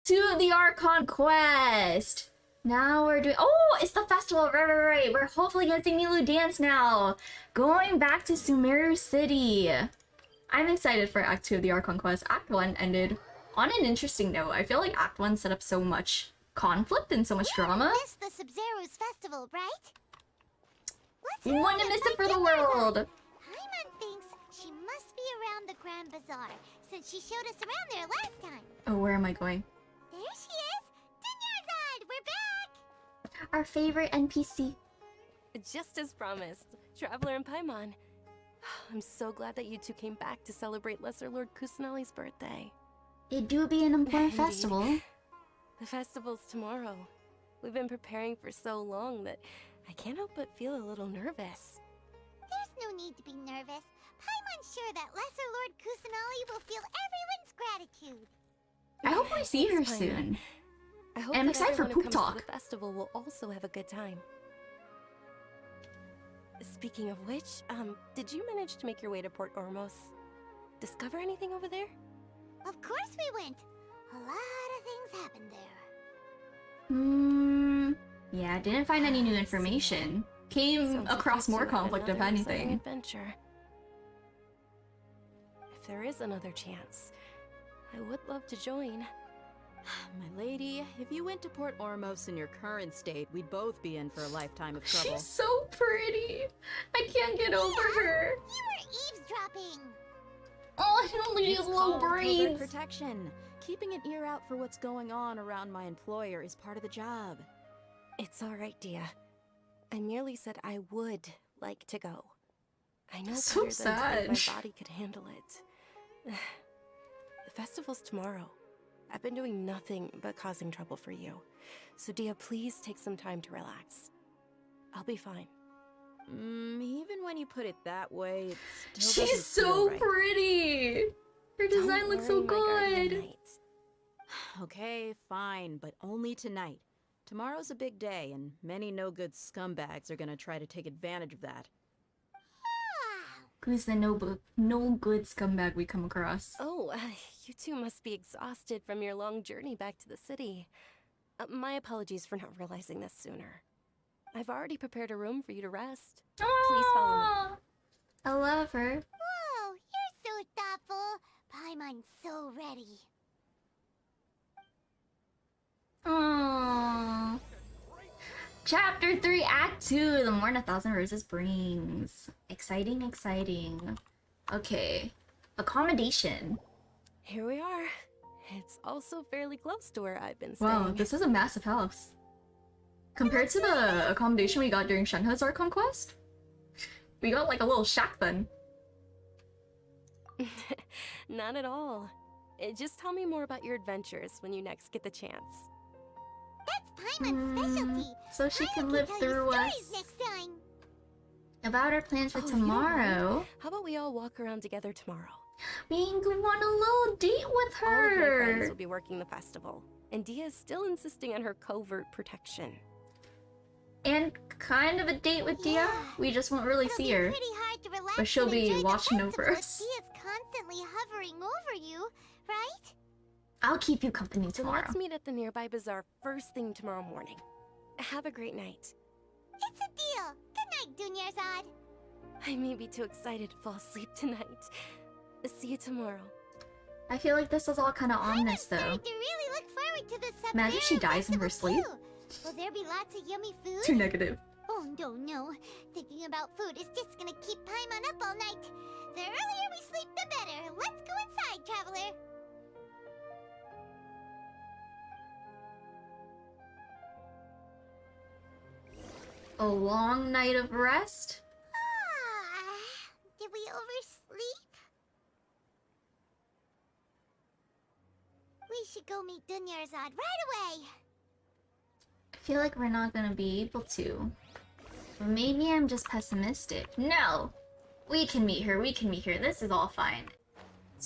To the Archon Quest! Now we're doing— oh, it's the festival, right. We're hopefully gonna see Milu dance now. Going back to Sumeru City. I'm excited for Act 2 of the Archon Quest. Act 1 ended on an interesting note. I feel like Act 1 set up so much conflict and so much drama. Missed the Sub-Zero's festival, right? Wouldn't miss it for the world. Paimon thinks she must be around the Grand Bazaar, since she showed us around there last time. Oh, where am I going? There she is! Dinyarzad, we're back! Our favorite NPC. Just as promised, Traveler and Paimon. I'm so glad that you two came back to celebrate Lesser Lord Kusanali's birthday. It do be an important Indeed. festival. The festival's tomorrow. We've been preparing for so long that I can't help but feel a little nervous. There's no need to be nervous. Paimon's sure that Lesser Lord Kusanali will feel everyone's gratitude. I hope we see her Thanks, Paimon. soon. I hope And I'm that excited for everyone who Poop comes Talk. to the festival will also have a good time. Speaking of which, did you manage to make your way to Port Ormos? Discover anything over there? Of course we went. A lot of things happened there. Yeah, didn't find any new information. Came Sounds like across you more two had conflict, if another exciting anything. Adventure. If there is another chance, I would love to join. My lady, if you went to Port Ormos in your current state, we'd both be in for a lifetime of trouble. She's so pretty. I can't get over her. You were eavesdropping. Oh, look at these It's little called covert braids. protection. Keeping an ear out for what's going on around my employer is part of the job. It's alright, Dia. I merely said I would like to go. I know So better than to think sad. my body could handle it. The festival's tomorrow. I've been doing nothing but causing trouble for you. So Dia, please take some time to relax. I'll be fine. Even when you put it that way, it still She's doesn't feel so right. pretty. Her design Don't looks so worry, my guardian good. knight. Okay, fine, but only tonight. Tomorrow's a big day, and many no-good scumbags are gonna try to take advantage of that. Who's the no good scumbag we come across? Oh, you two must be exhausted from your long journey back to the city. My apologies for not realizing this sooner. I've already prepared a room for you to rest. Please follow me. Aw, I love her. Whoa, you're so thoughtful. Paimon's so ready. Aww. Chapter 3, Act 2, The Morn a Thousand Roses Brings. Exciting, exciting. Okay. Accommodation. Here we are. It's also fairly close to where I've been staying. Wow, this is a massive house. Compared to the accommodation we got during Shenhe's Archon Quest, we got like a little shack then. Not at all. Just tell me more about your adventures when you next get the chance. That's Paimon's specialty. So she Paimon can live tell you through stories us. next time. About our plans for Oh, if you don't mind, tomorrow. How about we all walk around together tomorrow? We can go on a little date with All of my friends her. will be working the festival, and Dia is still insisting on her covert protection. And kind of a date with Dia. Yeah. We just won't really It'll see be her. pretty hard to relax But she'll and be enjoy the watching over festival if us. Dia's constantly hovering over you, right? I'll keep you company So tomorrow. let's meet at the nearby bazaar first thing tomorrow morning. Have a great night. It's a deal. Good night, Dunyarzad. I may be too excited to fall asleep tonight. See you tomorrow. I feel like this is all kind of ominous though. Starting to really look forward to the Sub-Zero Imagine she dies in her festival, sleep. too. Will there be lots of yummy food? Too negative. Oh, no. Thinking about food is just gonna keep Paimon up all night. The earlier we sleep, the better. Let's go inside, traveler. A long night of rest? Did we oversleep? We should go meet Dunyarzad right away. I feel like we're not gonna be able to. Or maybe I'm just pessimistic. No! We can meet her, This is all fine.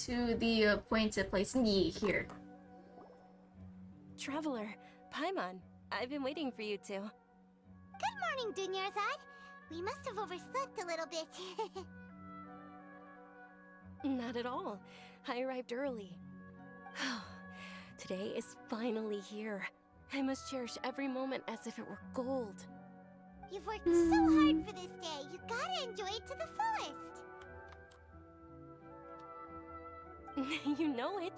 To the appointed place. Here. Traveler, Paimon, I've been waiting for you two. Good morning, Dunyarzad. We must have overslept a little bit. Not at all. I arrived early. Today is finally here. I must cherish every moment as if it were gold. You've worked so hard for this day. You gotta enjoy it to the fullest. You know it.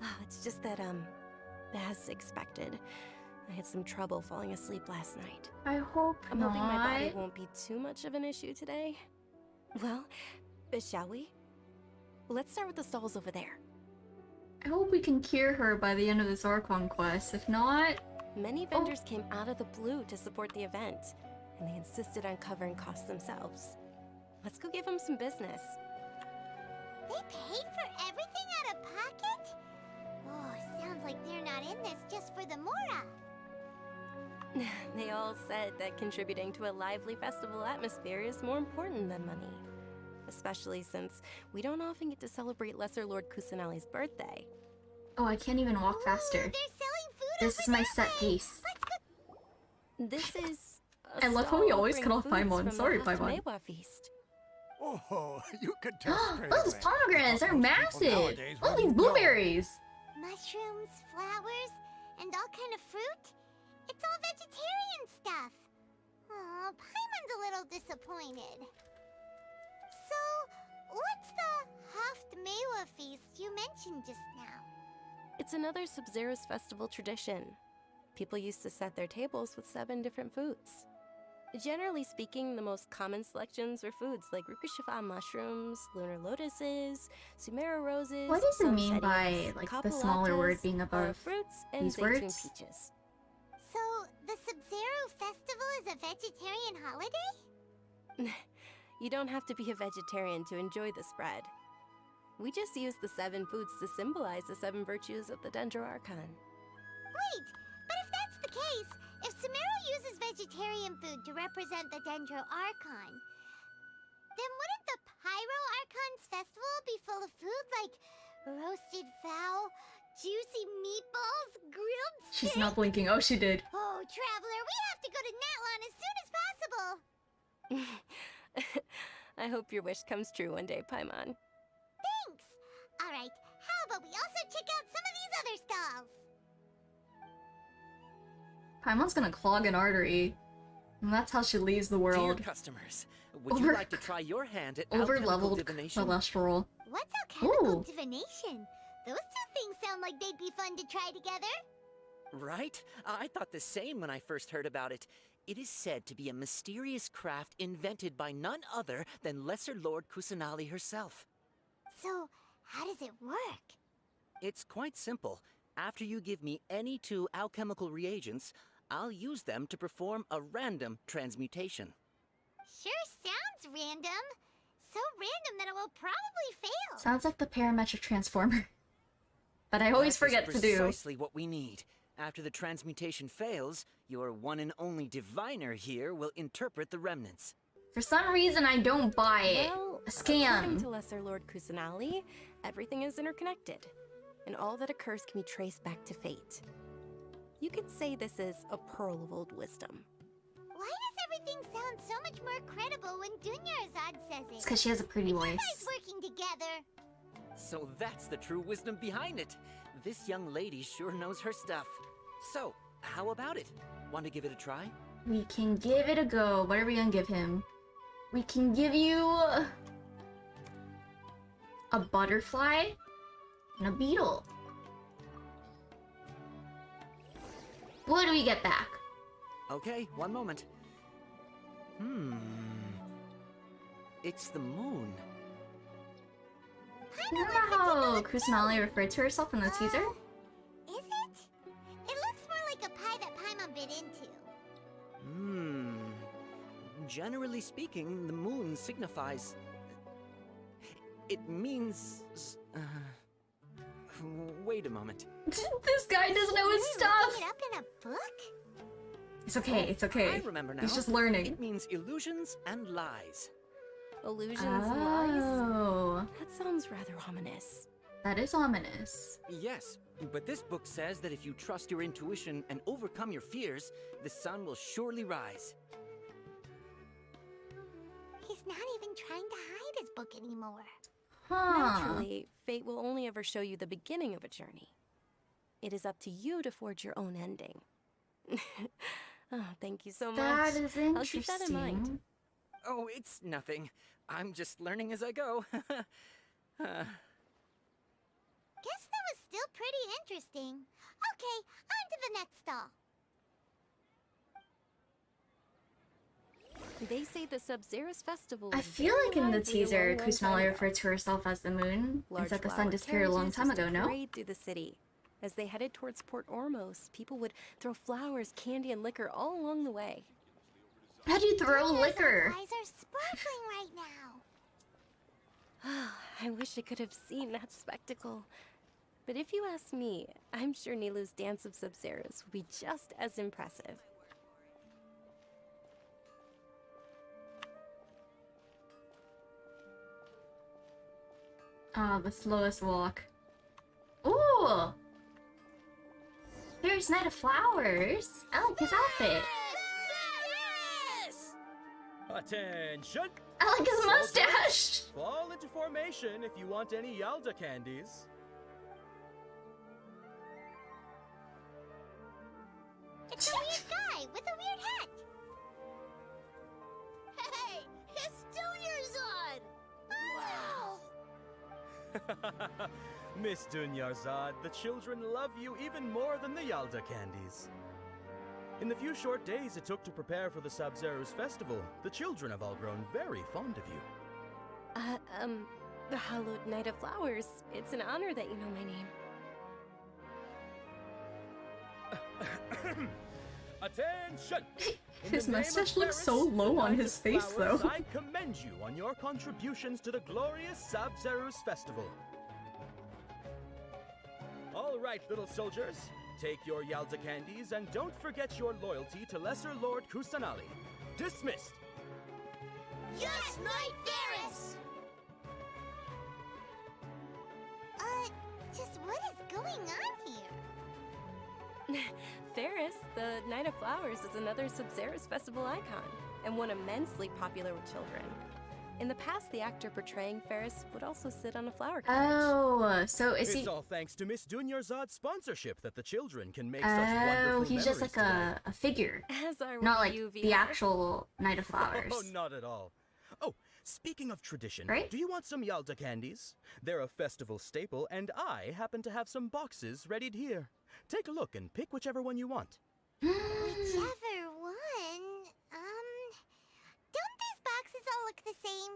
Oh, it's just that, as expected, I had some trouble falling asleep last night. I hope I'm not. hoping my body won't be too much of an issue today. Well, shall we? Let's start with the stalls over there. I hope we can cure her by the end of this Archon quest. If not... Many vendors came out of the blue to support the event, and they insisted on covering costs themselves. Let's go give them some business. They paid for everything out of pocket? Oh, sounds like they're not in this just for the Mora. They all said that contributing to a lively festival atmosphere is more important than money. Especially since we don't often get to celebrate Lesser Lord Kusanali's birthday. Oh, I can't even walk faster. They're selling food This over is my that set way. pace. Let's go. This is I love how we always cut off Paimon. Sorry, Paimon. Feast. Oh, you could tell straight Look at these away. pomegranates, they're Most people massive! nowadays Look at these wouldn't know. blueberries! Mushrooms, flowers, and all kind of fruit? It's all vegetarian stuff. Aw, Paimon's a little disappointed. So, what's the Haft-Mewa feast you mentioned just now? It's another Sub-Zero's festival tradition. People used to set their tables with 7 different foods. Generally speaking, the most common selections were foods like Rukushifa mushrooms, lunar lotuses, Sumeru roses. What does it mean sunsetties, by, like, the smaller word kapulakas, being above fruits, and these zeytun words? peaches. So, the Sub-Zero festival is a vegetarian holiday? You don't have to be a vegetarian to enjoy the spread. We just use the 7 foods to symbolize the 7 virtues of the Dendro Archon. Wait, but if that's the case, if Sumeru uses vegetarian food to represent the Dendro Archon, then wouldn't the Pyro Archon's festival be full of food like roasted fowl, juicy meatballs, grilled steak? She's not blinking. Oh, she did. Oh, Traveler, we have to go to Natlan as soon as possible! I hope your wish comes true one day, Paimon. Thanks! Alright, how about we also check out some of these other stalls? Paimon's gonna clog an artery. And that's how she leaves the Dear world. customers, would you like to try your hand at alchemical Over-leveled divination? cholesterol. What's alchemical Ooh. divination? Those two things sound like they'd be fun to try together. Right? I thought the same when I first heard about it. It is said to be a mysterious craft invented by none other than Lesser Lord Kusanali herself. So, how does it work? It's quite simple. After you give me any 2 alchemical reagents, I'll use them to perform a random transmutation. Sure sounds random. So random that it will probably fail. Sounds like the parametric transformer. But I always That is forget to do. precisely what we need. After the transmutation fails, your one and only diviner here will interpret the remnants. For some reason, I don't buy it. Well, A according scam. to Lesser Lord Kusanali, everything is interconnected, and all that occurs can be traced back to fate. You could say this is a pearl of old wisdom. Why does everything sound so much more credible when Dunyarzad says it? It's because she has a pretty You voice. guys working together. So that's the true wisdom behind it. This young lady sure knows her stuff. So, how about it? Want to give it a try? We can give it a go. What are we gonna give him? We can give you a butterfly and a beetle. What do we get back? Okay, one moment. It's the moon. Remember how Kusanali referred to herself in the teaser? Is it? It looks more like a pie that Paimon bit into. Generally speaking, the moon signifies... It means... Wait a moment. This guy doesn't know his Looking stuff! it up in a book? It's okay, it's okay. I remember now. He's just learning. It means illusions and lies. Illusions and lies? Oh, That sounds rather ominous. that is ominous. Yes, but this book says that if you trust your intuition and overcome your fears, the sun will surely rise. He's not even trying to hide his book anymore. Huh. Naturally, fate will only ever show you the beginning of a journey. It is up to you to forge your own ending. Oh, thank you so much. That is I'll keep that in mind. interesting. Oh, it's nothing. I'm just learning as I go. Guess that was still pretty interesting. Okay, on to the next stall. They say the Sub-Zerus Festival. I is feel very like in the lively a teaser, long time Kusanali ago. referred to herself as the moon, and Large said the sun flower disappeared a long carriages time used ago, to no? parade through the city. As they headed towards Port Ormos, people would throw flowers, candy, and liquor all along the way. How do you throw Junior's liquor? eyes are sparkling right now. I wish I could have seen that spectacle. But if you ask me, I'm sure Nilu's Dance of Sub-Zerus will be just as impressive. Ah, the slowest walk. Ooh! There's Night of Flowers. I like his outfit. Attention! I like his mustache. Fall into formation if you want any Yalda candies. It's a weird guy with a weird hat. Hey, it's Junior's on! Wow! Miss Dunyarzad, the children love you even more than the Yalda candies. In the few short days it took to prepare for the Sub-Zerus festival, the children have all grown very fond of you. The hallowed Night of Flowers. It's an honor that you know my name. Attention! In His the name of mustache looks so Ferris, low the on Knight his of face, Flowers, though. I commend you on your contributions to the glorious Sub-Zerus festival. All right, little soldiers. Take your Yalda candies and don't forget your loyalty to Lesser Lord Kusanali. Dismissed! Yes, Knight Ferris! Just what is going on here? Ferris, the Night of Flowers, is another Sub-Zerus festival icon, and one immensely popular with children. In the past, the actor portraying Ferris would also sit on a flower carriage. Oh, so is It's he? all thanks to Miss Dunyarzad's sponsorship that the children can make such wonderful Oh, he's just memories like today. a figure, As are not like you, the VR. actual Night of Flowers. Oh, not at all. Oh, speaking of tradition, Right? do you want some Yalda candies? They're a festival staple, and I happen to have some boxes readied here. Take a look and pick whichever one you want. Whichever one. Don't these boxes all look the same?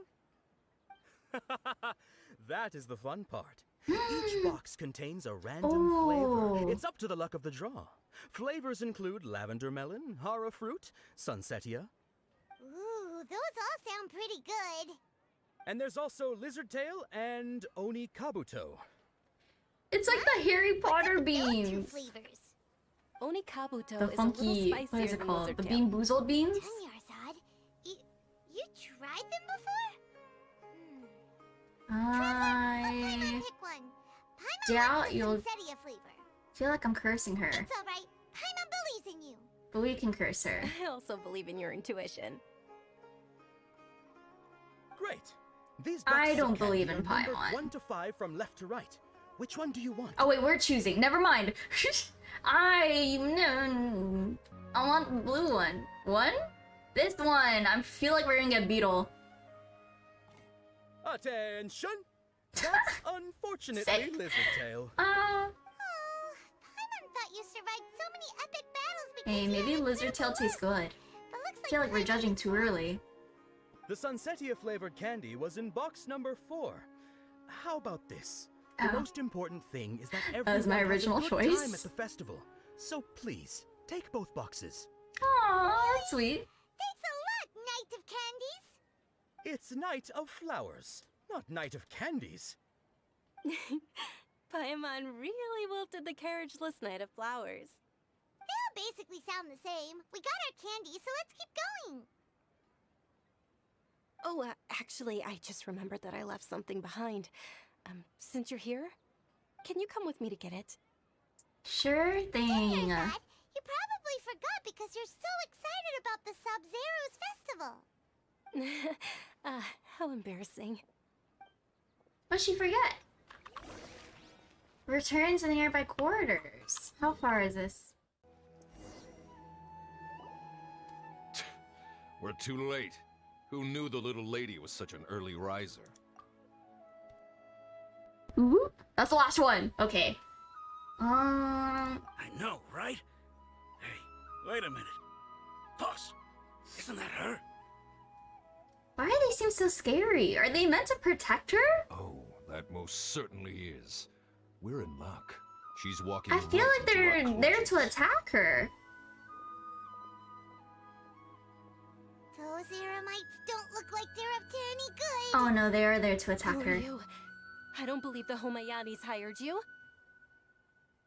That is the fun part. Each box contains a random flavor. It's up to the luck of the draw. Flavors include lavender melon, hara fruit, sunsetia, Ooh, those all sound pretty good. and there's also lizard tail and oni kabuto. It's like the Harry Potter Those two beans. flavors. Oni Kabuto The is funky, a little what spicier is it than called? Lizard The Tail. Bean Boozled beans? Dunyarzad, you tried them before? I Pick one. Paimon doubt wants the you'll Sunsetia flavor. feel like I'm cursing her, It's alright. Paimon believes in you. but we can curse her. I also believe in your intuition. Great. These I boxes of don't candy believe are in numbered Paimon. 1 to 5 from left to right. Which one do you want? Oh wait, we're choosing. Never mind. I want the blue one. One? This one. I feel like we're gonna get Beetle. Attention! That's unfortunately Sick. lizard tail. Oh, Paimon thought you survived so many epic battles because Hey, you maybe had a lizard tail clear tastes blood. good. But looks I feel like we're Paimon judging is too early. The Sunsetia flavored candy was in box number 4. How about this? The Oh. most important thing is that That was my everyone has a original good choice. time at the festival. So please, take both boxes. Aw, that's sweet. Thanks a lot, Knight of Candies. It's Night of Flowers, not Night of Candies. Paimon really wilted the carriageless Night of Flowers. They all basically sound the same. We got our candy, so let's keep going. Oh, actually, I just remembered that I left something behind. Since you're here, can you come with me to get it? Sure thing. Dunyarzad, you probably forgot because you're so excited about the Sub-Zerus festival. How embarrassing. What'd she forget? Return to the nearby quarters. How far is this? We're too late. Who knew the little lady was such an early riser? Ooh, that's the last one. Okay. I know, right? Hey, wait a minute. Boss, isn't that her? Why do they seem so scary? Are they meant to protect her? Oh, that most certainly is. We're in luck. She's walking. I feel right like into our they're there to clutches. attack her. Those Eremites don't look like they're up to any good. Oh no, they are there to Who attack are her. you? I don't believe the Homayanis hired you.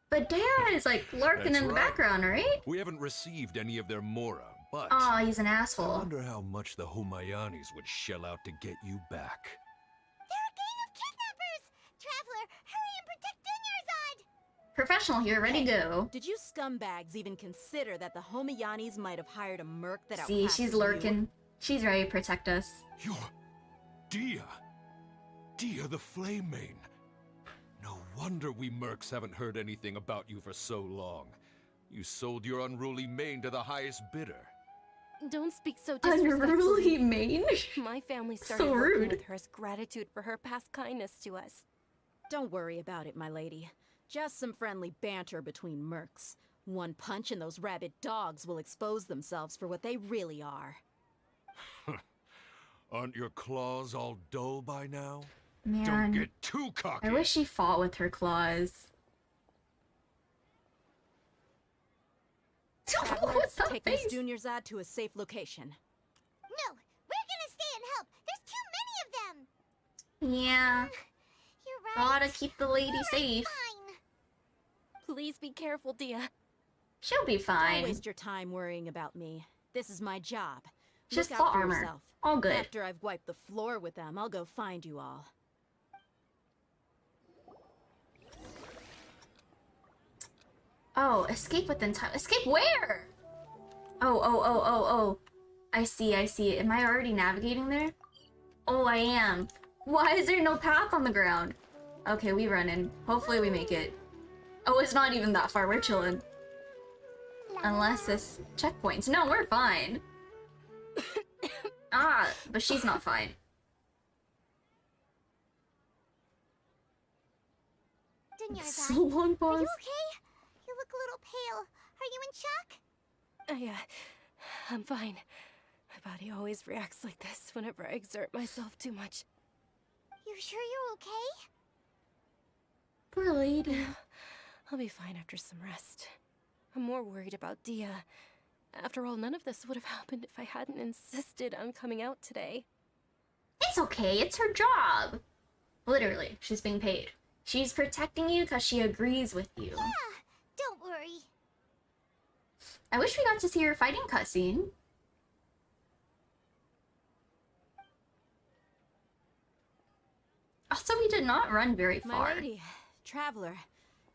But Dad is like lurking That's in the right. background, right? We haven't received any of their mora, but Aw, he's an I asshole. wonder how much the Humayanis would shell out to get you back. They're a gang of kidnappers! Traveler, hurry and protect Dunyarzad! Professional here, ready to go. Did you scumbags even consider that the Homayanis might have hired a merc that See, outclasses she's you? lurking. She's ready to protect us. You're Dia. Dia the Flame Mane. No wonder we mercs haven't heard anything about you for so long. You sold your unruly mane to the highest bidder. Don't speak so disrespectfully. Unruly mane? My family started So working rude. with her as gratitude for her past kindness to us. Don't worry about it, my lady. Just some friendly banter between mercs. One punch and those rabid dogs will expose themselves for what they really are. Aren't your claws all dull by now? Man, Don't get too cocky. I wish she fought with her claws. Traveler, What's that take face? Miss Dunyarzad to a safe location. No, we're gonna stay and help. There's too many of them. Yeah, You're right. gotta keep the lady safe. Fine. Please be careful, Dia. She'll be Don't fine. waste your time worrying about me. This is my job. Just Look out full for armor. yourself. All good. After I've wiped the floor with them, I'll go find you all. Oh, escape within time. Escape where? Oh. I see. Am I already navigating there? Oh, I am. Why is there no path on the ground? Okay, we running. Hopefully we make it. Oh, it's not even that far. We're chilling. Unless it's checkpoints. No, we're fine. Ah, but she's not fine. Dunyarzad, Salon are boss. you okay? You look a little pale. Are you in shock? I'm fine. My body always reacts like this whenever I exert myself too much. You sure you're okay? Poor lady. I'll be fine after some rest. I'm more worried about Dia. After all, none of this would have happened if I hadn't insisted on coming out today. It's okay. It's her job. Literally, she's being paid. She's protecting you because she agrees with you. Yeah, don't worry. I wish we got to see her fighting cutscene. Also, we did not run very My far. lady, traveler,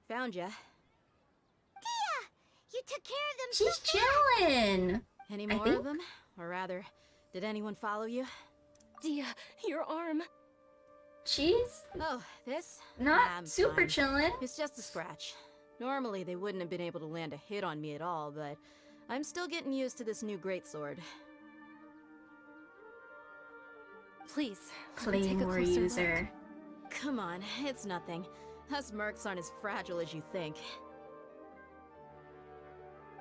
found ya. Dia, you took care of them She's so fast. chilling. Any I more think- of them? Or rather, did anyone follow you? Dia, your arm. She's Oh, this? not I'm super fine. chilling. It's just a scratch. Normally, they wouldn't have been able to land a hit on me at all, but I'm still getting used to this new greatsword. Please, let me take a Claymore closer user. look. Come on, it's nothing. Us mercs aren't as fragile as you think.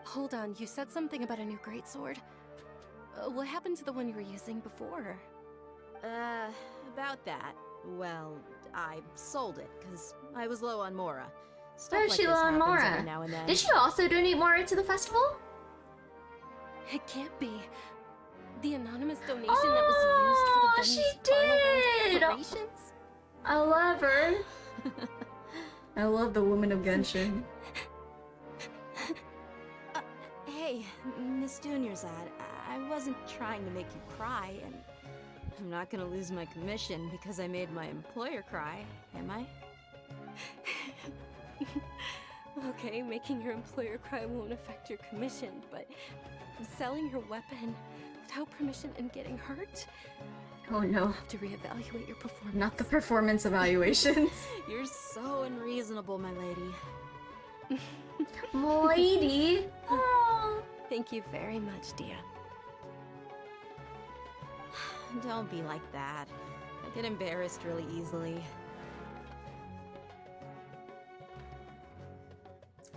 Hold on, you said something about a new greatsword. What happened to the one you were using before? About that. Well, I sold it, because I was low on Mora. Stuff Oh, like she this low on happens Mora. every now and then. Did she also donate more to the festival? It can't be. The anonymous donation Oh, that was used for the she venue's final round did! of preparations? I love her. I love the woman of Genshin. Hey, Miss Dunyarzad, I wasn't trying to make you cry, and I'm not gonna lose my commission because I made my employer cry, am I? Okay, making your employer cry won't affect your commission, but selling her weapon without permission and getting hurt? Oh no. Have to reevaluate your performance. Not the performance evaluations. You're so unreasonable, my lady. Lady. Oh. Thank you very much, Dia. Don't be like that. I get embarrassed really easily.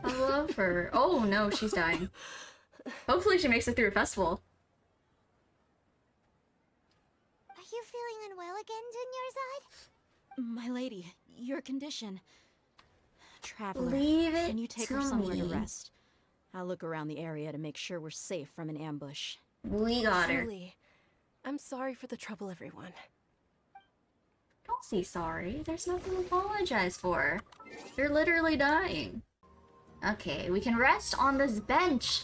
I love her. Oh no, she's dying. Hopefully she makes it through a festival. Are you feeling unwell again, Dunyarzad? My lady, your condition. Traveler, Leave it can you take to her somewhere to me. rest? I'll look around the area to make sure we're safe from an ambush. We got her. Truly, I'm sorry for the trouble, everyone. Don't say sorry. There's nothing to apologize for. You're literally dying. Okay, we can rest on this bench.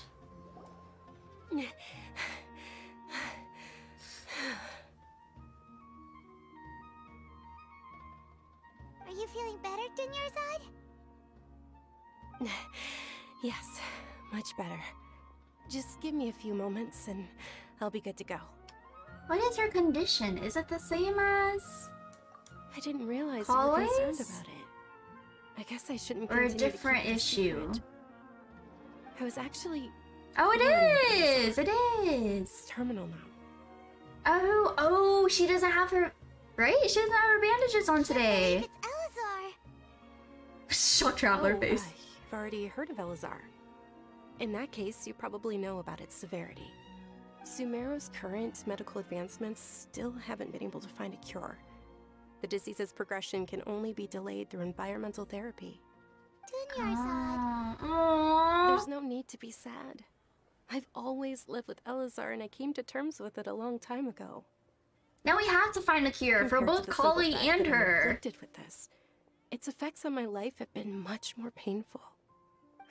Are you feeling better, Dunyarzad? Yes, much better. Just give me a few moments and I'll be good to go. What is your condition? Is it the same as... I didn't realize you were Always? concerned about it. I guess I shouldn't Or a continue to keep different it a issue? secret. I was actually Oh, it is! It is! it's terminal now. Oh, she doesn't have her... Right? She doesn't have her bandages on today. It's Elazar. Shock traveler face. You've already heard of Elazar. In that case, you probably know about its severity. Sumeru's current medical advancements still haven't been able to find a cure. The disease's progression can only be delayed through environmental therapy. Dunyarzad. Aww. There's no need to be sad. I've always lived with Elazar and I came to terms with it a long time ago. Now we have to find a cure for Compared to both the simple Kali fact and that I'm her. afflicted with this, its effects on my life have been much more painful.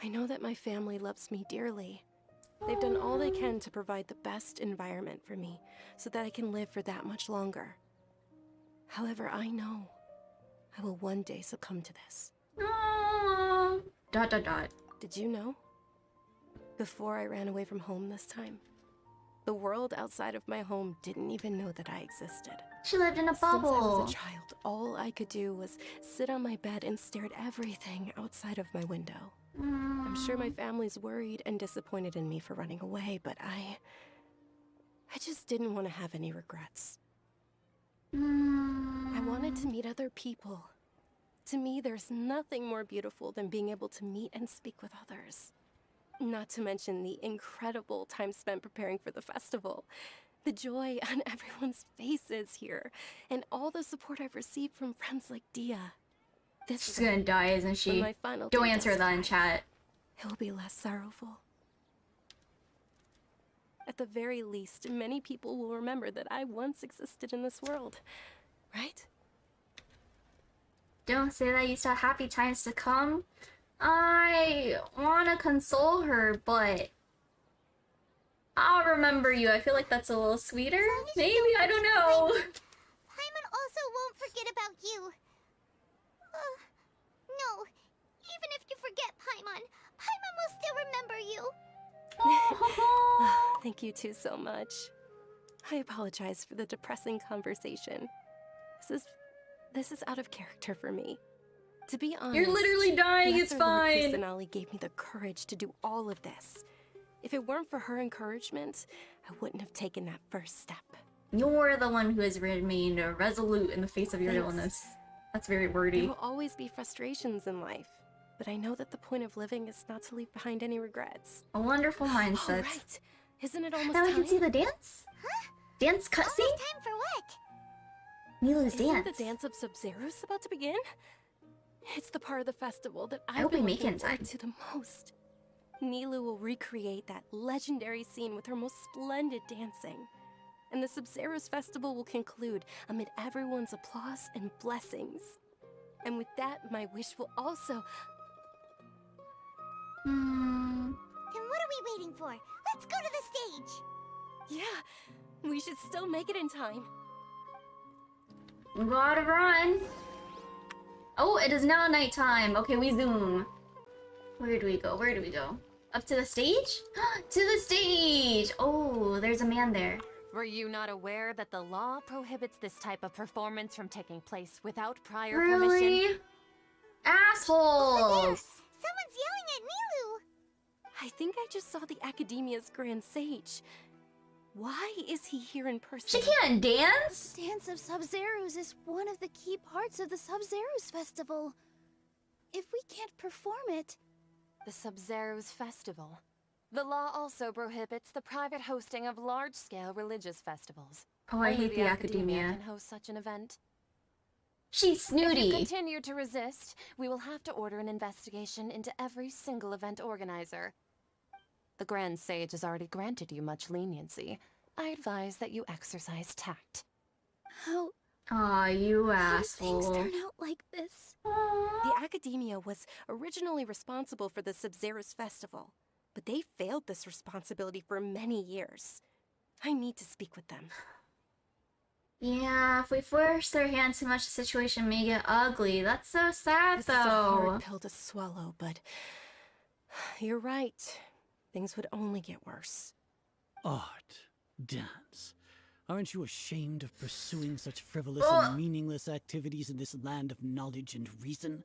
I know that my family loves me dearly. They've done all they can to provide the best environment for me so that I can live for that much longer. However, I know I will one day succumb to this. Aww. ... Did you know? Before I ran away from home this time, the world outside of my home didn't even know that I existed. She lived in a Since I bubble. was a child, all I could do was sit on my bed and stare at everything outside of my window. I'm sure my family's worried and disappointed in me for running away, but I just didn't want to have any regrets. I wanted to meet other people. To me, there's nothing more beautiful than being able to meet and speak with others. Not to mention the incredible time spent preparing for the festival. The joy on everyone's faces here, and all the support I've received from friends like Dia. This She's gonna die, isn't when she? my final Don't day answer does that in arrive, chat. it will be less sorrowful. At the very least, many people will remember that I once existed in this world, right? Don't say that, you still have happy times to come. I wanna console her, but I'll remember you. I feel like that's a little sweeter. Maybe, I don't know. Paimon also won't forget about you. No, even if you forget Paimon, Paimon will still remember you. Thank you two so much. I apologize for the depressing conversation. This is out of character for me. To be honest, You're literally dying, it's Lesser Lord fine. Kusanali gave me the courage to do all of this. If it weren't for her encouragement, I wouldn't have taken that first step. You're the one who has remained resolute in the face of your Thanks. illness. That's very There wordy. will always be frustrations in life, but I know that the point of living is not to leave behind any regrets. A wonderful Oh, mindset. right. Isn't it almost Now we time? can see the dance? Dance cutscene? Almost time for what? Milu's Isn't dance. the dance of Sub-Zero's about to begin? It's the part of the festival that I've hope we been make it in looking forward time. to the most. Nilu will recreate that legendary scene with her most splendid dancing. And the Sub-Zero's festival will conclude amid everyone's applause and blessings. And with that, my wish will also... Hmm. Then what are we waiting for? Let's go to the stage. Yeah, we should still make it in time. We gotta run. Oh, it is now nighttime. Okay, we zoom. Where do we go? Where do we go? Up to the stage? To the stage! Oh, there's a man there. Were you not aware that the law prohibits this type of performance from taking place without prior Really? permission? Assholes! Someone's yelling at Nilu! I think I just saw the Academia's Grand Sage. Why is he here in person? She can't dance? Dance of Sub-Zerus is one of the key parts of the Sub-Zerus festival. If we can't perform it... The Sub-Zerus Festival. The law also prohibits the private hosting of large-scale religious festivals. Oh, I Only hate the Academia. can host such an event. She's If you snooty. continue to resist, we will have to order an investigation into every single event organizer. The Grand Sage has already granted you much leniency. I advise that you exercise tact. How... Aw, you How did things asshole. turn out like this? The Academia was originally responsible for the Sub-Zerus Festival, but they failed this responsibility for many years. I need to speak with them. Yeah, if we force their hand too much, the situation may get ugly. That's so sad, This is a hard though. pill to swallow, but you're right. Things would only get worse. Art. Dance. Aren't you ashamed of pursuing such frivolous Ugh. and meaningless activities in this land of knowledge and reason?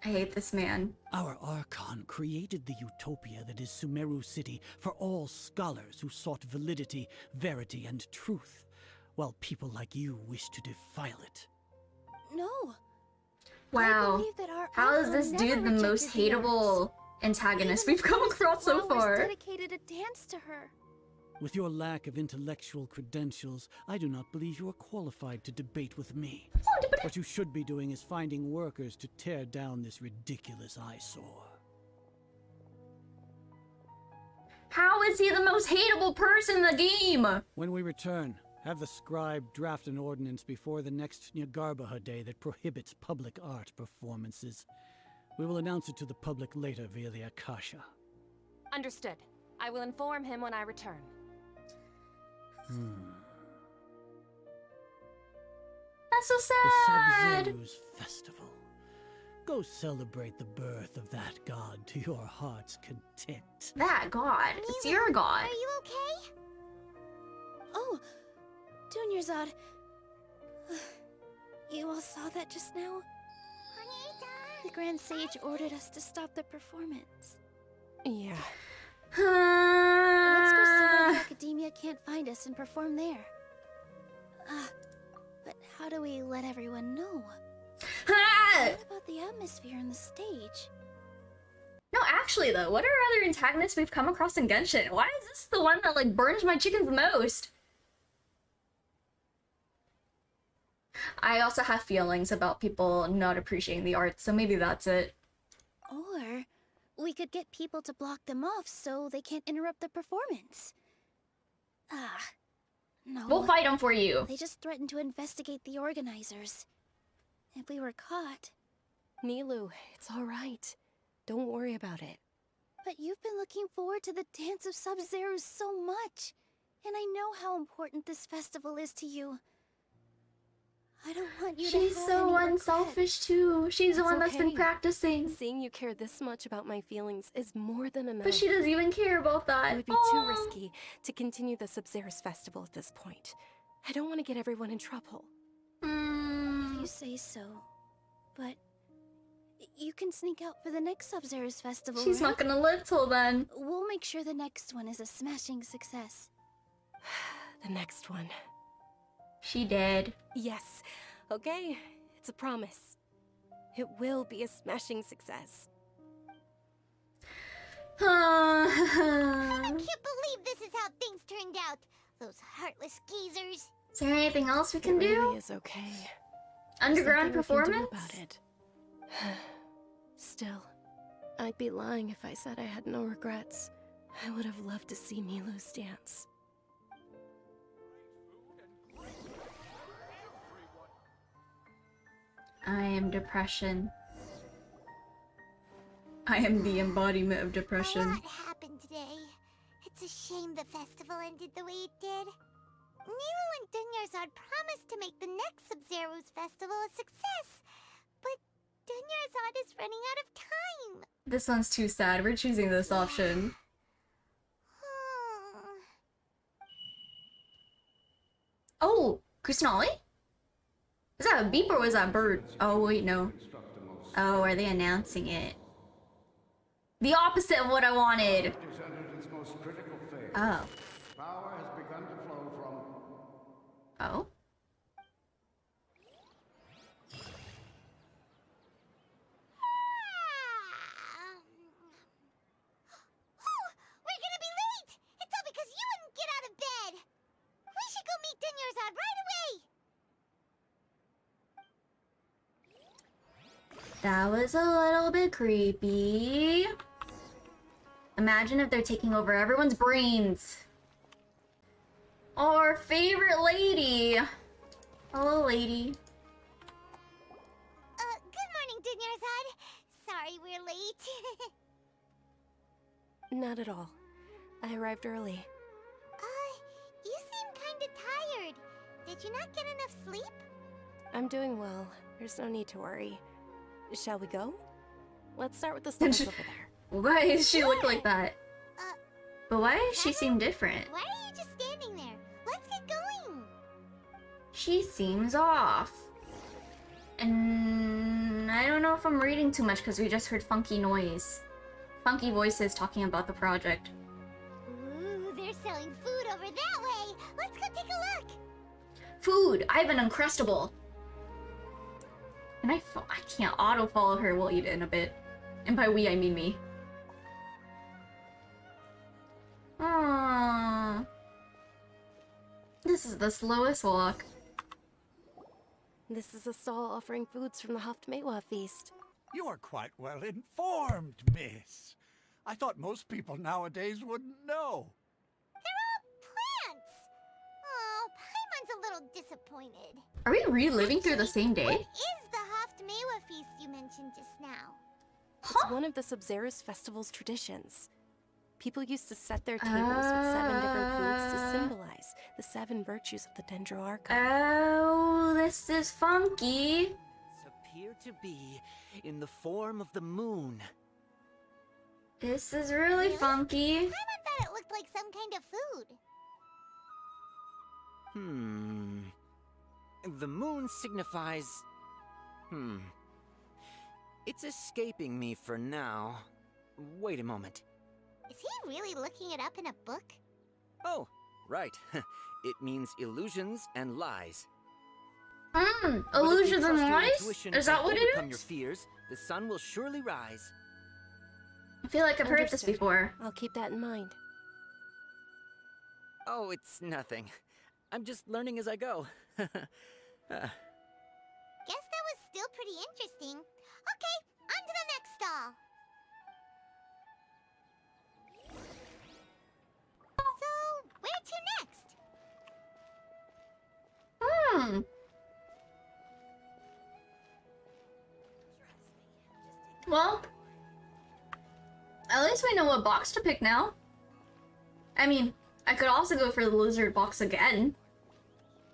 I hate this man. Our Archon created the utopia that is Sumeru City for all scholars who sought validity, verity, and truth, while people like you wish to defile it. No. I Wow. believe that our How is Archon this never dude the most rejected the arts. hateable antagonist Even we've come Prince across so Flowers far? dedicated a dance to her. With your lack of intellectual credentials, I do not believe you are qualified to debate with me. What you should be doing is finding workers to tear down this ridiculous eyesore. How is he the most hateable person in the game? When we return, have the scribe draft an ordinance before the next Nyargarbaha Day that prohibits public art performances. We will announce it to the public later via the Akasha. Understood. I will inform him when I return. That's so The sad. Sub-Zerus Festival. Go celebrate the birth of that god to your heart's content. That god. It's your god. Are you okay? Oh, Dunyarzad. You all saw that just now? The Grand Sage ordered us to stop the performance. Yeah. Let's go somewhere the Academia can't find us and perform there. But how do we let everyone know? What about the atmosphere and the stage? No, actually though, what are other antagonists we've come across in Genshin? Why is this the one that like burns my chickens the most? I also have feelings about people not appreciating the art, so maybe that's it. Or we could get people to block them off so they can't interrupt the performance. No. We'll fight them for you. They just threatened to investigate the organizers. If we were caught. Nilu, it's all right. Don't worry about it. But you've been looking forward to the Dance of Sub-Zerus so much. And I know how important this festival is to you. I don't want you to She's have so any unselfish too. She's the It's one that's been okay. practicing. Seeing you care this much about my feelings is more than enough. But she doesn't even care about that. It would be too risky to continue the Sub-Zerus Festival at this point. I don't want to get everyone in trouble. If you say so. But you can sneak out for the next Sub-Zerus festival, She's right? not gonna live till then. We'll make sure the next one is a smashing success. The next one. She did. Yes. Okay. It's a promise. It will be a smashing success. I can't believe this is how things turned out. Those heartless geezers. Is there anything else we can It do? really is okay. Underground There's nothing we performance? can do about it. Still, I'd be lying if I said I had no regrets. I would have loved to see Nilu's dance. I am depression. I am the embodiment of A depression. lot happened today. It's a shame the festival ended the way it did. Nilu and Dunyarzad promised to make the next Sub-Zerus festival a success, but Dunyarzad is running out of time. This one's too sad. We're choosing this option. Oh, Kusanali? Is that a beep or was that a bird? Oh, wait, no. Oh, are they announcing it? The opposite of what I wanted. Oh. Power has begun to flow from... Oh? We're gonna be late! It's all because you wouldn't get out of bed! We should go meet Dunyarzad right away! That was a little bit creepy. Imagine if they're taking over everyone's brains. Our favorite lady. Hello, lady. Good morning, Dunyarzad. Sorry we're late. Not at all. I arrived early. You seem kinda tired. Did you not get enough sleep? I'm doing well. There's no need to worry. Shall we go? Let's start with the stairs over there. Why does she look like that? But why does she seem different? Why are you just standing there? Let's get going! She seems off. And I don't know if I'm reading too much because we just heard funky noise. Funky voices talking about the project. Ooh, they're selling food over that way! Let's go take a look! Food! I have an Uncrustable! And I can't auto-follow her. We'll eat it in a bit. And by we, I mean me. Aww. This is the slowest walk. This is a stall offering foods from the Haftmewa feast. You are quite well informed, miss. I thought most people nowadays wouldn't know. They're all plants! Oh, Paimon's a little disappointed. Are we reliving through the same day? What is the Haftmewa feast you mentioned just now? It's one of the Sub-Zerus festival's traditions. People used to set their tables with 7 different foods to symbolize the 7 virtues of the Dendro Archon. Oh, this is funky. Appear to be in the form of the moon. This is really funky. Paimon thought it looked like some kind of food. The moon signifies... It's escaping me for now. Wait a moment. Is he really looking it up in a book? Oh, right. It means illusions and lies. Illusions and lies? Is that what it overcome is? your fears, the sun will surely rise. I feel like I've heard this Understood. before. I'll keep that in mind. Oh, it's nothing. I'm just learning as I go. Guess that was still pretty interesting. Okay, on to the next stall. So, where to next? Well, at least we know what box to pick now. I mean, I could also go for the lizard box again.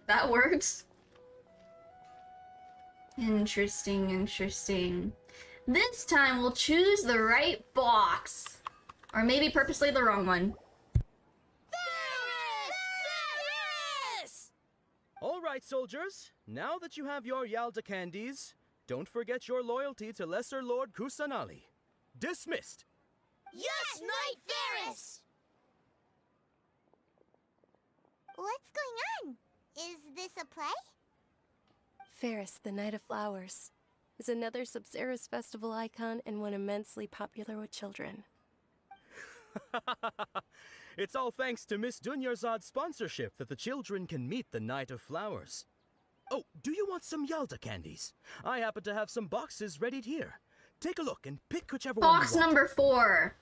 That works. Interesting, interesting. This time we'll choose the right box. Or maybe purposely the wrong one. All right, soldiers. Now that you have your Yalda candies, don't forget your loyalty to Lesser Lord Kusanali. Dismissed. Yes, Knight Varus! What's going on? Is this a play? Ferris, the Night of Flowers, is another Sub-Zerus festival icon and one immensely popular with children. It's all thanks to Miss Dunyarzad's sponsorship that the children can meet the Night of Flowers. Oh, do you want some Yalda candies? I happen to have some boxes readied here. Take a look and pick whichever one Box you want. number 4.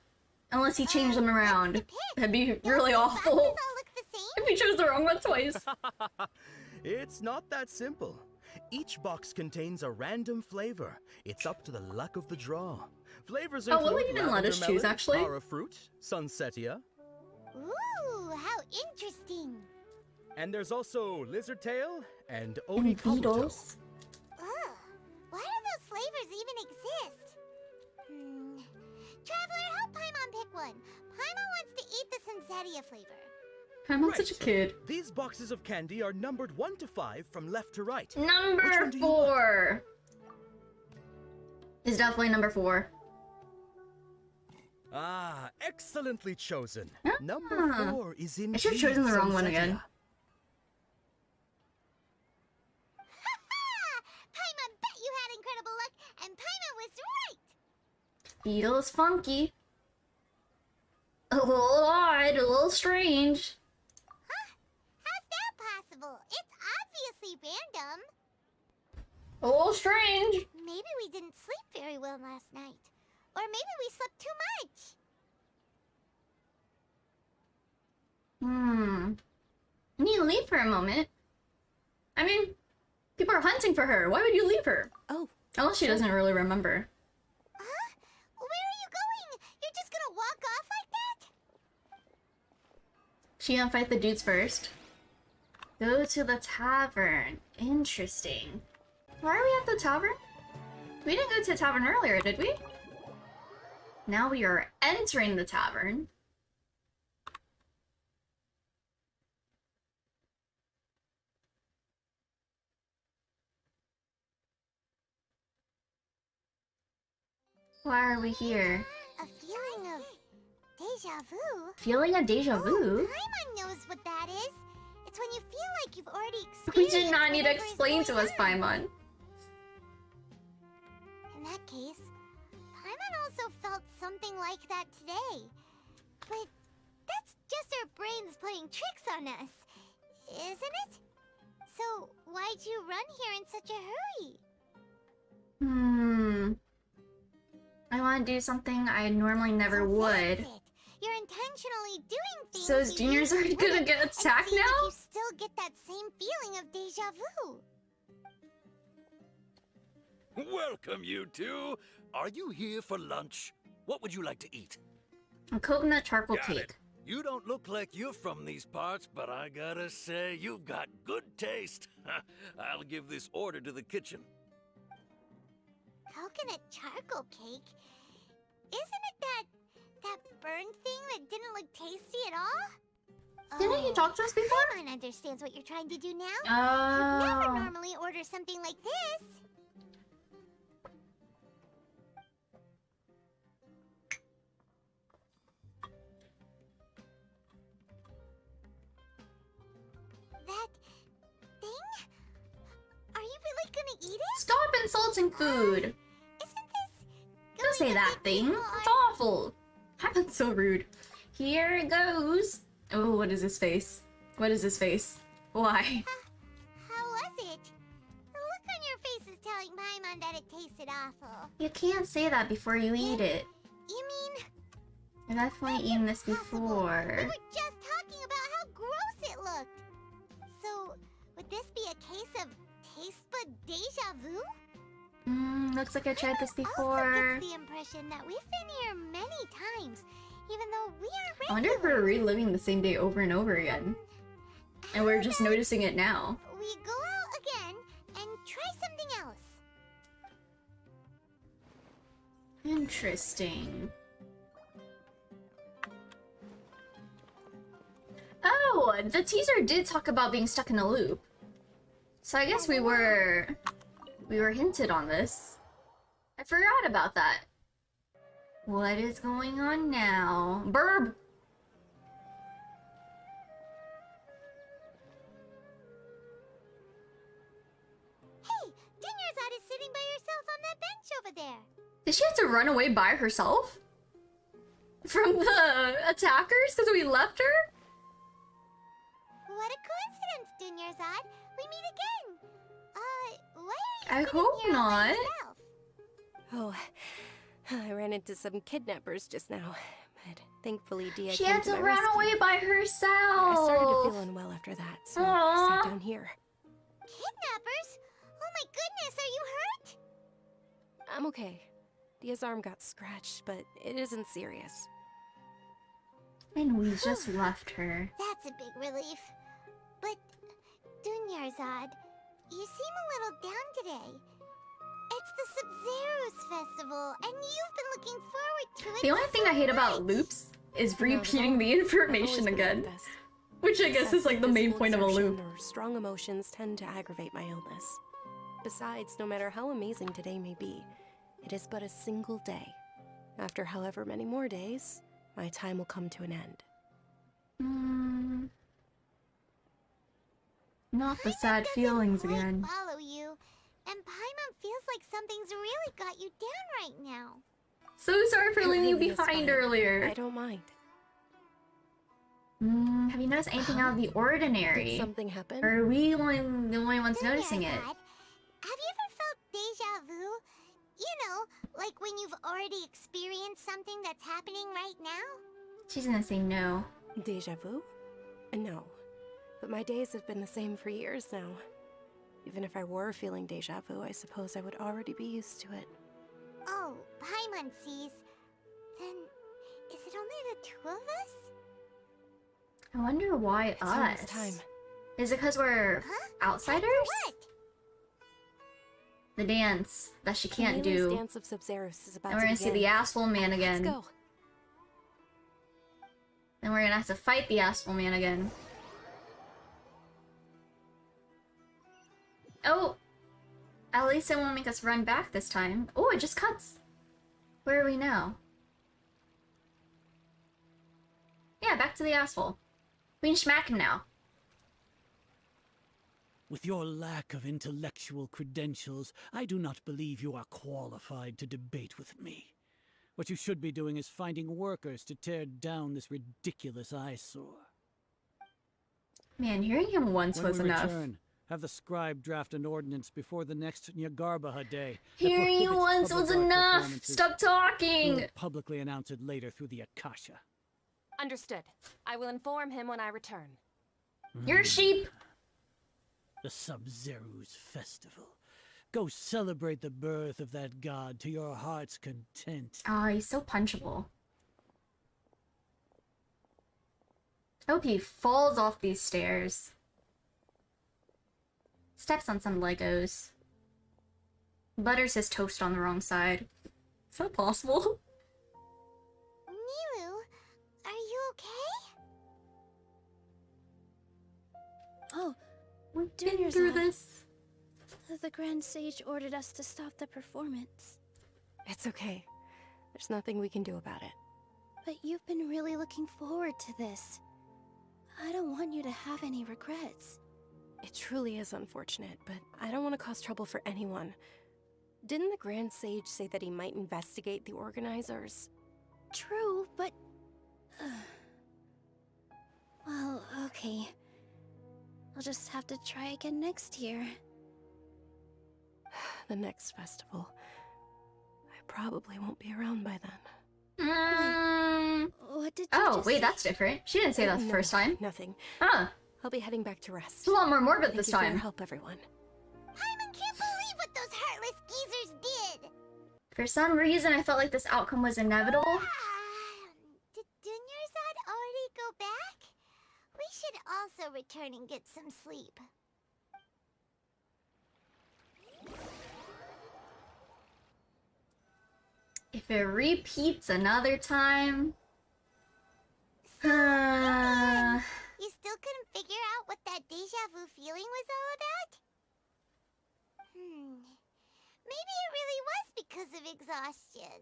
Unless he changed them around. That'd be really awful. Boxes all look the same? If he chose the wrong one twice. It's not that simple. Each box contains a random flavor. It's up to the luck of the draw. Flavors Oh, include will he even let us lavender choose, melon, actually? Ara fruit, sunsetia, Ooh, how interesting. and there's also lizard tail and And oni kabuto. beetles. Ugh, why do those flavors flavors even exist. Traveler, help Paimon pick one. Paimon wants to eat the Sensetia flavor. I'm not such a kid. These boxes of candy are numbered 1 to 5 from left to right. Number 4 is definitely number 4. Ah, excellently chosen. Ah. Number 4 is in. I should have chosen the wrong one again. Paimon bet you had incredible luck, and Paimon was right! Feels funky. A little odd, a little strange. Huh? How's that possible? It's obviously random. A little strange. Maybe we didn't sleep very well last night. Or maybe we slept too much. I need to leave for a moment. I mean, people are hunting for her. Why would you leave her? Oh. Unless she doesn't really remember. Huh? Where are you going? You're just gonna walk off like that? She gonna fight the dudes first. Go to the tavern. Interesting. Why are we at the tavern? We didn't go to the tavern earlier, did we? Now we are entering the tavern. Why are we here? A feeling of deja vu? Feeling a deja vu? Paimon knows what that is. It's when you feel like you've already We experienced did not need to whatever is explain to going us, on. Paimon. In that case, Paimon also felt something like that today. But that's just our brains playing tricks on us, isn't it? So why'd you run here in such a hurry? I want to do something I normally never So would. that's it. You're intentionally doing things. So is you Junior's usually already gonna wouldn't, get and attacked see if now? you still get that same feeling of deja vu. Welcome, you two. Are you here for lunch? What would you like to eat? A coconut charcoal Got cake. it. You don't look like you're from these parts, but I gotta say, you've got good taste. I'll give this order to the kitchen. Coconut charcoal cake? Isn't it that burned thing that didn't look tasty at all? Didn't you talk to us before? Paimon understands what you're trying to do now. Oh. You'd never normally order something like this. That thing? Are you really gonna eat it? Stop insulting food. Isn't this Don't say going a that bit thing. too far? That's awful. That's so rude. Here it goes. Oh, what is his face? What is his face? Why? How was it? The look on your face is telling Paimon that it tasted awful. You can't say that before you eat it. You mean I've definitely eaten this impossible? We before. were just talking about how gross it looked. So, would this be a case of taste bud deja vu? Looks like I tried this Also before. gets the impression that we've been here many times, even though we are I wonder if we're regulars. reliving the same day over and over again. And we're just noticing it now. We go out again and try something else. Interesting. Oh, the teaser did talk about being stuck in a loop. So I guess we were hinted on this. I forgot about that. What is going on now? Burb! Hey, Dinnerzad is sitting by herself on that bench over there. Did she have to run away by herself? From the attackers because we left her? What a coincidence, Dinnerzad. We meet again. Why I are you sitting hope here all by not. yourself? Oh, I ran into some kidnappers just now, but thankfully Dia She came had to my run rescue. away by herself. I started to feel unwell after that, so I Aw. sat down here. Kidnappers? Oh my goodness, are you hurt? I'm okay. Dia's arm got scratched, but it isn't serious. And we just left her. That's a big relief. But, Dunyarzad, you seem a little down today. It's the Sub-Zero's festival, and you've been looking forward to it. The only thing I hate about loops is repeating the information again. Which I guess is like the main point of a loop. Or strong emotions tend to aggravate my illness. Besides, no matter how amazing today may be, it is but a single day. After however many more days, my time will come to an end. Not the sad feelings again. Follow you, and Paimon feels like something's really got you down right now. So sorry for leaving you really is behind fine. earlier. I don't mind. Have you noticed anything out of the ordinary? Did something happen? Or are we the only ones noticing it? Have you ever felt deja vu? You know, like when you've already experienced something that's happening right now? She's gonna say no. Deja vu? No. But my days have been the same for years now. Even if I were feeling deja vu, I suppose I would already be used to it. Oh, Paimon sees. Then, is it only the two of us? I wonder why It's us? almost time. Is it because we're outsiders? What? The dance that she can't Amelia's do. Dance of Sub-Zeros is about And we're to gonna see begin. the asshole man again. Let's go. Then we're gonna have to fight the asshole man again. Oh! At least it won't make us run back this time. Oh, it just cuts! Where are we now? Yeah, back to the asshole. We can smack him now. With your lack of intellectual credentials, I do not believe you are qualified to debate with me. What you should be doing is finding workers to tear down this ridiculous eyesore. Man, hearing him once was When we enough. return, have the scribe draft an ordinance before the next Nyagarbaha day. that Hearing you prohibits once was public art enough! performances. Stop talking! We'll publicly announce it later through the Akasha. Understood. I will inform him when I return. You're a sheep! The Sub-Zero's festival. Go celebrate the birth of that god to your heart's content. Oh, he's so punchable. I hope he falls off these stairs. Steps on some Legos. Butters his toast on the wrong side. Is that possible? Milu, are you okay? Oh, We've Doing been yours through out. this. the Grand Sage ordered us to stop the performance. It's okay. There's nothing we can do about it. But you've been really looking forward to this. I don't want you to have any regrets. It truly is unfortunate, but I don't want to cause trouble for anyone. Didn't the Grand Sage say that he might investigate the organizers? True, but... well, okay. I'll just have to try again next year. The next festival. I probably won't be around by then. What did you Oh, just wait, say? that's different. She didn't say that the No, first time. Nothing. Huh. I'll be heading back to rest. It's a lot more morbid Thank this you for your time. help, everyone. Paimon can't believe what those heartless geezers did! For some reason, I felt like this outcome was inevitable. Did Dunyarzad already go back? We should also return and get some sleep. If it repeats another time... You still couldn't figure out what that deja vu feeling was all about? Maybe it really was because of exhaustion.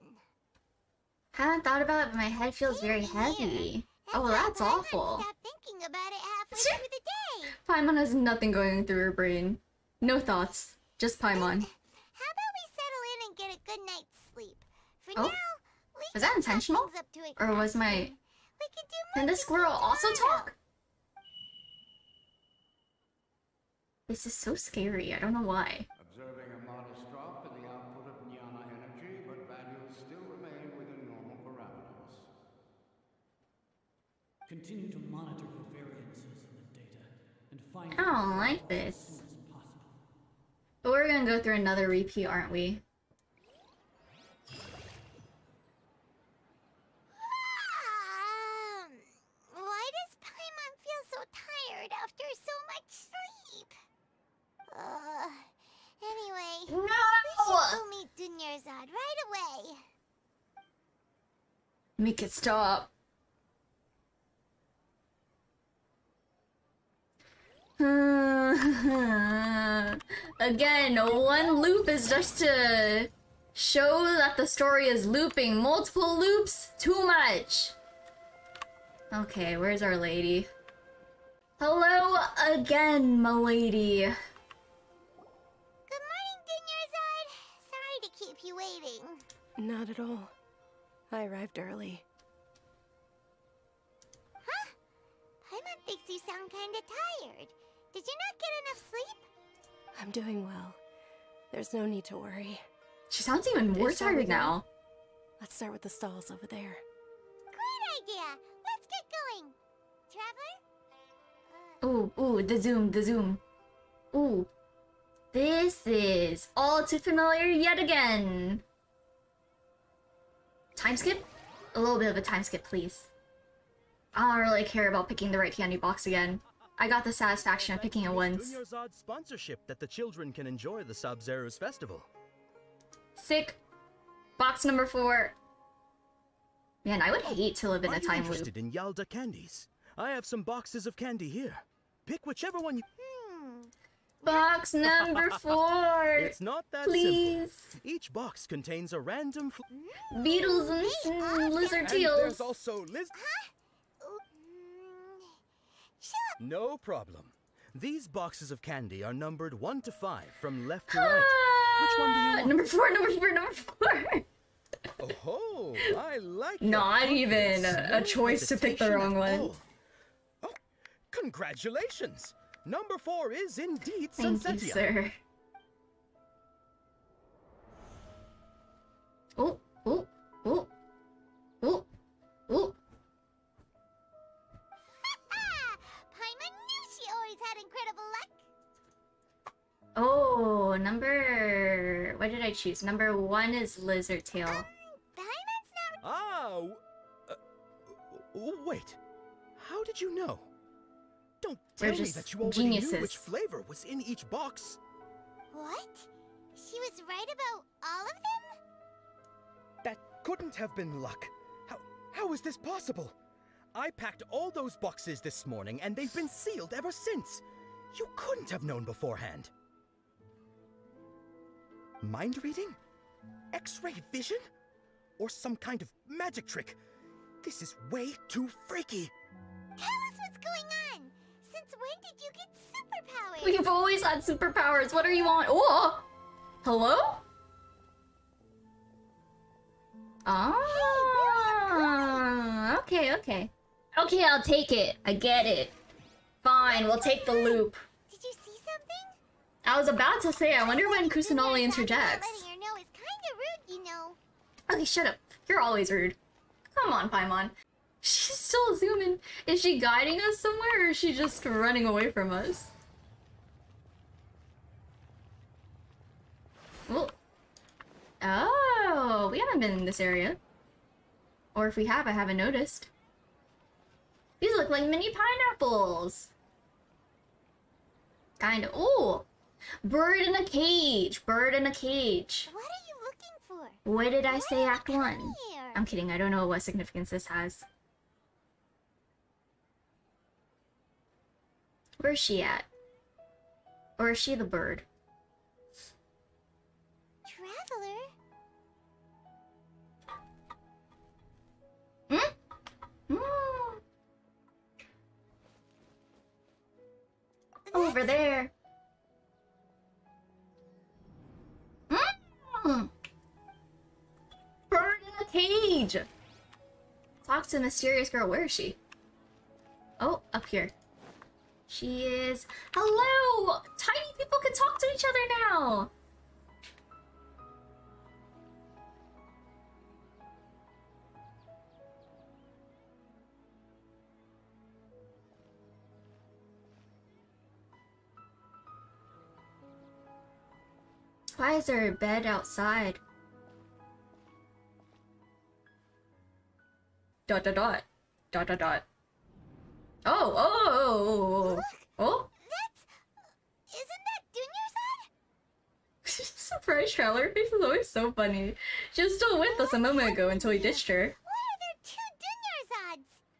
Haven't thought about it, but my head feels Same very here. heavy. Oh, why that's Paimon awful. stopped thinking about it halfway through the day. Paimon has nothing going through her brain. No thoughts. Just Paimon. How about we settle in and get a good night's sleep? For Oh. now, we Was that can chalk intentional? things up to Or was my... exhaustion. We could do Can this multiple squirrel also tomorrow. talk? This is so scary. I don't know why. Observing a modest drop in the output of jnana energy, but values still remain within normal parameters. Continue to monitor for variances in the data and find I don't like this. But we're gonna go through another repeat, aren't we? Why does Paimon feel so tired after so much sleep? Anyway, we should go meet Make it stop. Again, one loop is just to show that the story is looping. Multiple loops? Too much. Okay, where's our lady? Hello again, m'lady. Good morning, Dinyarzad. Sorry to keep you waiting. Not at all. I arrived early. Huh? Paimon thinks you sound kinda tired. Did you not get enough sleep? I'm doing well. There's no need to worry. She sounds even more Shall we tired go? now. Let's start with the stalls over there. Great idea. Let's get going. Traveler? Ooh, the zoom. Ooh. This is all too familiar yet again. Time skip? A little bit of a time skip, please. I don't really care about picking the right candy box again. I got the satisfaction of picking it once. Dunyarzad's sponsorship that the children can enjoy the Sub-Zero's festival. Sick. Box number 4. Man, I would hate to live in a time loop. Interested in Yalda candies? I have some boxes of candy here. Pick whichever one you... Box number 4. It's not that please. simple. Each box contains a random... Beetles and lizard And tails. there's also No problem. These boxes of candy are numbered 1 to 5 from left to right. Which one do you want? Number 4. Oh, I like Not even No a choice to pick the hesitation wrong at one. all. Oh, congratulations! Number 4 is indeed Thank Sunsetia. you, sir. Oh. Paimon knew she always had incredible luck. Oh, number... What did I choose? Number 1 is lizard tail. Paimon's not... Ah, wait. How did you know? Don't We're tell me just that you already geniuses. knew which flavor was in each box. What? She was right about all of them? That couldn't have been luck. How is this possible? I packed all those boxes this morning, and they've been sealed ever since. You couldn't have known beforehand. Mind reading? X-ray vision? Or some kind of magic trick? This is way too freaky. Tell us what's going on. Since when did you get superpowers? We've always had superpowers. What are you on? Oh! Hello? Ah, okay. Okay, I'll take it. I get it. Fine, we'll take the loop. Did you see something? I was about to say, I wonder when Kusanali interjects. Letting her know is kinda rude, you know. Okay, shut up. You're always rude. Come on, Paimon. She's still zooming. Is she guiding us somewhere, or is she just running away from us? Oh. Oh, we haven't been in this area. Or if we have, I haven't noticed. These look like mini pineapples. Kinda. Oh! Bird in a cage. Bird in a cage. What are you looking for? What did I say, Why Act come 1? here? I'm kidding, I don't know what significance this has. Where's she at? Or is she the bird? Traveler? Over there. Bird in a cage. Talk to mysterious girl. Where is she? Oh, up here. She is. Hello! Tiny people can talk to each other now. Why is there a bed outside? Dot dot dot. Dot dot dot. Oh. That's... Isn't that Dunyarzad? Surprise traveler face is always so funny. She was still with us a moment ago until we ditched her. Why are there 2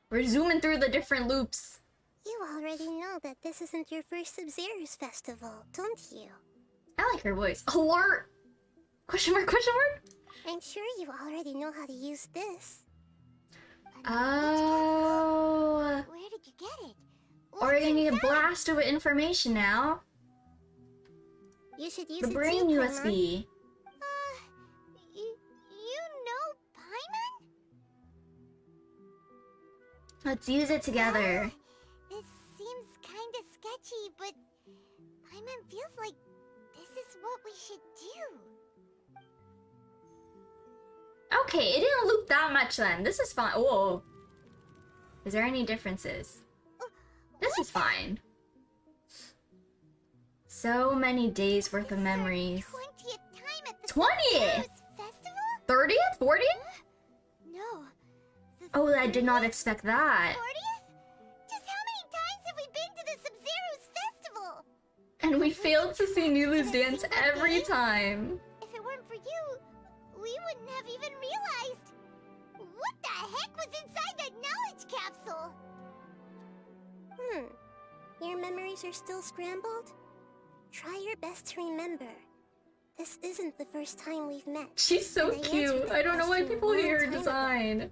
We're zooming through the different loops. You already know that this isn't your first Sub-Zero's festival, don't you? I like her voice. Alert! Question mark, question mark? I'm sure you already know how to use this. Oh. Where did you get it? We're gonna need a blast of information now. You should use the it brain too, USB. You know Paimon? Let's use it together. This seems kinda sketchy, but Paimon feels like this is what we should do. Okay, it didn't loop that much then. This is fine. Whoa. Is there any differences? This is fine. So many days worth of memories. 20th time at the 20th? Festival? 30th? 40th? No. Oh, I did not expect that. 40th? Just how many times have we been to the Sub-Zero's festival? And we failed to see Nilou's dance every time. If it weren't for you, we wouldn't have even realized. What the heck was inside that knowledge capsule? Your memories are still scrambled? Try your best to remember. This isn't the first time we've met. She's so cute. I don't know why people hate her design.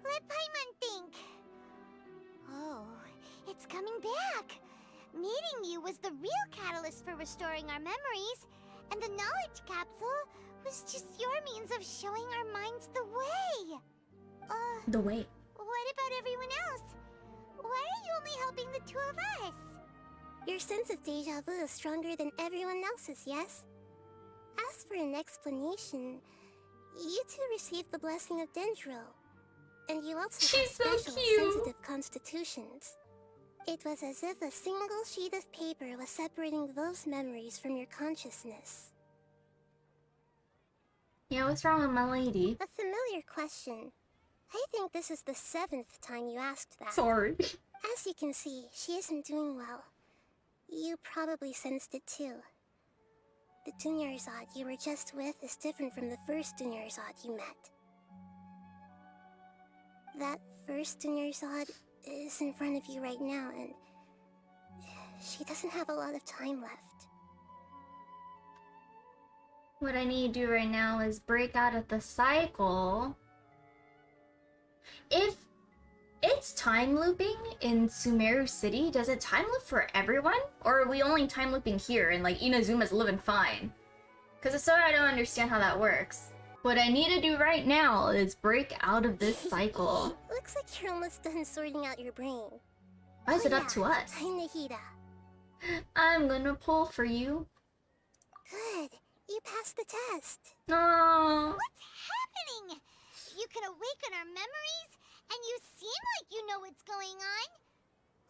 Let Paimon think. Oh, it's coming back. Meeting you was the real catalyst for restoring our memories, and the knowledge capsule was just your means of showing our minds the way. The way. What about everyone else? Why are you only helping the two of us? Your sense of deja vu is stronger than everyone else's, yes? As for an explanation, you two received the blessing of Dendro, and you also have special sensitive constitutions. It was as if a single sheet of paper was separating those memories from your consciousness. Yeah, what's wrong with my lady? A familiar question. I think this is the 7th time you asked that. Sorry. As you can see, she isn't doing well. You probably sensed it too. The Dunyarzad you were just with is different from the first Dunyarzad you met. That first Dunyarzad is in front of you right now, and she doesn't have a lot of time left. What I need to do right now is break out of the cycle. If it's time looping in Sumeru City, does it time loop for everyone? Or are we only time looping here and like Inazuma's living fine? Because if so, I don't understand how that works. What I need to do right now is break out of this cycle. Looks like you're almost done sorting out your brain. Why is it up to us? I'm Nahida. I'm gonna pull for you. Good. You passed the test. No. What's happening? You can awaken our memories, and you seem like you know what's going on.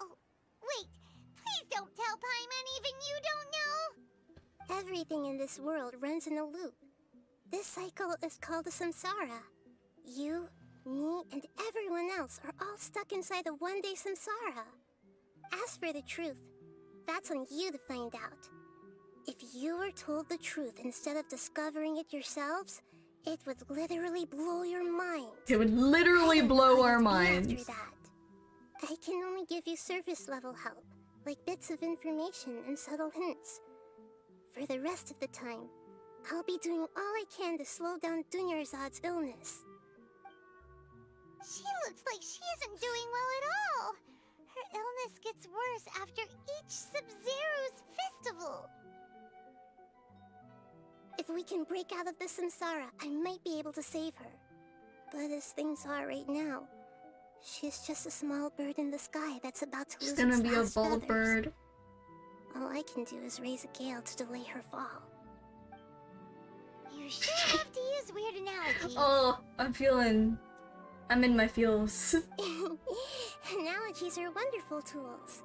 Oh, wait. Please don't tell Paimon even you don't know. Everything in this world runs in a loop. This cycle is called the samsara. You, me, and everyone else are all stuck inside the one-day samsara. As for the truth, that's on you to find out. If you were told the truth instead of discovering it yourselves, it would literally blow your minds. It would literally blow our minds. After that, I can only give you surface-level help, like bits of information and subtle hints. For the rest of the time, I'll be doing all I can to slow down Dunyarzad's illness. She looks like she isn't doing well at all. Her illness gets worse after each Sub-Zero's festival. If we can break out of the samsara, I might be able to save her. But as things are right now, she's just a small bird in the sky that's about to lose its She's gonna be a last bald feathers. bird. All I can do is raise a gale to delay her fall. You sure have to use weird analogies. Oh, I'm in my feels. Analogies are wonderful tools.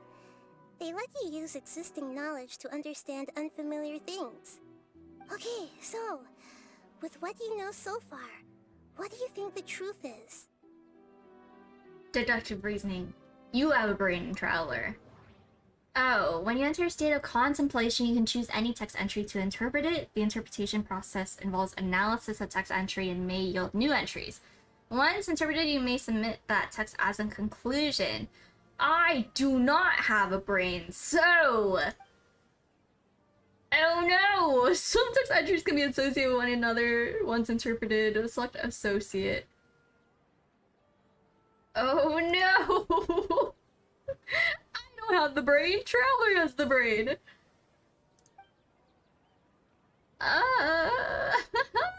They let you use existing knowledge to understand unfamiliar things. Okay, so, with what you know so far, what do you think the truth is? Deductive reasoning. You have a brain, Traveler. Oh, when you enter a state of contemplation, you can choose any text entry to interpret it. The interpretation process involves analysis of text entry and may yield new entries. Once interpreted, you may submit that text as a conclusion. I do not have a brain, so... Oh no! Some text entries can be associated with one another once interpreted. Select associate. Oh no! I don't have the brain. Traveler has the brain.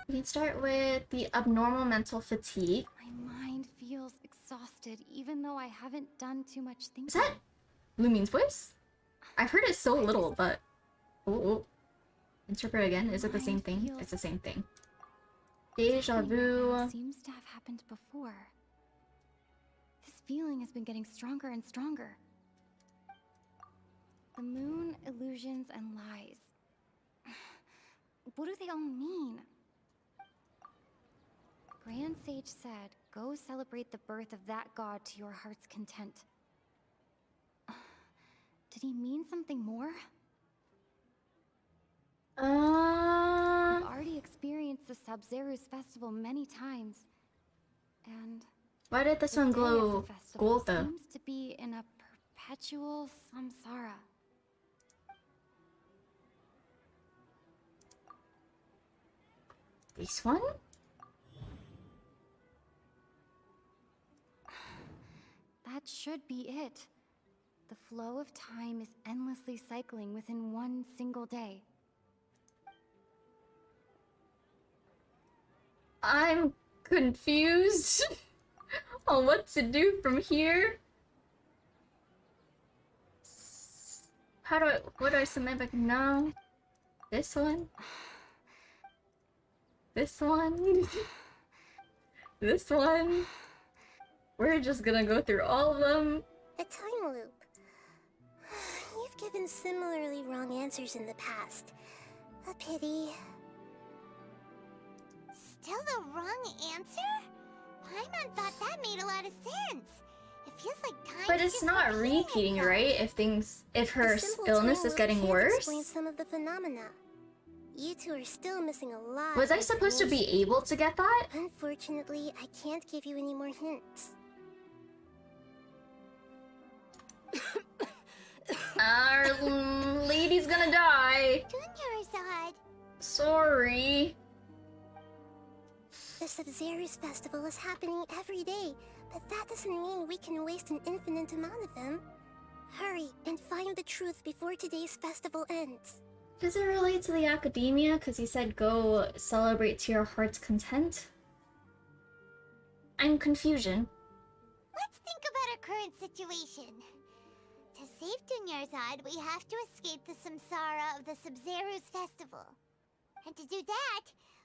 We can start with the abnormal mental fatigue. My mind feels exhausted, even though I haven't done too much thinking. Is that Lumine's voice? I've heard it so little, but... Oh. Interpret again. Is it the same thing? It's the same thing. Deja vu. Seems to have happened before. This feeling has been getting stronger and stronger. The moon, illusions, and lies. What do they all mean? Grand Sage said, go celebrate the birth of that god to your heart's content. Did he mean something more? We've already experienced the Sub-Zeru's festival many times. And why did this one glow gold though? Seems to be in a perpetual samsara. This one? That should be it. The flow of time is endlessly cycling within one single day. I'm confused on what to do from here. What do I submit back now? This one? This one? This one? We're just gonna go through all of them. A time loop. You've given similarly wrong answers in the past. A pity. Still the wrong answer? Paimon thought that made a lot of sense. It feels like time. But it's not repeating, right? If her illness is getting worse. Explain some of the phenomena. You two are still missing a lot. Was I supposed to be able to get that? Unfortunately, I can't give you any more hints. Our lady's gonna die. Dunyarzad. Sorry. The Sub-Zeru's festival is happening every day, but that doesn't mean we can waste an infinite amount of them. Hurry and find the truth before today's festival ends. Does it relate to the academia? Because he said go celebrate to your heart's content? I'm confusion. Let's think about our current situation. To save Dunyarzad, we have to escape the samsara of the Sub-Zeru's festival. And to do that,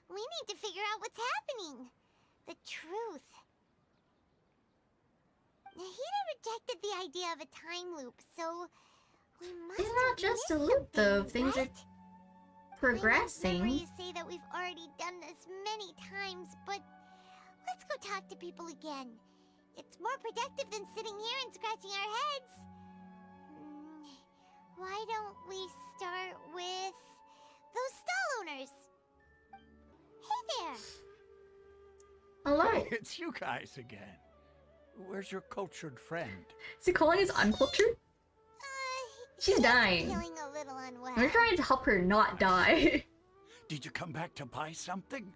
we need to figure out what's happening. The truth. Nahida rejected the idea of a time loop, so we must. It's not just a loop, though. Things are progressing. You say that we've already done this many times, but let's go talk to people again. It's more productive than sitting here and scratching our heads. Why don't we start with those stall owners? Hey there! Hello. Oh, it's you guys again. Where's your cultured friend? Is he calling us uncultured? She's dying. Feeling a little unwell. We're trying to help her not die. Did you come back to buy something?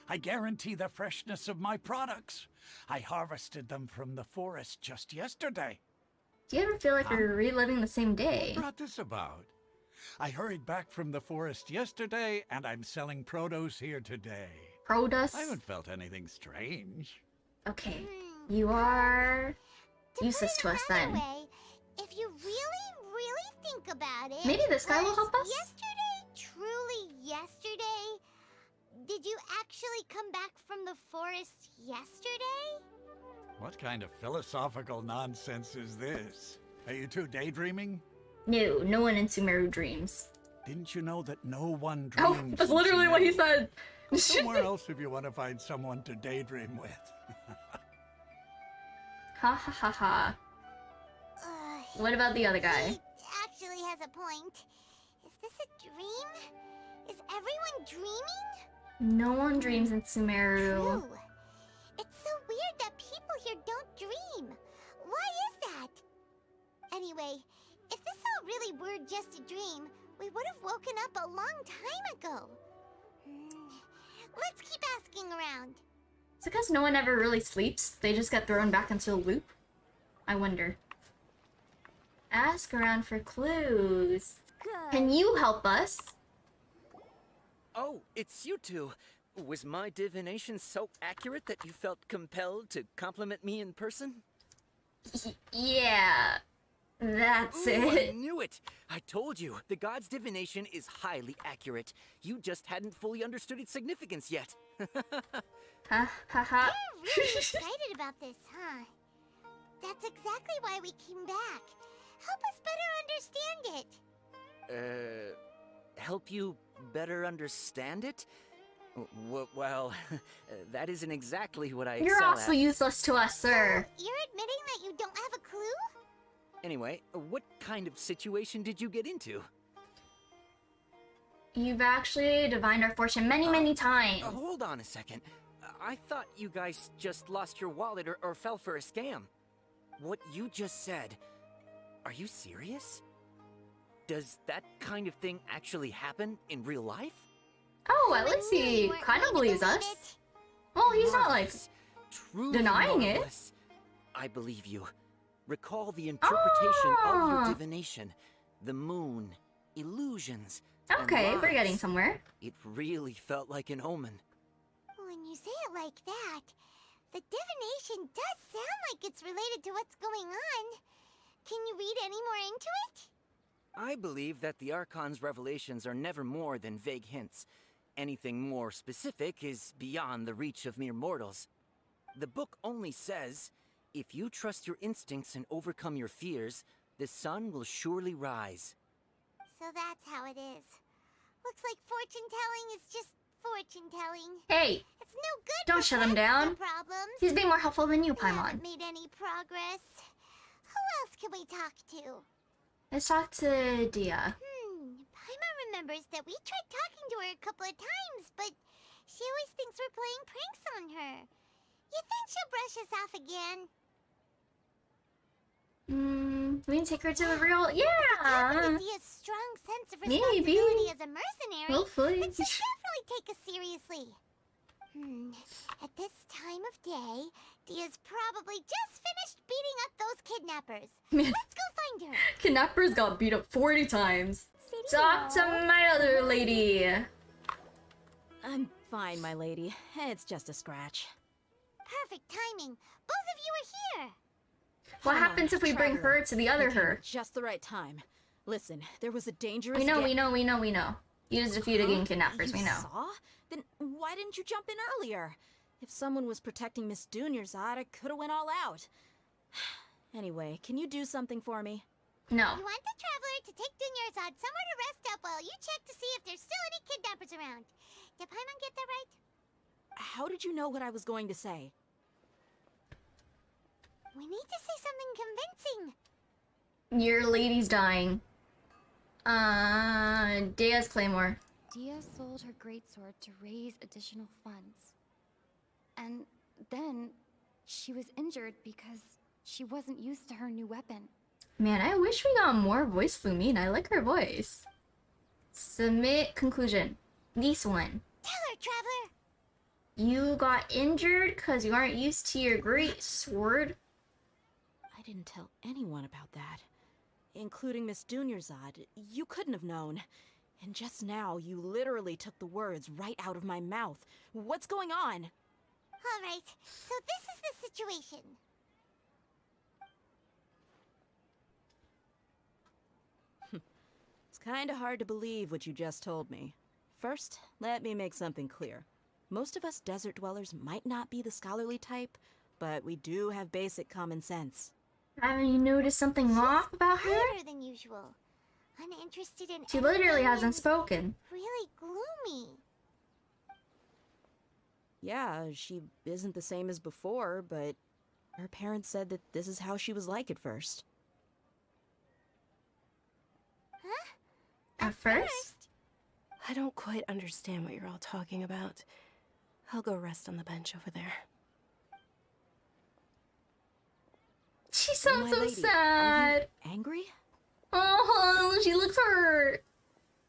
I guarantee the freshness of my products. I harvested them from the forest just yesterday. Do you ever feel like you're reliving the same day? What brought this about? I hurried back from the forest yesterday, and I'm selling produce here today. Produce? I haven't felt anything strange. Okay, you are useless to us then. Way, if you really think about it... Maybe this guy will help us? Yesterday, truly yesterday? Did you actually come back from the forest yesterday? What kind of philosophical nonsense is this? Are you two daydreaming? No, no one in Sumeru dreams. Didn't you know that no one dreams? Oh, that's literally what he said. Go somewhere else if you want to find someone to daydream with. Ha ha ha ha. What about the other guy? He actually has a point. Is this a dream? Is everyone dreaming? No one dreams in Sumeru. True. It's so weird they were just a dream, we would have woken up a long time ago. Let's keep asking around. Is it because no one ever really sleeps? They just get thrown back into a loop? I wonder. Ask around for clues. Good. Can you help us? Oh, it's you two. Was my divination so accurate that you felt compelled to compliment me in person? Yeah. That's Ooh, I it. knew it! I told you, the god's divination is highly accurate. You just hadn't fully understood its significance yet. Ha ha ha. You're really excited about this, huh? That's exactly why we came back. Help us better understand it. Help you better understand it? Well, that isn't exactly what I You're excel also at. useless to us, sir. You're admitting that you don't have a clue? Anyway, what kind of situation did you get into? You've actually divined our fortune many times. Hold on a second. I thought you guys just lost your wallet or fell for a scam. What you just said, are you serious? Does that kind of thing actually happen in real life? Oh, at least he kind of believes us. Well, he's not like Truly denying it. marvelous. I believe you. Recall the interpretation of your divination, the moon, illusions. and Okay, we're getting lies. somewhere. It really felt like an omen. When you say it like that, the divination does sound like it's related to what's going on. Can you read any more into it? I believe that the Archon's revelations are never more than vague hints. Anything more specific is beyond the reach of mere mortals. The book only says, if you trust your instincts and overcome your fears, the sun will surely rise. So that's how it is. Looks like fortune-telling is just fortune-telling. Hey, It's no good. don't for shut him down. practical Problems. He's being more helpful than you, We haven't Paimon. made any progress. Who else can we talk to? Let's talk to Dia. Paimon remembers that we tried talking to her a couple of times, but she always thinks we're playing pranks on her. You think she'll brush us off again? We can take her to the real. With Yeah. Dia's strong sense of Maybe. responsibility as a mercenary, Hopefully. then she'll definitely take us seriously. At this time of day, Dia's probably just finished beating up those kidnappers. Man. Let's go find her. Kidnappers got beat up 40 times. Talk to my other lady. I'm fine, my lady. It's just a scratch. Perfect timing. Both of you are here. What Come on, happens if we bring Traveler. her to the other You came her? at just the right time. Listen, there was a dangerous. We know. You just defeated gang kidnappers, You we know. Saw? Then why didn't you jump in earlier? If someone was protecting Miss Dunyarzad, I could have went all out. Anyway, can you do something for me? No. You want the Traveler to take Dunyarzad somewhere to rest up while you check to see if there's still any kidnappers around. Did Paimon get that right? How did you know what I was going to say? We need to say something convincing. Your lady's dying. Dia's Claymore. Dia sold her greatsword to raise additional funds. And then she was injured because she wasn't used to her new weapon. Man, I wish we got more voice Lumine. I like her voice. Submit conclusion. This one. Tell her, Traveler. You got injured because you aren't used to your great sword. I didn't tell anyone about that. Including Miss Dunyarzad. You couldn't have known. And just now, you literally took the words right out of my mouth. What's going on? All right, so this is the situation. It's kinda hard to believe what you just told me. First, let me make something clear. Most of us desert dwellers might not be the scholarly type, but we do have basic common sense. Haven't you noticed something off about her? Quieter than usual. Uninterested in She literally everything hasn't and spoken. really gloomy. Yeah, she isn't the same as before, but her parents said that this is how she was like at first. Huh? At first? I don't quite understand what you're all talking about. I'll go rest on the bench over there. She sounds My so lady, sad. Are you angry? Oh, Oh, she looks hurt.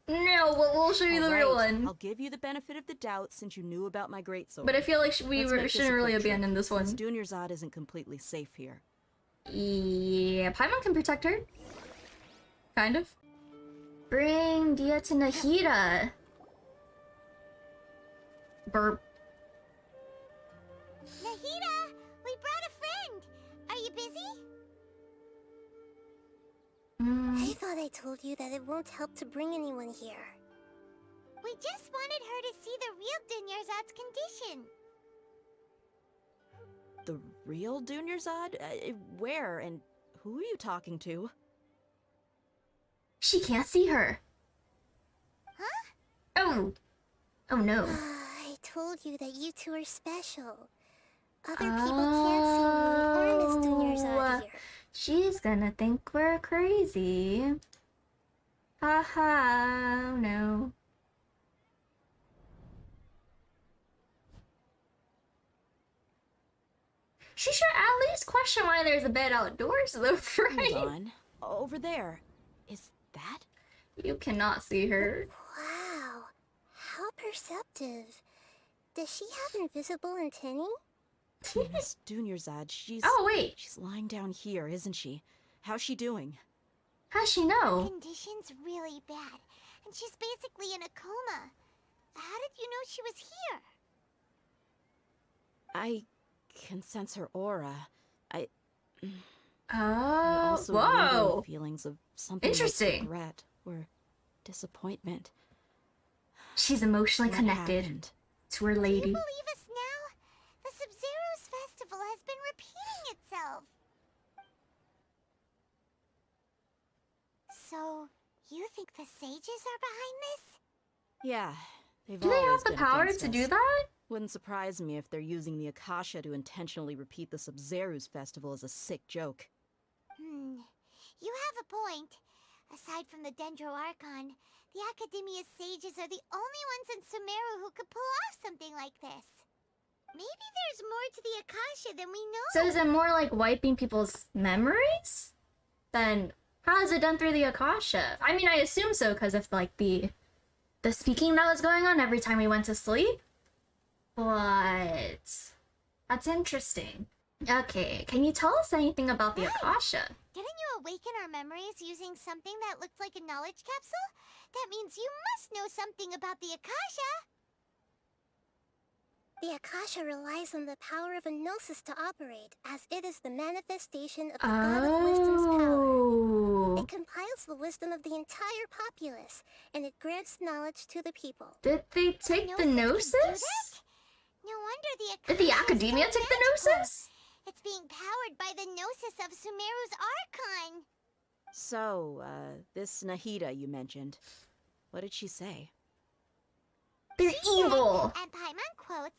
No, we'll show you the real one. I'll give you the benefit of the doubt since you knew about my greatsword. But I feel like we shouldn't really abandon this one. Miss Dunyarzad isn't completely safe here. Yeah, Paimon can protect her. Kind of. Bring Dia to Nahida. Burp. Nahida, we brought a friend. Are you busy? I thought I told you that it won't help to bring anyone here. We just wanted her to see the real Dunyarzad's condition. The real Dunyarzad? Where and who are you talking to? She can't see her. Huh? Oh. Oh no. I told you that you two are special. Other people can't see me or Miss Dunyarzad here. She's gonna think we're crazy. Haha, oh no. She should at least question why there's a bed outdoors though, right? Hold on. Over there. Is that? You cannot see her. Wow. How perceptive. Does she have invisible antennae? Miss Dunyarzad, she's... Oh, wait. She's lying down here, isn't she? How's she doing? How's she know? Her condition's really bad, and she's basically in a coma. How did you know she was here? I can sense her aura. I Oh, also whoa. feelings of something Interesting. like regret or disappointment. She's emotionally What connected happened? to her Do you lady. believe us now? The Sub-Zero's festival has been repeating itself. So, you think the sages are behind this? Yeah, they've Do they always have the been power against to us. do that? Wouldn't surprise me if they're using the Akasha to intentionally repeat the Sub-Zero's festival as a sick joke. You have a point. Aside from the Dendro Archon, the Academia's sages are the only ones in Sumeru who could pull off something like this. Maybe there's more to the Akasha than we know. So is it more like wiping people's memories? Then how is it done through the Akasha? I mean, I assume so because of like the speaking that was going on every time we went to sleep. But that's interesting. Okay, can you tell us anything about the Akasha? Didn't you awaken our memories using something that looked like a knowledge capsule? That means you must know something about the Akasha. The Akasha relies on the power of a gnosis to operate, as it is the manifestation of the God of Wisdom's power. It compiles the wisdom of the entire populace, and it grants knowledge to the people. Did they take the gnosis? No wonder the Did the Akasha is Academia so take the magical. gnosis? It's being powered by the gnosis of Sumeru's Archon. So, this Nahida you mentioned, what did she say? They're evil! And Paimon quotes,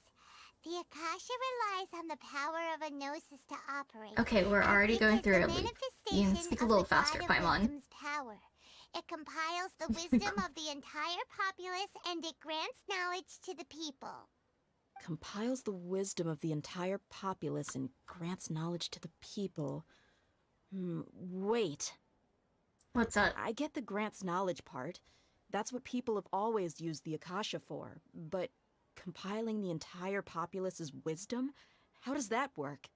the Akasha relies on the power of a gnosis to operate. Okay, we're already going through it. You can speak a little faster, God of Paimon. Wisdom's power. It compiles the wisdom of the entire populace and it grants knowledge to the people. Compiles the wisdom of the entire populace and grants knowledge to the people. Wait. What's up? I get the grants knowledge part. That's what people have always used the Akasha for. But compiling the entire populace's wisdom? How does that work?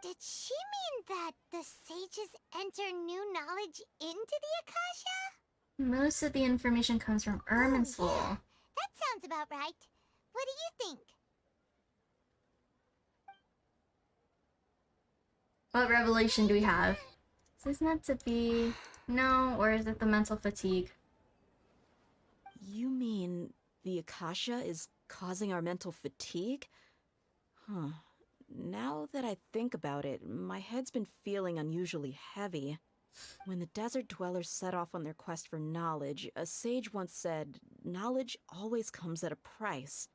Did she mean that the sages enter new knowledge into the Akasha? Most of the information comes from Irminsul. That sounds about right. What do you think? What revelation do we have? Is this meant to be... No, or is it the mental fatigue? You mean the Akasha is causing our mental fatigue? Huh. Now that I think about it, my head's been feeling unusually heavy. When the desert dwellers set off on their quest for knowledge, a sage once said, knowledge always comes at a price.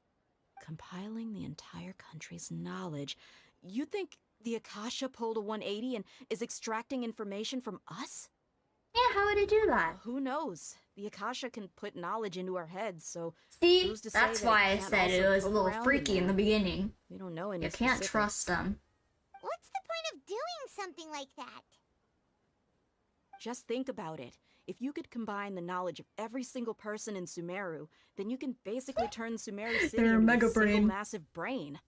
Compiling the entire country's knowledge. You think the Akasha pulled a 180 and is extracting information from us? Yeah, how would it do that? Who knows? The Akasha can put knowledge into our heads, so... See, who's to say that's that why I can't said it also was a poke little around freaky in the there? beginning. We don't know any You can't specifics. trust them. What's the point of doing something like that? Just think about it. If you could combine the knowledge of every single person in Sumeru, then you can basically turn Sumeru City They're a into mega a single brain. massive brain.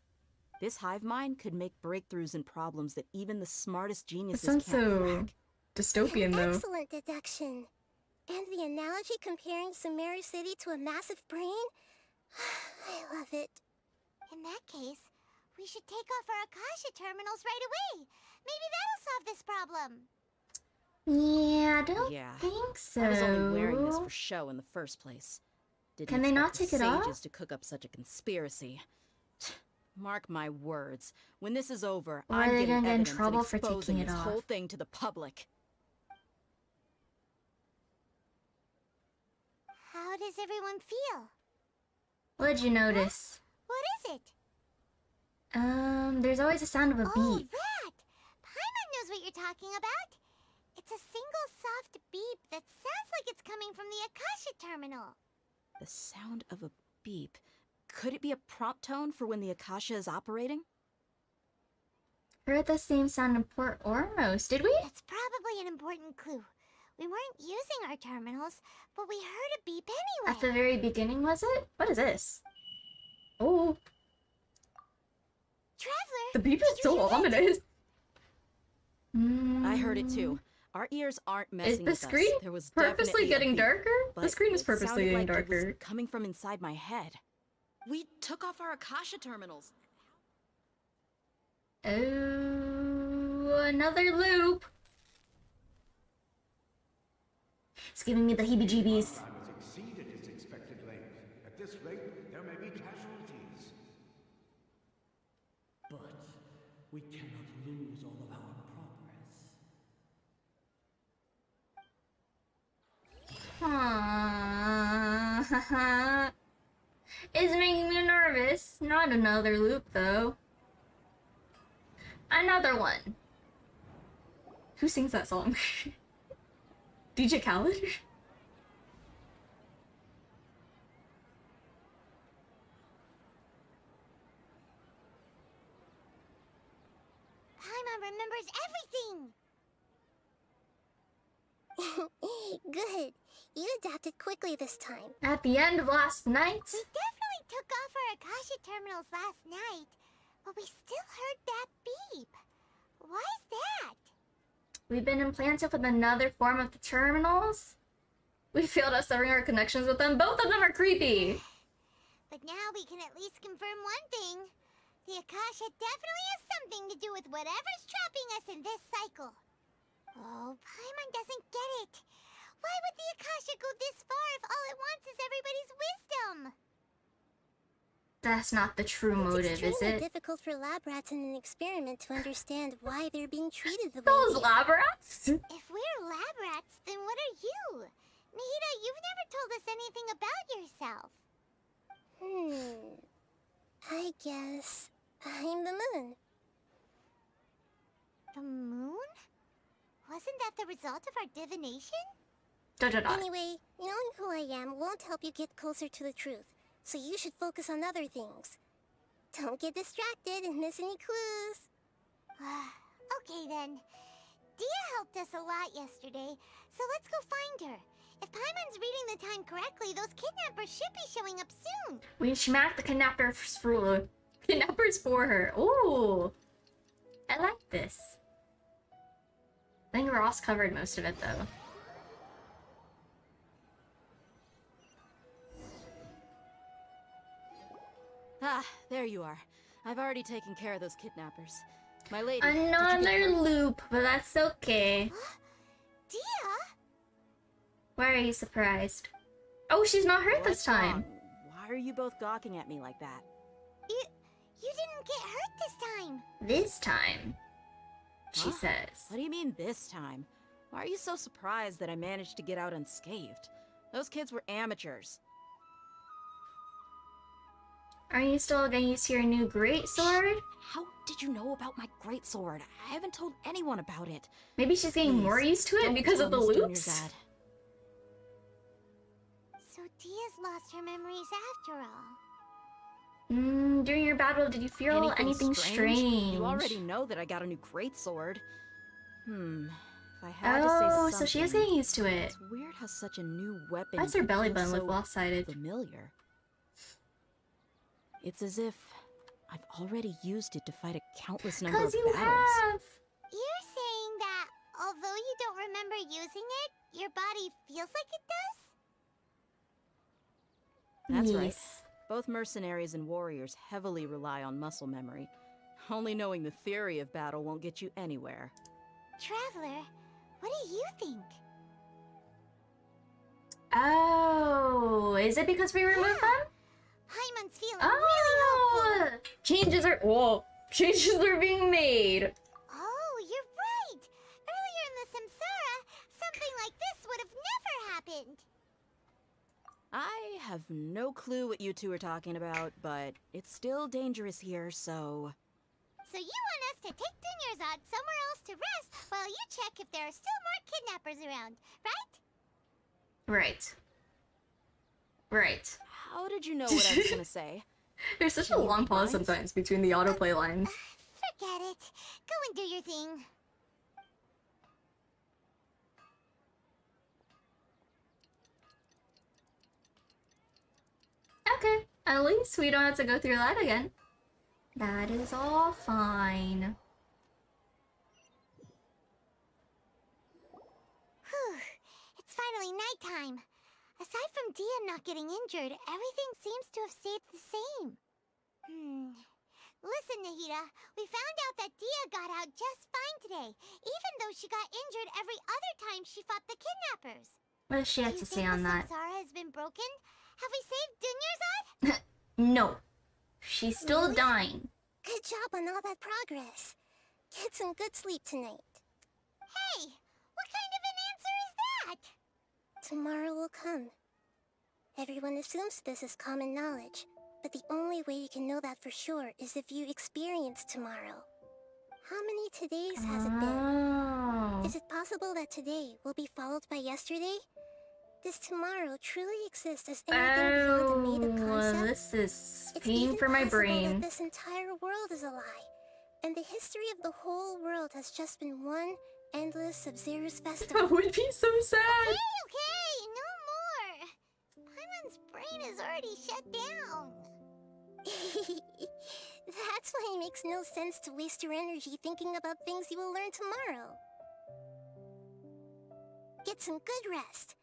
This hive mind could make breakthroughs in problems that even the smartest It geniuses sounds can't so crack. dystopian, though. Excellent deduction. And the analogy comparing Sumeru City to a massive brain? I love it. In that case, we should take off our Akasha terminals right away. Maybe that'll solve this problem. Yeah, I don't Yeah, think so. I was only wearing this for show in the first place. Didn't Can they not expect take the it off? sages to cook up such a conspiracy. Mark my words. When this is over, Or are I'm they getting gonna get in evidence and trouble for exposing taking it this off? whole thing to the public. How does everyone feel? What'd you notice? What is it? There's always a sound of a Oh, beep. that! Paimon knows what you're talking about. It's a single soft beep that sounds like it's coming from the Akasha terminal. The sound of a beep. Could it be a prompt tone for when the Akasha is operating? Heard the same sound in Port Ormos, did we? That's probably an important clue. We weren't using our terminals, but we heard a beep anyway. At the very beginning, was it? What is this? Oh, Traveler! the beep is so ominous. I heard it too. Our ears aren't Is messing the with us. screen There was purposely definitely a getting beep, darker? The but screen is it purposely sounded getting like it was darker. coming from inside my head. We took off our Akasha terminals. Oh, another loop. It's giving me the heebie-jeebies. Time has exceeded its expected length. At this rate, there may be casualties. But we cannot lose all of our progress. Aww. It's making me nervous. Not another loop, though. Another one. Who sings that song? DJ Khaled? Paimon remembers everything! Good. You adapted quickly this time. At the end of last night? We definitely took off our Akasha terminals last night, but we still heard that beep. Why is that? We've been implanted with another form of the terminals? We failed at severing our connections with them. Both of them are creepy. But now we can at least confirm one thing. The Akasha definitely has something to do with whatever's trapping us in this cycle. Oh, Paimon doesn't get it. Why would the Akasha go this far if all it wants is everybody's wisdom? That's not the true motive, is Extremely it? difficult for lab rats in an experiment to understand why they're being treated the way Those they lab rats? If we're lab rats, then what are you? Nihida, you've never told us anything about yourself. I guess I'm the moon. The moon? Wasn't that the result of our divination? Anyway, knowing who I am won't help you get closer to the truth, so you should focus on other things. Don't get distracted and miss any clues. Okay then. Dia helped us a lot yesterday, so let's go find her. If Paimon's reading the time correctly, those kidnappers should be showing up soon. We smacked the kidnappers for her. Ooh. I like this. I think Ross covered most of it, though. Ah, there you are. I've already taken care of those kidnappers. My lady, Another loop, but that's okay. Dia? Why are you surprised? Oh, she's not hurt this time. Why are you both gawking at me like that? You didn't get hurt this time. This time, she Huh? says. What do you mean this time? Why are you so surprised that I managed to get out unscathed? Those kids were amateurs. Are you still getting used to your new greatsword? How did you know about my greatsword? I haven't told anyone about it. Maybe she's getting more used to it don't because of the tell Miss loops? Dunyarzad. So Dia's lost her memories after all. During your battle, did you feel anything strange? You already know that I got a new greatsword. If I had to say something, so she is getting used to it. It's weird how such a new weapon. That's her could belly feel button so look lopsided. familiar. It's as if I've already used it to fight a countless number of Cause you battles. have. You're saying that although you don't remember using it, your body feels like it does? That's Yes. right. Both mercenaries and warriors heavily rely on muscle memory. Only knowing the theory of battle won't get you anywhere. Traveler, what do you think? Oh, is it because we removed them? Paimon's feeling really hopeful. Changes are being made. Oh, you're right. Earlier in the Samsara, something like this would have never happened. I have no clue what you two are talking about, but it's still dangerous here, so... So you want us to take Dunyarzad somewhere else to rest while you check if there are still more kidnappers around, right? Right. How did you know what I was gonna say? There's such a long pause sometimes between the autoplay lines. Forget it. Go and do your thing. Okay, at least we don't have to go through that again. That is all fine. Whew. It's finally nighttime. Aside from Dia not getting injured, everything seems to have stayed the same. Listen, Nahida, we found out that Dia got out just fine today, even though she got injured every other time she fought the kidnappers. What does she have to say on that? Samsara has been broken? Have we saved Dunyarzad? No. She's still dying. Good job on all that progress. Get some good sleep tonight. Hey, what kind of an answer is that? Tomorrow will come. Everyone assumes this is common knowledge, but the only way you can know that for sure is if you experience tomorrow. How many todays has it been? Is it possible that today will be followed by yesterday? Does tomorrow truly exist as anything beyond a made-up concept? This is It's pain even for my possible brain. that this entire world is a lie, and the history of the whole world has just been one endless Sub-Zero's festival. That would be so sad. Okay, no more. Paimon's brain is already shut down. That's why it makes no sense to waste your energy thinking about things you will learn tomorrow. Get some good rest.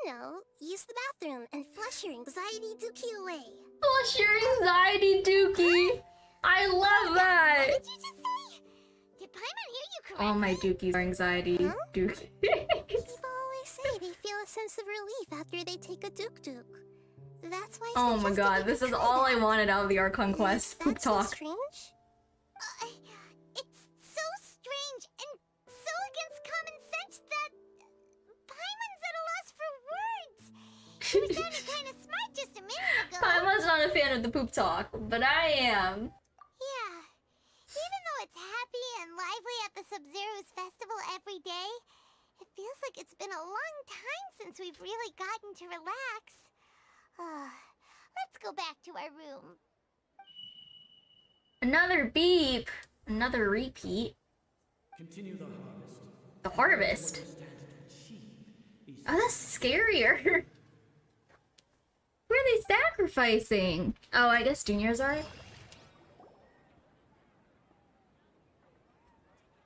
You know, use the bathroom and flush your anxiety dookie away. Flush your anxiety, Dookie. I love that. What did you just say? Did Paimon hear you correctly? All my Dookies are anxiety, Dookie. People always say they feel a sense of relief after they take a dook. That's why. Oh my god, this is all I wanted out of the Archon Quest. Poop talk. Strange? It's so strange and so against common sense that Paimon's at a loss for words. He was sounding kind of smart just a minute ago. Paimon's not a fan of the poop talk, but I am. Yeah. Even though it's happy and lively at the Sub-Zero's festival every day, it feels like it's been a long time since we've really gotten to relax. Let's go back to our room. Another beep. Another repeat. Continue the harvest. The harvest? Oh, that's scarier. Who are they sacrificing? Oh, I guess Dunyarzad?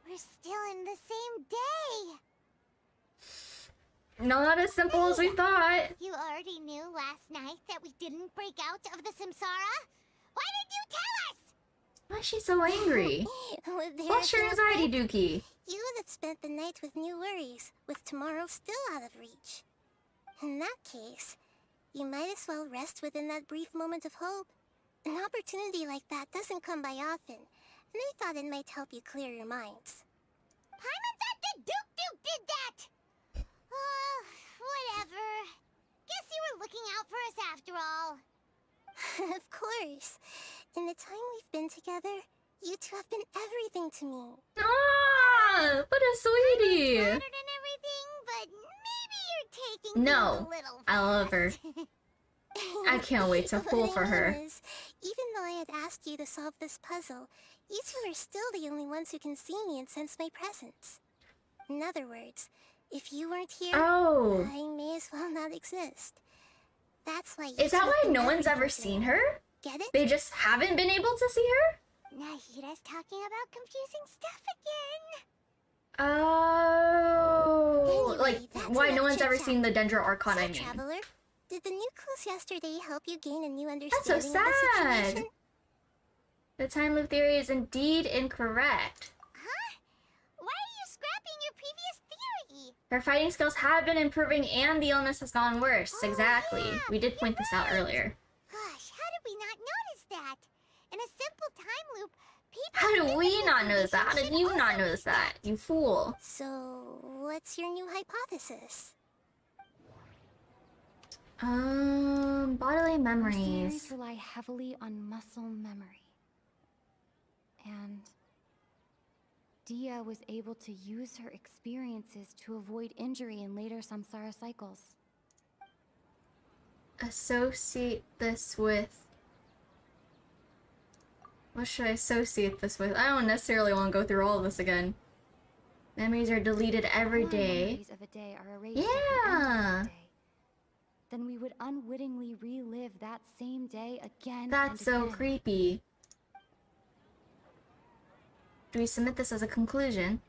We're still in the same day. Not as simple as we thought. You already knew last night that we didn't break out of the Samsara? Why did you tell us? Why is she so angry? Flush your anxiety, Dookie. You would have spent the night with new worries, with tomorrow still out of reach. In that case, you might as well rest within that brief moment of hope. An opportunity like that doesn't come by often, and I thought it might help you clear your minds. Paimon thought that Duke did that! Whatever. Guess you were looking out for us after all. Of course. In the time we've been together, you two have been everything to me. Ah, what a sweetie. I'm flattered and everything, but maybe you're taking things No, a little I love her. I can't wait to fall for her. Even though I had asked you to solve this puzzle, you two are still the only ones who can see me and sense my presence. In other words, if you weren't here, Oh. I may as well not exist. That's why. Is that why no one's ever seen her? Get it? They just haven't been able to see her? Nahira's talking about confusing stuff again. Oh. Anyway, Like, that's why no enough one's ever chit-chat. seen the Dendro Archon, So, I mean. Traveler, did the new clues yesterday help you gain a new understanding That's so of the sad. situation? The time loop theory is indeed incorrect. Huh? Why are you scrapping your previous theory? Her fighting skills have been improving and the illness has gone worse. Oh, Exactly. yeah, We did point this out right. earlier. Gosh, how did we not notice that? In a simple time loop, people... How did we physical not notice that? How did condition you not also notice miss that? You fool. So, what's your new hypothesis? Bodily Our memories. theories rely heavily on muscle memory. And Dia was able to use her experiences to avoid injury in later samsara cycles. Associate this with... What should I associate this with? I don't necessarily want to go through all of this again. Memories are deleted every All our day. memories of a day are erased at the end of Yeah! that day. Then we would unwittingly relive that same day again That's and so again. creepy. Do we submit this as a conclusion?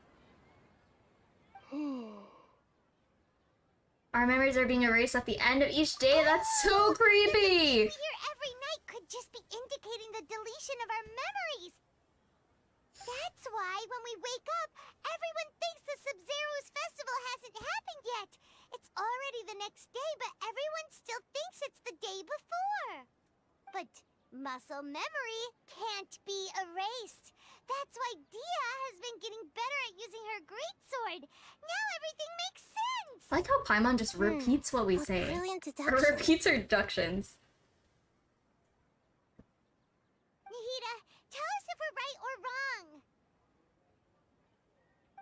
Our memories are being erased at the end of each day? That's so creepy! Here every night could just be indicating the deletion of our memories. That's why when we wake up, everyone thinks the Sub-Zero's festival hasn't happened yet. It's already the next day, but everyone still thinks it's the day before. But muscle memory can't be erased. That's why Dia has been getting better at using her greatsword. Now everything makes sense. I like how Paimon just repeats what we What say. brilliant Or deduction. repeats her deductions. Nahida, tell us if we're right or wrong.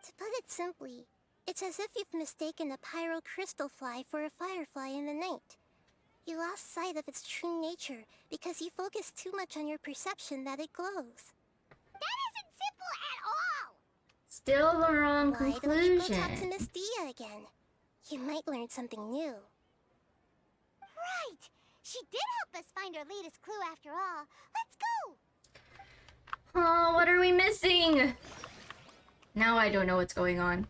To put it simply, it's as if you've mistaken a pyro crystal fly for a firefly in the night. You lost sight of its true nature because you focused too much on your perception that it glows. That isn't simple at all. Still the wrong Why don't you go talk to conclusion. Miss Dia again? You might learn something new. Right. She did help us find our latest clue after all. Let's go. Oh, what are we missing? Now I don't know what's going on.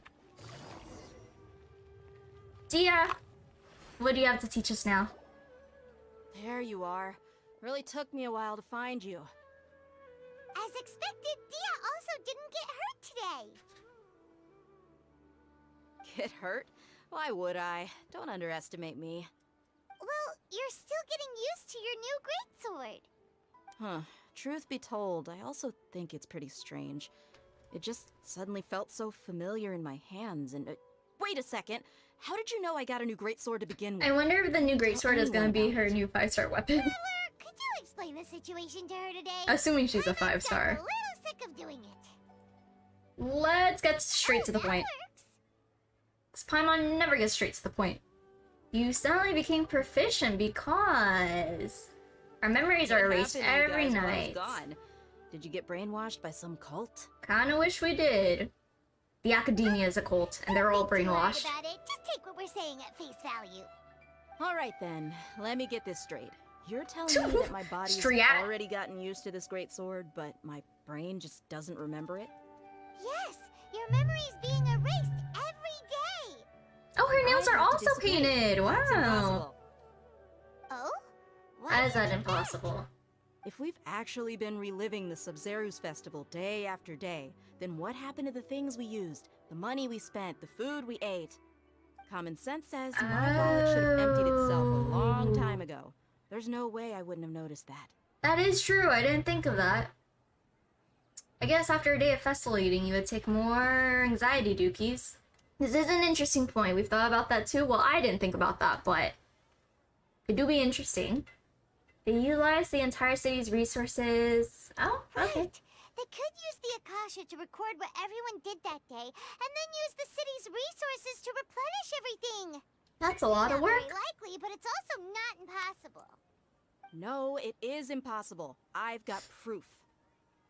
Dia! What do you have to teach us now? There you are. Really took me a while to find you. As expected, Dia also didn't get hurt today. Get hurt? Why would I? Don't underestimate me. Well, you're still getting used to your new greatsword. Huh. Truth be told, I also think it's pretty strange. It just suddenly felt so familiar in my hands and... wait a second! How did you know I got a new greatsword to begin with? I wonder if the new greatsword is gonna be anyone her new 5-star weapon. Could you explain the situation to her today? Assuming she's a I'm gotten 5-star. a little sick of doing it. Let's get straight to the point. This Paimon never gets straight to the point. You suddenly became proficient because... Our memories are What erased happened, you every guys, while I was night. gone? Did you get brainwashed by some cult? Kinda wish we did. The academia is a cult, and they're all Don't be too worried brainwashed. about it. Just take what we're saying at face value. Alright then, let me get this straight. You're telling me that my body's Strat. already gotten used to this great sword, but my brain just doesn't remember it? Yes, your memory's being erased every day. Oh, her nails I are have to also disagree. painted! That's Wow! impossible. Oh? Why How is do you that think impossible? If we've actually been reliving the Sub-Zero's festival day after day, then what happened to the things we used, the money we spent, the food we ate? Common sense says my wallet should have emptied itself a long time ago. There's no way I wouldn't have noticed that. That is true, I didn't think of that. I guess after a day of festival eating, you would take more anxiety dookies. This is an interesting point. We've thought about that too. Well, I didn't think about that, but it do be interesting. They utilize the entire city's resources. Oh, okay. Right. They could use the Akasha to record what everyone did that day, and then use the city's resources to replenish everything. That's a lot of Not work. very likely, but it's also not impossible. No, it is impossible. I've got proof.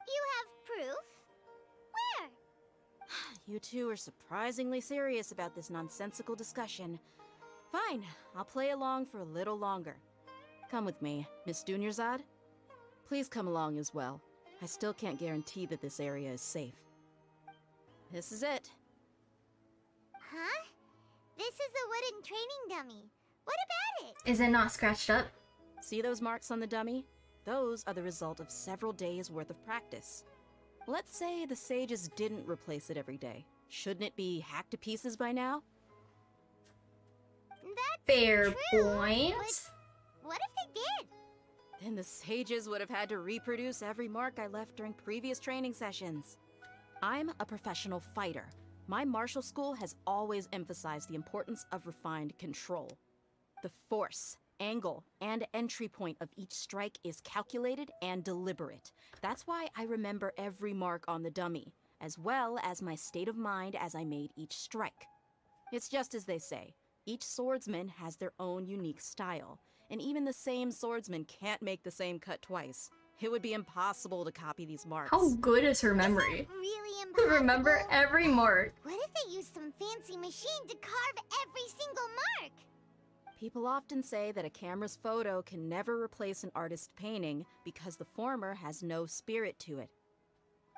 You have proof? Where? You two are surprisingly serious about this nonsensical discussion. Fine, I'll play along for a little longer. Come with me, Miss Dunyarzad. Please come along as well. I still can't guarantee that this area is safe. This is it. Huh? This is a wooden training dummy. What about it? Is it not scratched up? See those marks on the dummy? Those are the result of several days' worth of practice. Let's say the sages didn't replace it every day. Shouldn't it be hacked to pieces by now? That's Fair true, point. but what if they did? Then the sages would have had to reproduce every mark I left during previous training sessions. I'm a professional fighter. My martial school has always emphasized the importance of refined control. The force, angle, and entry point of each strike is calculated and deliberate. That's why I remember every mark on the dummy, as well as my state of mind as I made each strike. It's just as they say, each swordsman has their own unique style, and even the same swordsman can't make the same cut twice. It would be impossible to copy these marks. How good is her memory? Really To impossible? remember every mark. What if they used some fancy machine to carve every single mark? People often say that a camera's photo can never replace an artist's painting because the former has no spirit to it.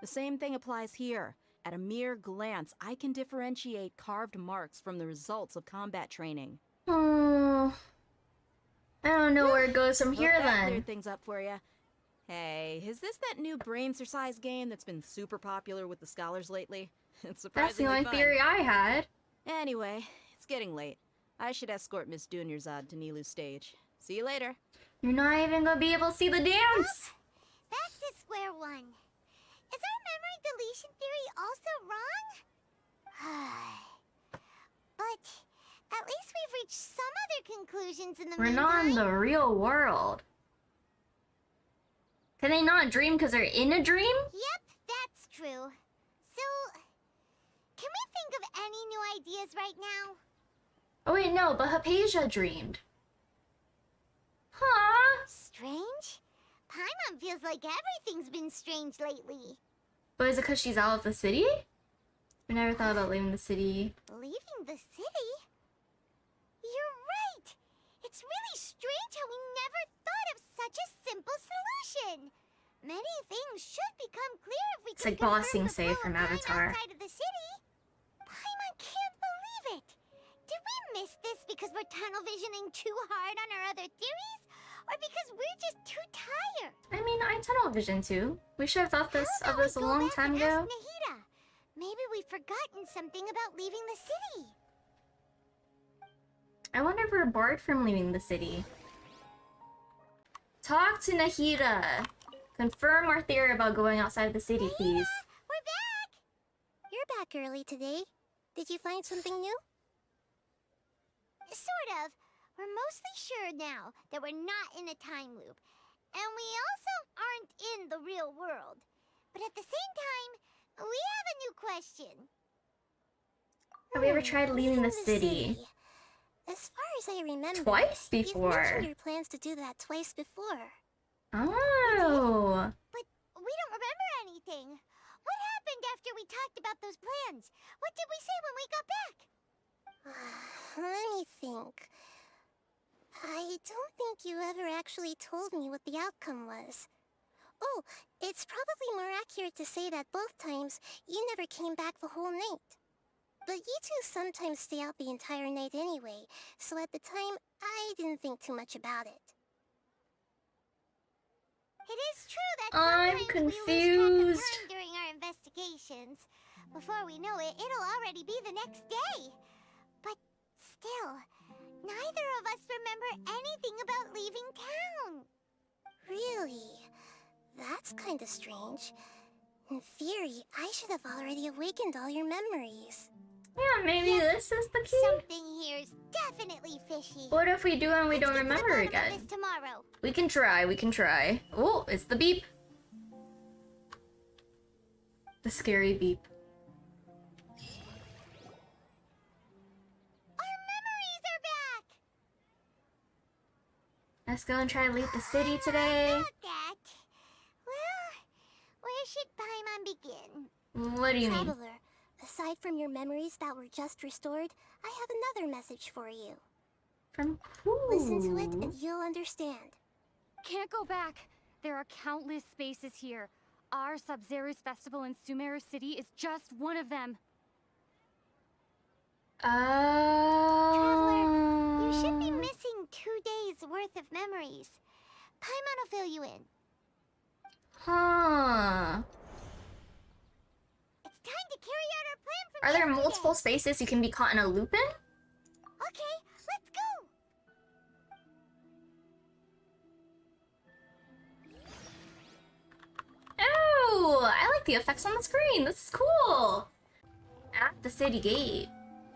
The same thing applies here. At a mere glance, I can differentiate carved marks from the results of combat training. Oh, I don't know where it goes from here Hope that then. cleared things up for you. Hey, is this that new brain exercise game that's been super popular with the scholars lately? It's That's the surprisingly only fun. theory I had. Anyway, it's getting late. I should escort Miss Dunyarzad to Nilu's stage. See you later. You're not even gonna be able to see the dance. Back to square one. Is our memory deletion theory also wrong? But at least we've reached some other conclusions in the We're meantime. not in the real world. Can they not dream because they're in a dream? Yep, that's true. So, can we think of any new ideas right now? Oh wait, no, but Hypatia dreamed. Huh? Strange? Paimon feels like everything's been strange lately. But is it because she's out of the city? I never thought about leaving the city. Leaving the city? You're right! It's really strange how we never thought of such a simple solution! Many things should become clear if we It's could like confirm bossing the safe flow from of time Avatar. outside of the city. Paimon can't believe it! Did we miss this because we're tunnel visioning too hard on our other theories? Or because we're just too tired? I mean, I tunnel vision too. We should have thought How of about this a we go long back time and ago. ask Nahida? Maybe we've forgotten something about leaving the city. I wonder if we're barred from leaving the city. Talk to Nahida. Confirm our theory about going outside of the city, please. We're back! You're back early today. Did you find something new? Sort of. We're mostly sure now that we're not in a time loop. And we also aren't in the real world. But at the same time, we have a new question. Have we ever tried leaving the city? As far as I remember, Twice you've before. mentioned your plans to do that twice before. Oh. But we don't remember anything. What happened after we talked about those plans? What did we say when we got back? Let me think. I don't think you ever actually told me what the outcome was. Oh, it's probably more accurate to say that both times you never came back the whole night. But you two sometimes stay out the entire night anyway, so at the time, I didn't think too much about it. It is true that I'm sometimes we lose track of confused. time during our investigations. Before we know it, it'll already be the next day. But still, neither of us remember anything about leaving town. Really? That's kinda strange. In theory, I should have already awakened all your memories. Yeah, maybe this is the key. Something here's definitely fishy. What if we do and we don't Let's get to the remember bottom of again? this tomorrow. We can try, we can try. Oh, it's the beep. The scary beep. Our memories are back. Let's go and try and leave the city today. About that. Well, where should Paimon begin? What do you mean? Traveler, aside from your memories that were just restored, I have another message for you. From who? Listen to it and you'll understand. Can't go back. There are countless spaces here. Our Sub-Zero's festival in Sumeru City is just one of them. Traveler, you should be missing 2 days worth of memories. Paimon will fill you in. Huh. It's time to carry out our plan from Are there yesterday. multiple spaces you can be caught in a loop in? Okay, let's go. Oh, I like the effects on the screen. This is cool. At the city gate.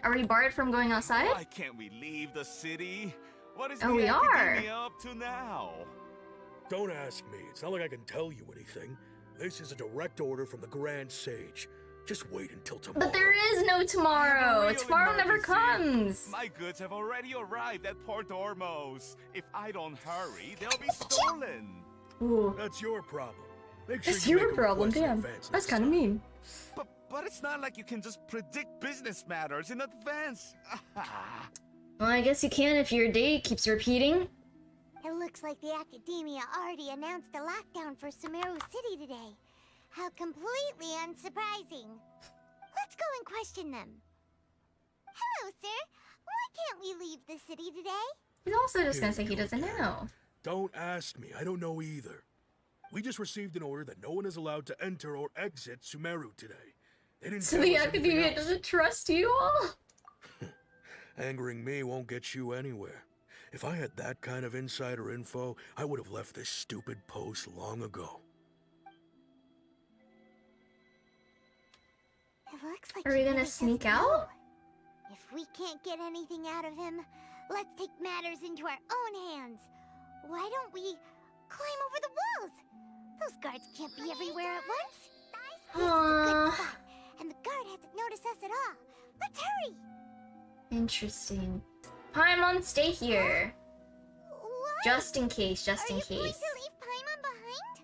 Are we barred from going outside? Why can't we leave the city? What is Oh, the we are. academia up to now? Don't ask me. It's not like I can tell you anything. This is a direct order from the Grand Sage. Just wait until tomorrow. But there is no tomorrow. Real Tomorrow never emergency. comes. My goods have already arrived at Port Ormos. If I don't hurry, they'll be stolen. Ooh. That's your problem. Make sure It's you your make a problem, request in damn. advance That's next kind of time. mean. But it's not like you can just predict business matters in advance. Well, I guess you can if your date keeps repeating. It looks like the Academia already announced a lockdown for Sumeru City today. How completely unsurprising. Let's go and question them. Hello, sir. Why can't we leave the city today? He's also just gonna say he doesn't know. Don't ask me. I don't know either. We just received an order that no one is allowed to enter or exit Sumeru today. They didn't So tell the us anything Academia else. doesn't trust you all? Angering me won't get you anywhere. If I had that kind of insider info, I would have left this stupid post long ago. It looks like Are we he gonna really does sneak know. out? If we can't get anything out of him, let's take matters into our own hands. Why don't we climb over the walls? Those guards can't be everywhere at once. This is a good spot, and the guard hasn't noticed us at all. Let's hurry! Interesting. Paimon, stay here. What? Just in case, just in Are you going case. to leave Paimon behind?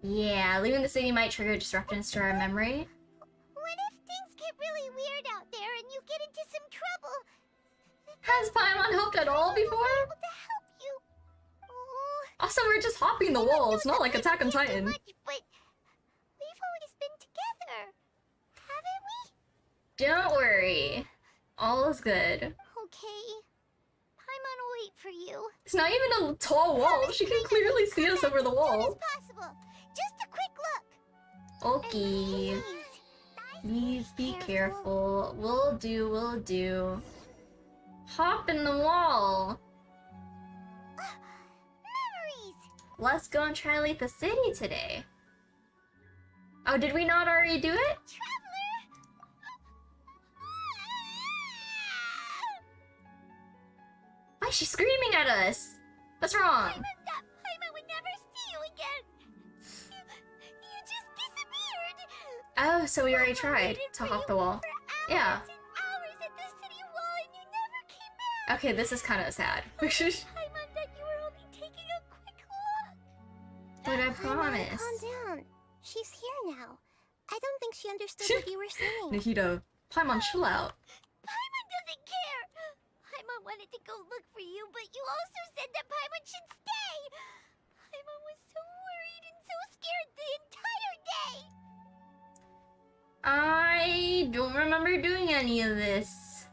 Yeah, leaving the city might trigger disruptions to our memory. What if things get really weird out there and you get into some trouble? Has Paimon helped at all before? Able to help you. Oh, Also, we're just hopping the wall. It's not like Attack on Titan. much, but we've always been together, haven't we? Don't worry. All is good. Okay. Paimon will wait for you. It's not even a tall wall. She can clearly see us over the As wall. possible. Just a quick look. Okay. Please be careful. Will do, will do. Hop in the wall. Memories. Let's go and try leave the city today. Oh, did we not already do it? Why is she screaming at us? What's wrong? Paimon would never see you again. You just disappeared. Oh, so we already tried to hop the wall. Yeah. Hours at the city wall and you never came back. Okay, this is kind of sad. Paimon thought you were only taking a quick look. But I Paimon, promise. calm down. She's here now. I don't think she understood what you were saying. Nahida, Paimon, chill out. Paimon doesn't care. Paimon wanted to go look for you, but you also said that Paimon should stay. Paimon was so worried and so scared the entire day. I don't remember doing any of this.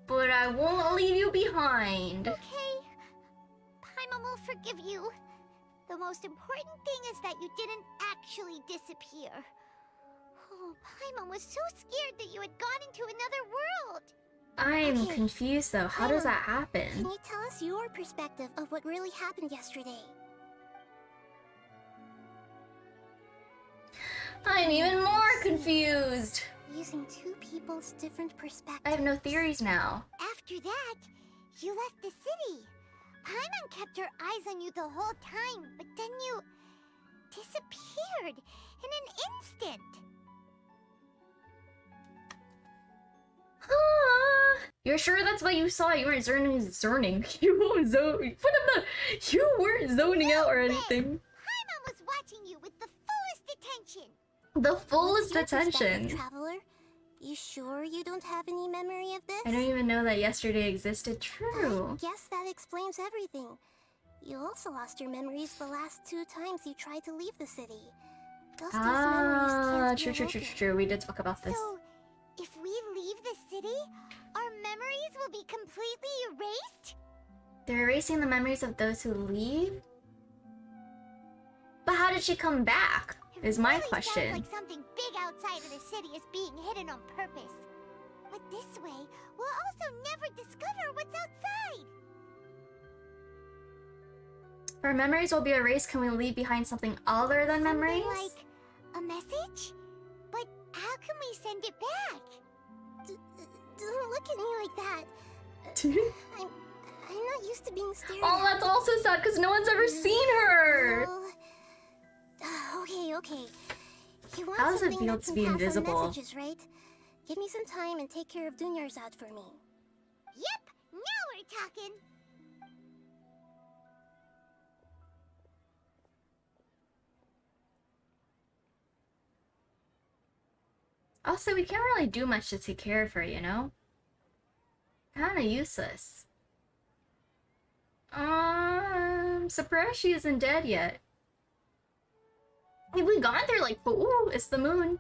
But I won't leave you behind. Okay. Paimon will forgive you. The most important thing is that you didn't actually disappear. Oh, Paimon was so scared that you had gone into another world. I'm Okay. confused though. How does that Can happen? you tell us your perspective of what really happened yesterday? I'm even more confused. Using two people's different perspectives. I have no theories now. After that, you left the city. Paimon kept her eyes on you the whole time, but then you disappeared in an instant. You're sure that's what you saw? You weren't zoning. You weren't you weren't zoning out or anything. Paimon was watching you with the fullest attention. The fullest What's your perspective, attention. Traveler? You sure you don't have any memory of this? I don't even know that yesterday existed. True. I guess that explains everything. You also lost your memories the last 2 times you tried to leave the city. Those memories can't be True. We did talk about this. So, if we leave the city, our memories will be completely erased? They're erasing the memories of those who leave? But how did she come back? Is my question. Sounds like something big outside of the city is being hidden on purpose. But this way, we'll also never discover what's outside. If our memories will be erased, can we leave behind something other than memories? Like a message? But how can we send it back? Don't look at me like that. I'm not used to being stared Oh, that's also sad because no one's ever seen her. Okay. You want How does it something feel that to can be pass on invisible? messages, right? Give me some time and take care of Dunyarzad for me. Yep, now we're talking. Also, we can't really do much to take care of her, you know? Kinda useless. Surprised she isn't dead yet. Have we gone through like, ooh, it's the moon.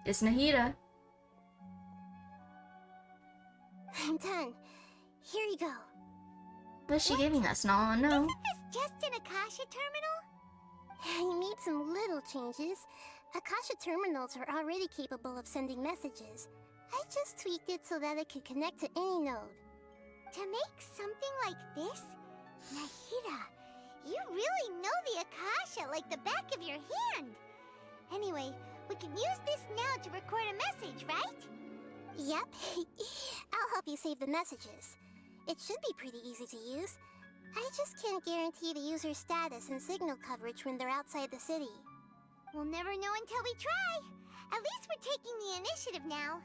It's Nahida. I'm done. Here you go. What's she giving us? No. Isn't this just an Akasha terminal? You made some little changes. Akasha terminals are already capable of sending messages. I just tweaked it so that it could connect to any node. To make something like this? Nahida, you really know the Akasha like the back of your hand. Anyway, we can use this now to record a message, right? Yep. I'll help you save the messages. It should be pretty easy to use. I just can't guarantee the user's status and signal coverage when they're outside the city. We'll never know until we try. At least we're taking the initiative now.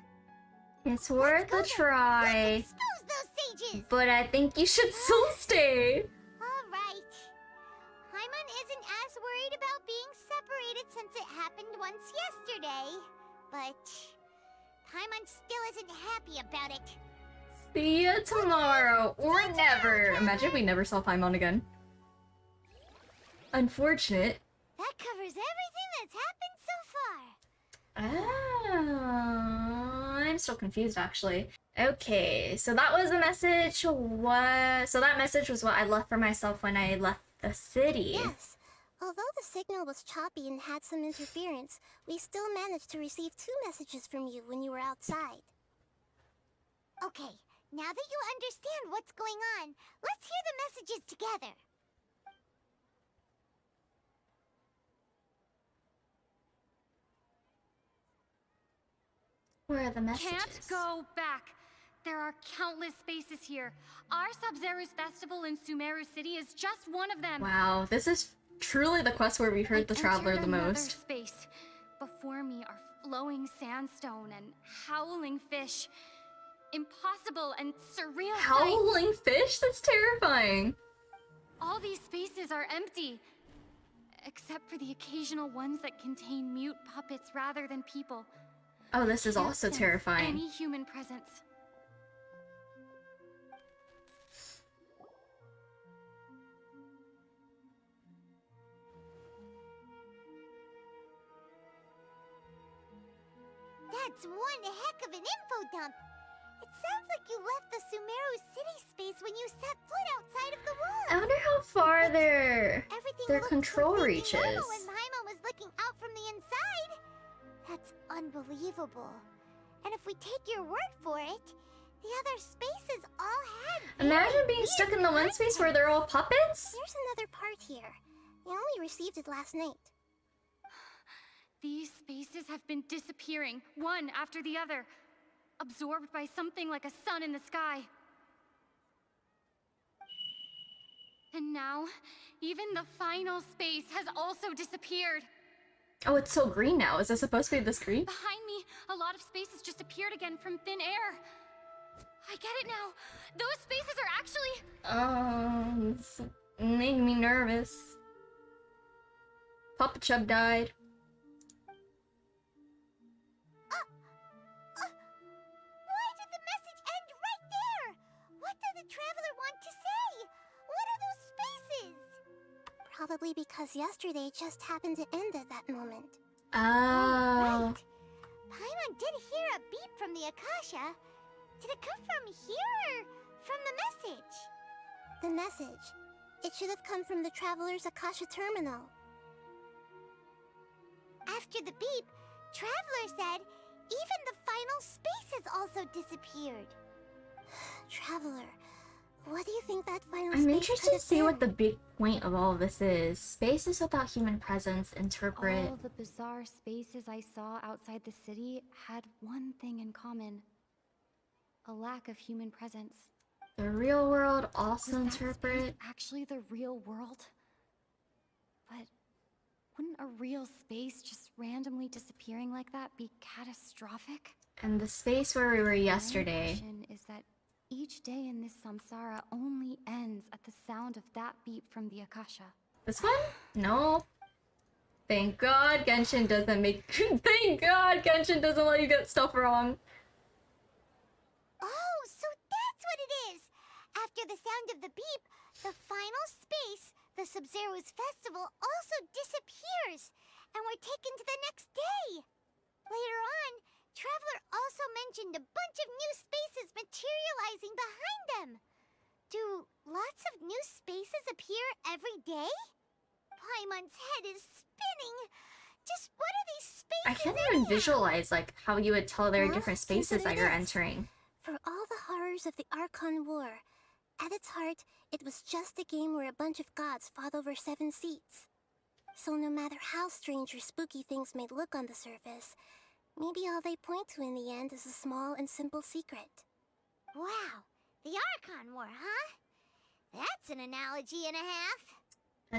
It's worth a try. Let's expose those sages! But I think you should still stay. Alright. Paimon isn't as worried about being separated since it happened once yesterday. But Paimon still isn't happy about it. See ya tomorrow, or never. Imagine if we never saw Paimon again. Unfortunate. That covers everything that's happened so far. I'm still confused actually. Okay, so that was the message. So that message was what I left for myself when I left the city. Yes. Although the signal was choppy and had some interference, we still managed to receive 2 messages from you when you were outside. Okay, now that you understand what's going on, let's hear the messages together. Where are the messages? Can't go back. There are countless spaces here. Our Sub-Zero's festival in Sumeru City is just one of them. Wow, this is truly the quest where we've heard the Traveler the Another most. space. Before me are flowing sandstone and howling fish. Impossible and surreal Howling sights. fish? That's terrifying. All these spaces are empty. Except for the occasional ones that contain mute puppets rather than people. Oh, this is Can't also sense terrifying. Any human presence. That's one heck of an info dump. It sounds like you left the Sumeru City space when you set foot outside of the wall. I wonder how far their looked control completely reaches. normal when Paimon was looking out from the inside. That's unbelievable. And if we take your word for it, the other spaces all had Imagine being stuck in the one space where they're all puppets. There's another part here. We only received it last night. These spaces have been disappearing, one after the other, absorbed by something like a sun in the sky. And now, even the final space has also disappeared. Oh, it's so green now. Is it supposed to be this green? Behind me, a lot of spaces just appeared again from thin air. I get it now. Those spaces are actually... It's making me nervous. Papa Chub died. probably because yesterday just happened to end at that moment. Oh. Right. Paimon did hear a beep from the Akasha. Did it come from here or from the message? The message. It should have come from the Traveler's Akasha terminal. After the beep, Traveler said even the final spaces also disappeared. Traveler, what do you think that final I'm space interested could to have see been? what the big point of all of this is. Spaces without human presence interpret. All the bizarre spaces I saw outside the city had one thing in common. A lack of human presence. The real world also Was that interpret. space actually the real world? But wouldn't a real space just randomly disappearing like that be catastrophic? And the space where we were My yesterday. impression is that each day in this samsara only ends at the sound of that beep from the Akasha. This one? No. Thank God Genshin doesn't make. Thank God Genshin doesn't let you get stuff wrong. Oh, so that's what it is! After the sound of the beep, the final space, the Sub-Zero's festival, also disappears, and we're taken to the next day. Later on, Traveler also mentioned a bunch of new spaces materializing behind them. Do lots of new spaces appear every day? Paimon's head is spinning. Just what are these spaces? I can't even visualize like how you would tell there are Well, different spaces that consider you're this. entering. For all the horrors of the Archon War, at its heart, it was just a game where a bunch of gods fought over 7 seats. So no matter how strange or spooky things may look on the surface, maybe all they point to in the end is a small and simple secret. Wow, the Archon War, huh? That's an analogy and a half.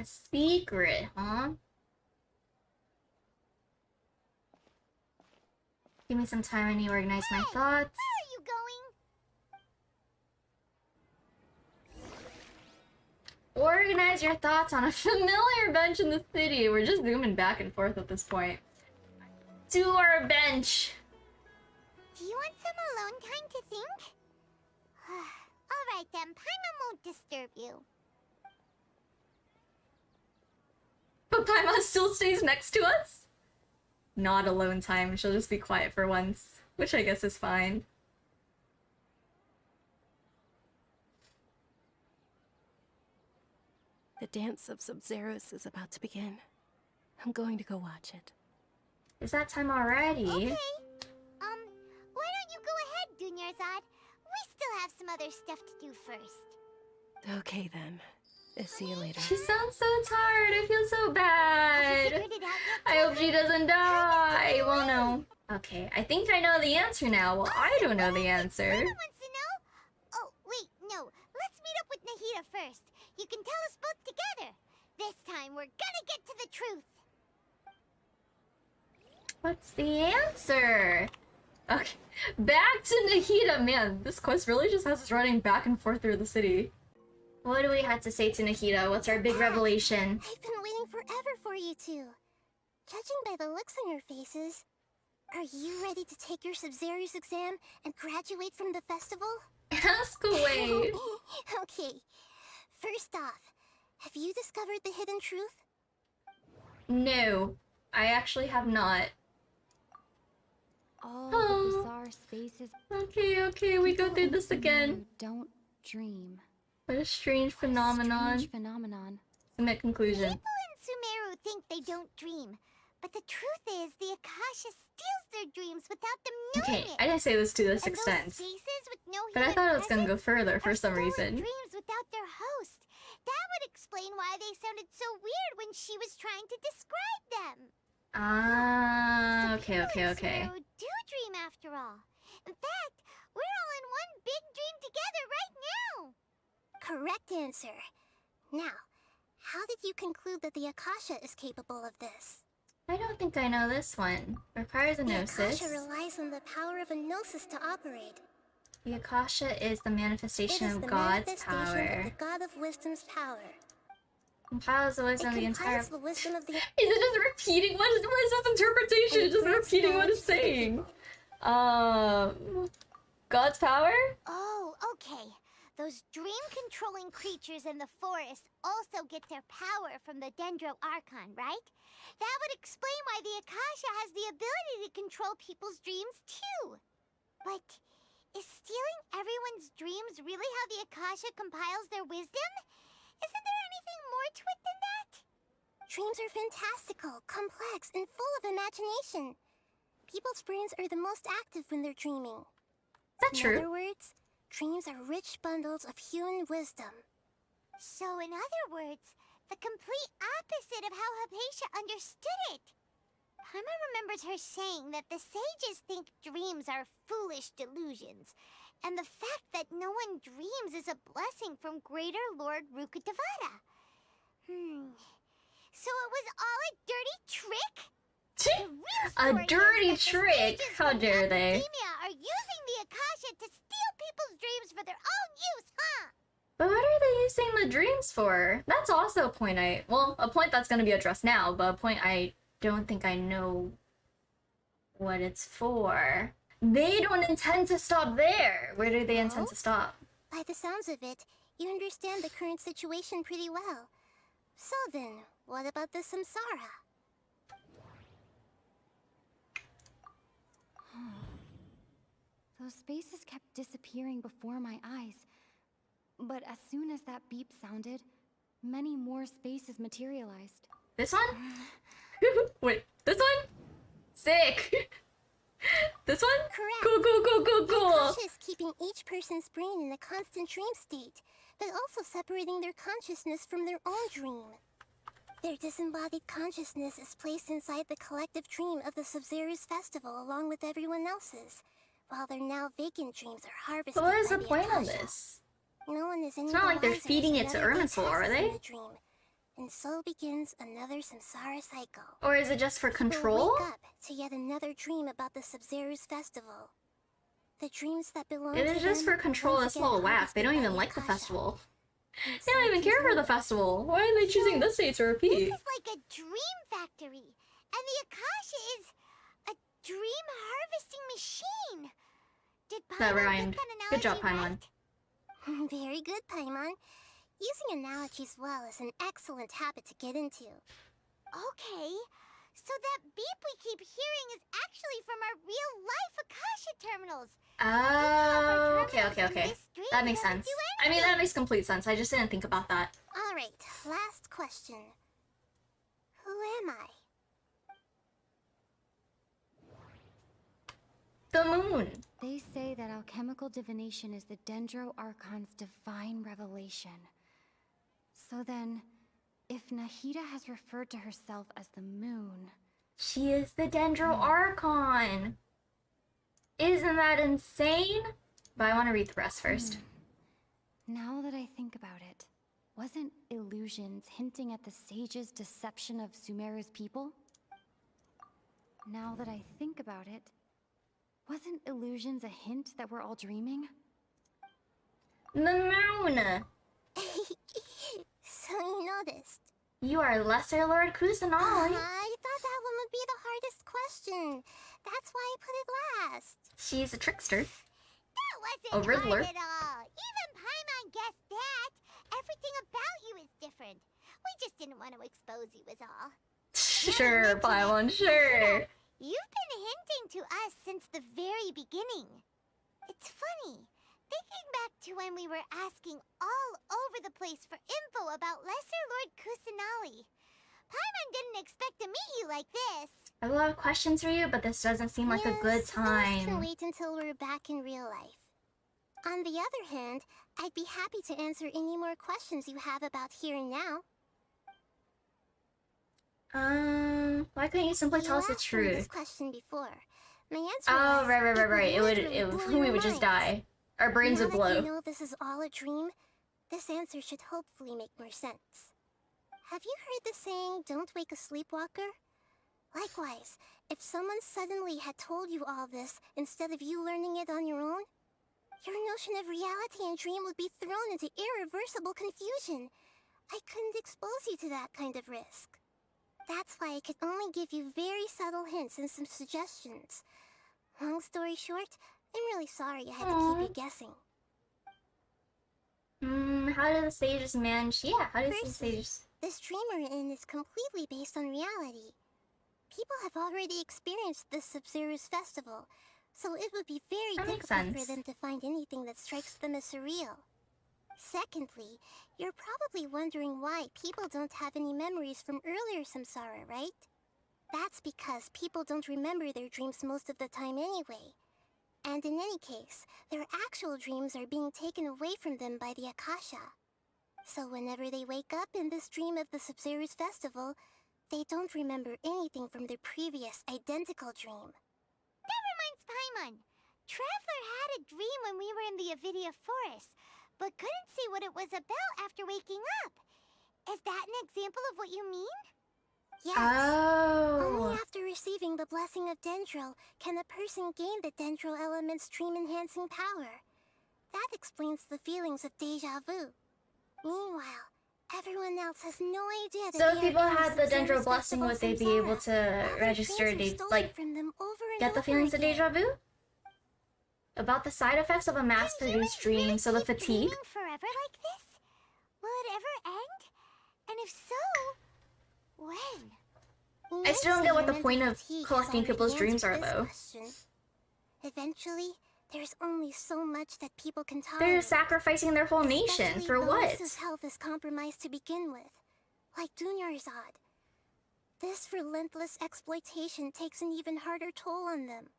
A secret, huh? Give me some time, I need to organize my thoughts. Where are you going? Organize your thoughts on a familiar bench in the city. We're just zooming back and forth at this point. To our bench. Do you want some alone time to think? Alright then, Paimon won't disturb you. But Paimon still stays next to us? Not alone time. She'll just be quiet for once, which I guess is fine. The dance of Sub-Zeros is about to begin. I'm going to go watch it. Is that time already? Okay. Why don't you go ahead, Dunyarzad? We still have some other stuff to do first. Okay then. See you later. She sounds so tired. I feel so bad. Figured it out yet, I hope she doesn't die. Well, no. Okay, I think I know the answer now. Well, I don't know the answer. Paimon wants to know? Oh, wait, no. Let's meet up with Nahida first. You can tell us both together. This time, we're gonna get to the truth. What's the answer? Okay, back to Nahida. Man, this quest really just has us running back and forth through the city. What do we have to say to Nahida? What's our big revelation? I've been waiting forever for you two. Judging by the looks on your faces, are you ready to take your Sub-Zero's exam and graduate from the festival? Ask away. Okay. First off, have you discovered the hidden truth? No, I actually have not. All Oh. the bizarre spaces. Okay, we go through this again. Don't dream. What a strange phenomenon. Strange phenomenon. Submit conclusion. People in Sumeru think they don't dream. But the truth is, the Akasha steals their dreams without them knowing Okay, it. I didn't say this to this And extent. those spaces with no But I human thought it was gonna go presence further for are some stolen reason. dreams without their host. That would explain why they sounded so weird when she was trying to describe them. Ah, So okay. people in Sumeru do dream after all. In fact, we're all in one big dream together right now. Correct answer. Now, how did you conclude that the Akasha is capable of this? I don't think I know this one. Requires a The gnosis. Akasha relies on the power of a gnosis to operate. The Akasha is the It manifestation is of the God's manifestation power. of the God of Wisdom's power. Compiles the It wisdom of the entire. compiles the wisdom of the... Is it just repeating what is this interpretation? It's just repeating what it's saying. God's power? Oh, okay. those dream-controlling creatures in the forest also get their power from the Dendro Archon, right? That would explain why the Akasha has the ability to control people's dreams, too. But is stealing everyone's dreams really how the Akasha compiles their wisdom? Isn't there anything more to it than that? Dreams are fantastical, complex, and full of imagination. People's brains are the most active when they're dreaming. Is that true? In other words, dreams are rich bundles of human wisdom. So, in other words, the complete opposite of how Hypatia understood it. Paimon remembers her saying that the sages think dreams are foolish delusions, and the fact that no one dreams is a blessing from Greater Lord Rukkhadevata. So it was all a dirty trick? A dirty trick? How dare they? Academia are using the Akasha to steal people's dreams for their own use, huh? But what are they using the dreams for? That's also a point a point that's going to be addressed now, but a point I don't think I know what it's for. They don't intend to stop there. Where do they intend to stop? By the sounds of it, you understand the current situation pretty well. So then, what about the samsara? Those spaces kept disappearing before my eyes. But as soon as that beep sounded, many more spaces materialized. This one? Wait, this one? Sick! This one? Correct. Cool. Akasha is keeping each person's brain in a constant dream state, but also separating their consciousness from their own dream. Their disembodied consciousness is placed inside the collective dream of the Sub-Zero's festival along with everyone else's, while their now vacant dreams are harvested. But what is by the point of Akasha. this? No one is any It's not like they're wiser feeding as it to another Irminsul, are passes in they? the dream, and so begins another samsara cycle. Or is it just for People control? wake up to yet another dream about the Sub-Zero's festival. The dreams that belong It to is just them for control. once That's a again little whack. harvested They don't by even the like the Akasha. festival. And They don't so even care for the continue. festival. Why are they choosing this day to repeat? This is like a dream factory, and the Akasha is a dream harvesting machine. Did That Paimon rhymed. get that analogy Good job, Paimon. right? Very good, Paimon. Using analogies well is an excellent habit to get into. Okay, so that beep we keep hearing is actually from our real-life Akasha terminals. Oh, okay. That makes sense. I mean, that makes complete sense. I just didn't think about that. Alright, last question. Who am I? The moon. They say that alchemical divination is the Dendro Archon's divine revelation. So then, if Nahida has referred to herself as the moon... She is the Dendro Archon. Isn't that insane? But I want to read the rest first. Now that I think about it, wasn't illusions hinting at the sage's deception of Sumeru's people? Now that I think about it, wasn't illusions a hint that we're all dreaming? The moon. So you noticed. You are Lesser Lord Kusanali. I thought that one would be the hardest question. That's why I put it last. She's a trickster. That wasn't A Riddler. hard at all. Even Paimon guessed that. Everything about you is different. We just didn't want to expose you is all. Sure, Paimon, sure. You've been hinting to us since the very beginning. It's funny. Thinking back to when we were asking all over the place for info about Lesser Lord Kusanali. Paimon didn't expect to meet you like this. I have a lot of questions for you, but this doesn't seem like a good Yes, those can time. wait until we're back in real life. On the other hand, I'd be happy to answer any more questions you have about here and now. Why couldn't you simply tell us the asked me this truth? question before. My answer Oh, was, right. It would, literally blow we your would just minds. die. Our brains Now would that blow. you know this is all a dream, this answer should hopefully make more sense. Have you heard the saying, "Don't wake a sleepwalker"? Likewise, if someone suddenly had told you all this instead of you learning it on your own, your notion of reality and dream would be thrown into irreversible confusion. I couldn't expose you to that kind of risk. That's why I could only give you very subtle hints and some suggestions. Long story short, I'm really sorry I had to keep you guessing. How do the sages manage? Yeah, how do the sages? This dream we're in is completely based on reality. People have already experienced this Sub-Zero's festival, so it would be very difficult for them to find anything that strikes them as surreal. Secondly, you're probably wondering why people don't have any memories from earlier samsara, right? That's because people don't remember their dreams most of the time anyway. And in any case, their actual dreams are being taken away from them by the Akasha. So whenever they wake up in this dream of the Sub-Zero's festival, they don't remember anything from their previous identical dream. That reminds Paimon. Traveler had a dream when we were in the Avidia forest, but couldn't see what it was about after waking up. Is that an example of what you mean? Yes. Only after receiving the blessing of Dendro can a person gain the Dendro element's dream-enhancing power. That explains the feelings of deja vu. Meanwhile, everyone else has no idea that So if people had the Dendro blessing, would they be able to register, like, get the feelings of deja vu? About the side effects of a mass-produced dream, so the fatigue. Forever like this? Will it ever end? And if so, when? I still don't get what the point of collecting people's dreams are, though. Eventually, there's only so much that people can tolerate. They're sacrificing their whole nation for what? Those whose health is compromised to begin with, like Dunyarzad. This relentless exploitation takes an even harder toll on them.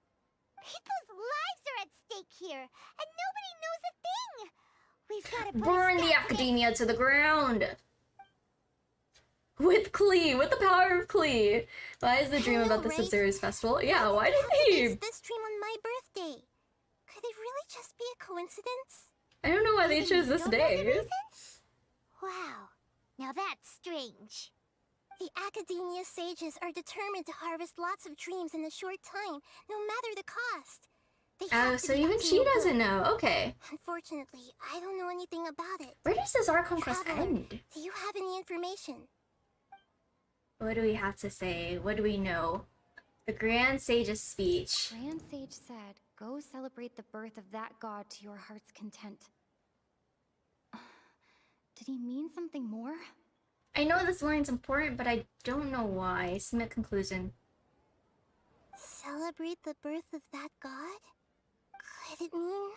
People's lives are at stake here, and nobody knows a thing. We've got to burn the academia to the ground. With Klee, with the power of Klee. Why is the dream about the Sub-Zero's festival? Yeah, why did they? This dream on my birthday. Could it really just be a coincidence? I don't know why they chose this day. Wow, now that's strange. The Academia sages are determined to harvest lots of dreams in a short time, no matter the cost. Oh, so even she doesn't know. Okay. Unfortunately, I don't know anything about it. Where does this Archon Quest end? Do you have any information? What do we have to say? What do we know? The Grand Sage's speech. Grand Sage said, "Go celebrate the birth of that god to your heart's content." Did he mean something more? I know this line's important, but I don't know why. Submit conclusion. Celebrate the birth of that god? Could it mean?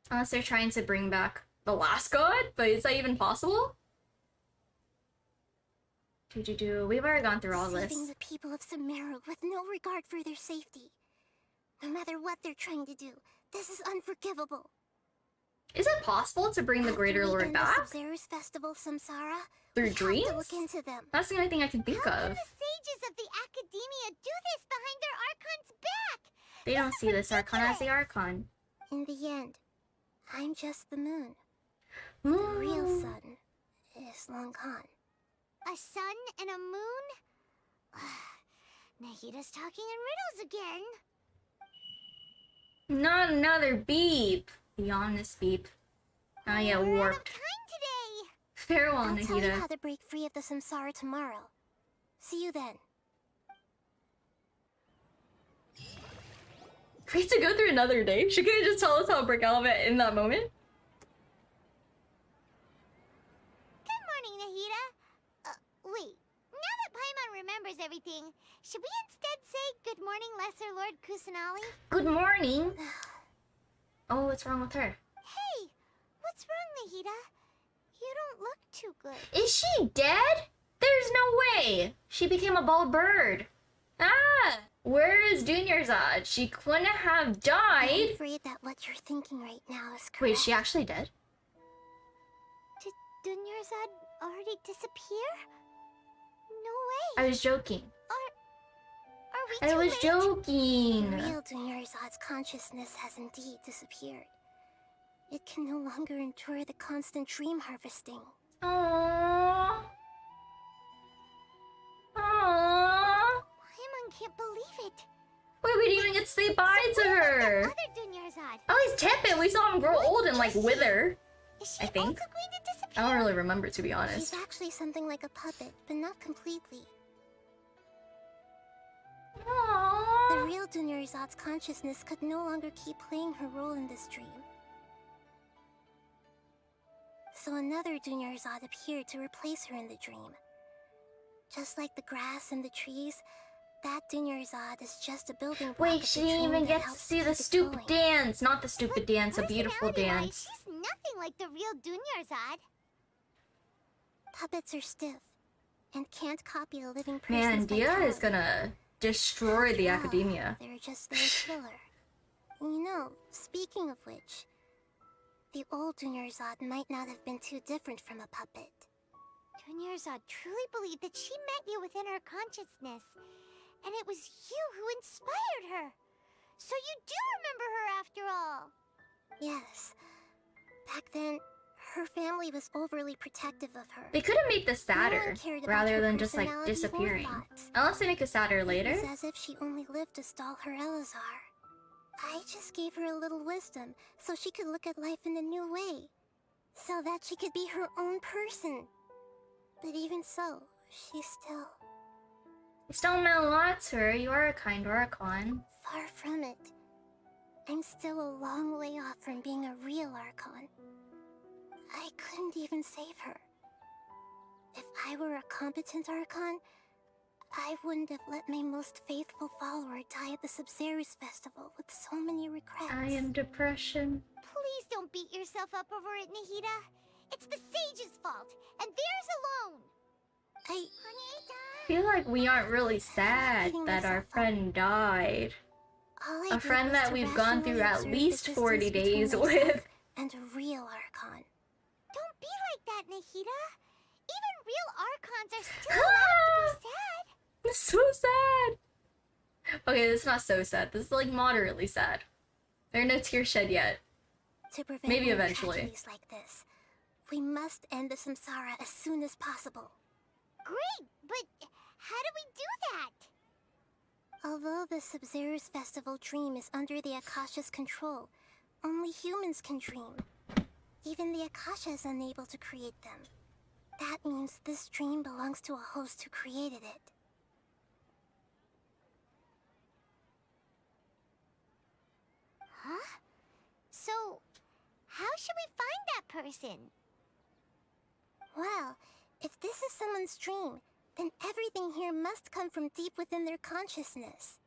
Unless they're trying to bring back the last god? But is that even possible? We've already gone through all this. Saving the people of Sumeru with no regard for their safety. No matter what they're trying to do, this is unforgivable. Is it possible to bring the Greater Lord back? Sub-Zero's festival Samsara, through dreams? Look into them. That's the only thing I can think How of. can the sages of the Academia do this behind their Archon's back? They don't see this Archon as the Archon. In the end, I'm just the moon. The real sun is long gone. A sun and a moon? Nahida's talking in riddles again. Not another beep. The ominous beep. Oh yeah, warped. Farewell, I'll tell you Nahida. how to break free of the samsara tomorrow. See you then. We have to go through another day. She couldn't just tell us how to break out of it in that moment. Good morning, Nahida. Wait. Now that Paimon remembers everything, should we instead say good morning, Lesser Lord Kusanali? Good morning. Oh, what's wrong with her? Hey, what's wrong, Nahida? You don't look too good. Is she dead? There's no way. She became a bald bird. Ah! Where is Dunyarzad? She couldn't have died. I'm afraid that what you're thinking right now is correct. Wait, is she actually dead? Did Dunyarzad already disappear? No way. I was joking. Are we I was joking. The real Dunyarzad's consciousness has indeed disappeared. It can no longer endure the constant dream harvesting. Aww. Aww. Paimon can't believe it. Wait, we didn't even get to say bye to her. Other Dunyarzad. At least Tepit, we saw him grow old and like wither. Is she I think. also going to disappear? I don't really remember, to be honest. She's actually something like a puppet, but not completely. Aww. The real Dunyarzad's consciousness could no longer keep playing her role in this dream. So another Dunyarzad appeared to replace her in the dream. Just like the grass and the trees, that Dunyarzad is just a building block. Wait, she didn't even get to see the stupid dance. Not the stupid dance, a beautiful dance. She's nothing like the real Dunyarzad. Puppets are stiff and can't copy a living Man, person's Dia vitality. is gonna destroy the After all, academia. They're just their filler. You know, speaking of which, the old Dunyarzad might not have been too different from a puppet. Dunyarzad truly believed that she met you within her consciousness, and it was you who inspired her. So you do remember her after all. Yes. Back then, her family was overly protective of her. They could have made this sadder, cared about rather her than just like personality or disappearing. thoughts. Unless they make it sadder later. It was as if she only lived to stall her Elazar. I just gave her a little wisdom so she could look at life in a new way. So that she could be her own person. But even so, she still... You still meant a lot to her. You are a kind Archon. Far from it. I'm still a long way off from being a real Archon. I couldn't even save her. If I were a competent Archon, I wouldn't have let my most faithful follower die at the Sabzeruz festival with so many regrets. I am depression. Please don't beat yourself up over it, Nahida. It's the sage's fault, and theirs alone. I feel like we aren't really sad that our friend died. A friend that we've gone through at least 40 days with. And a real Archon. Don't be like that, Nahida. Even real Archons are still allowed to be sad. It's so sad. Okay, this is not so sad. This is like moderately sad. There are no tears shed yet. To prevent Maybe more eventually. tragedies like this, we must end the samsara as soon as possible. Great, but how do we do that? Although the Sabzeruz festival dream is under the Akasha's control, only humans can dream. Even the Akasha is unable to create them. That means this dream belongs to a host who created it. Huh? So, how should we find that person? Well, if this is someone's dream, then everything here must come from deep within their consciousness.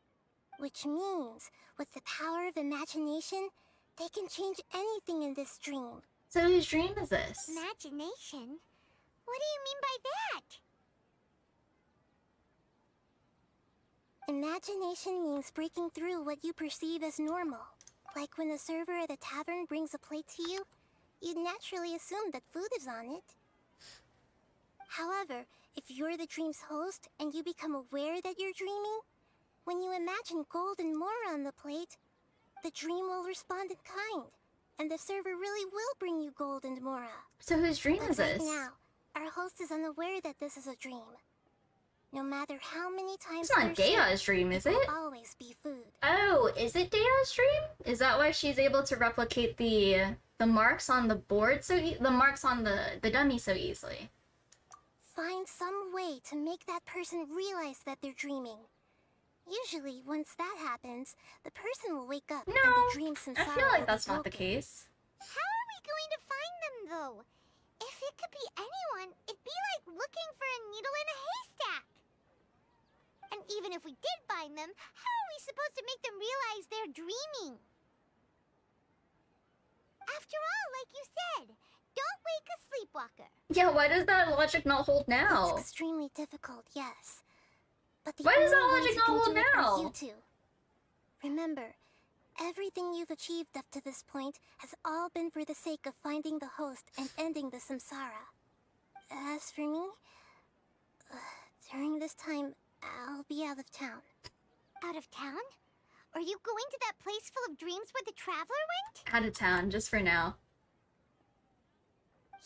Which means, with the power of imagination, they can change anything in this dream. So whose dream is this? Imagination? What do you mean by that? Imagination means breaking through what you perceive as normal. Like when a server at a tavern brings a plate to you, you'd naturally assume that food is on it. However, if you're the dream's host and you become aware that you're dreaming, when you imagine gold and more on the plate, the dream will respond in kind, and the server really will bring you gold and mora. So whose dream But is right this? now, our host is unaware that this is a dream. No matter how many times It's not they're Dea's dream, is it? it? Will always be food. Oh, is it Dea's dream? Is that why she's able to replicate the marks on the board the marks on the dummy so easily? Find some way to make that person realize that they're dreaming. Usually, once that happens, the person will wake up and the dream I feel like that's not the case. How are we going to find them, though? If it could be anyone, it'd be like looking for a needle in a haystack. And even if we did find them, how are we supposed to make them realize they're dreaming? After all, like you said, don't wake a sleepwalker. Yeah, why does that logic not hold now? It's extremely difficult, yes. But the Why does that only logic ones not who hold can do it are now? you two. Remember, everything you've achieved up to this point has all been for the sake of finding the host and ending the samsara. As for me, during this time, I'll be out of town. Out of town? Are you going to that place full of dreams where the traveler went? Out of town, just for now.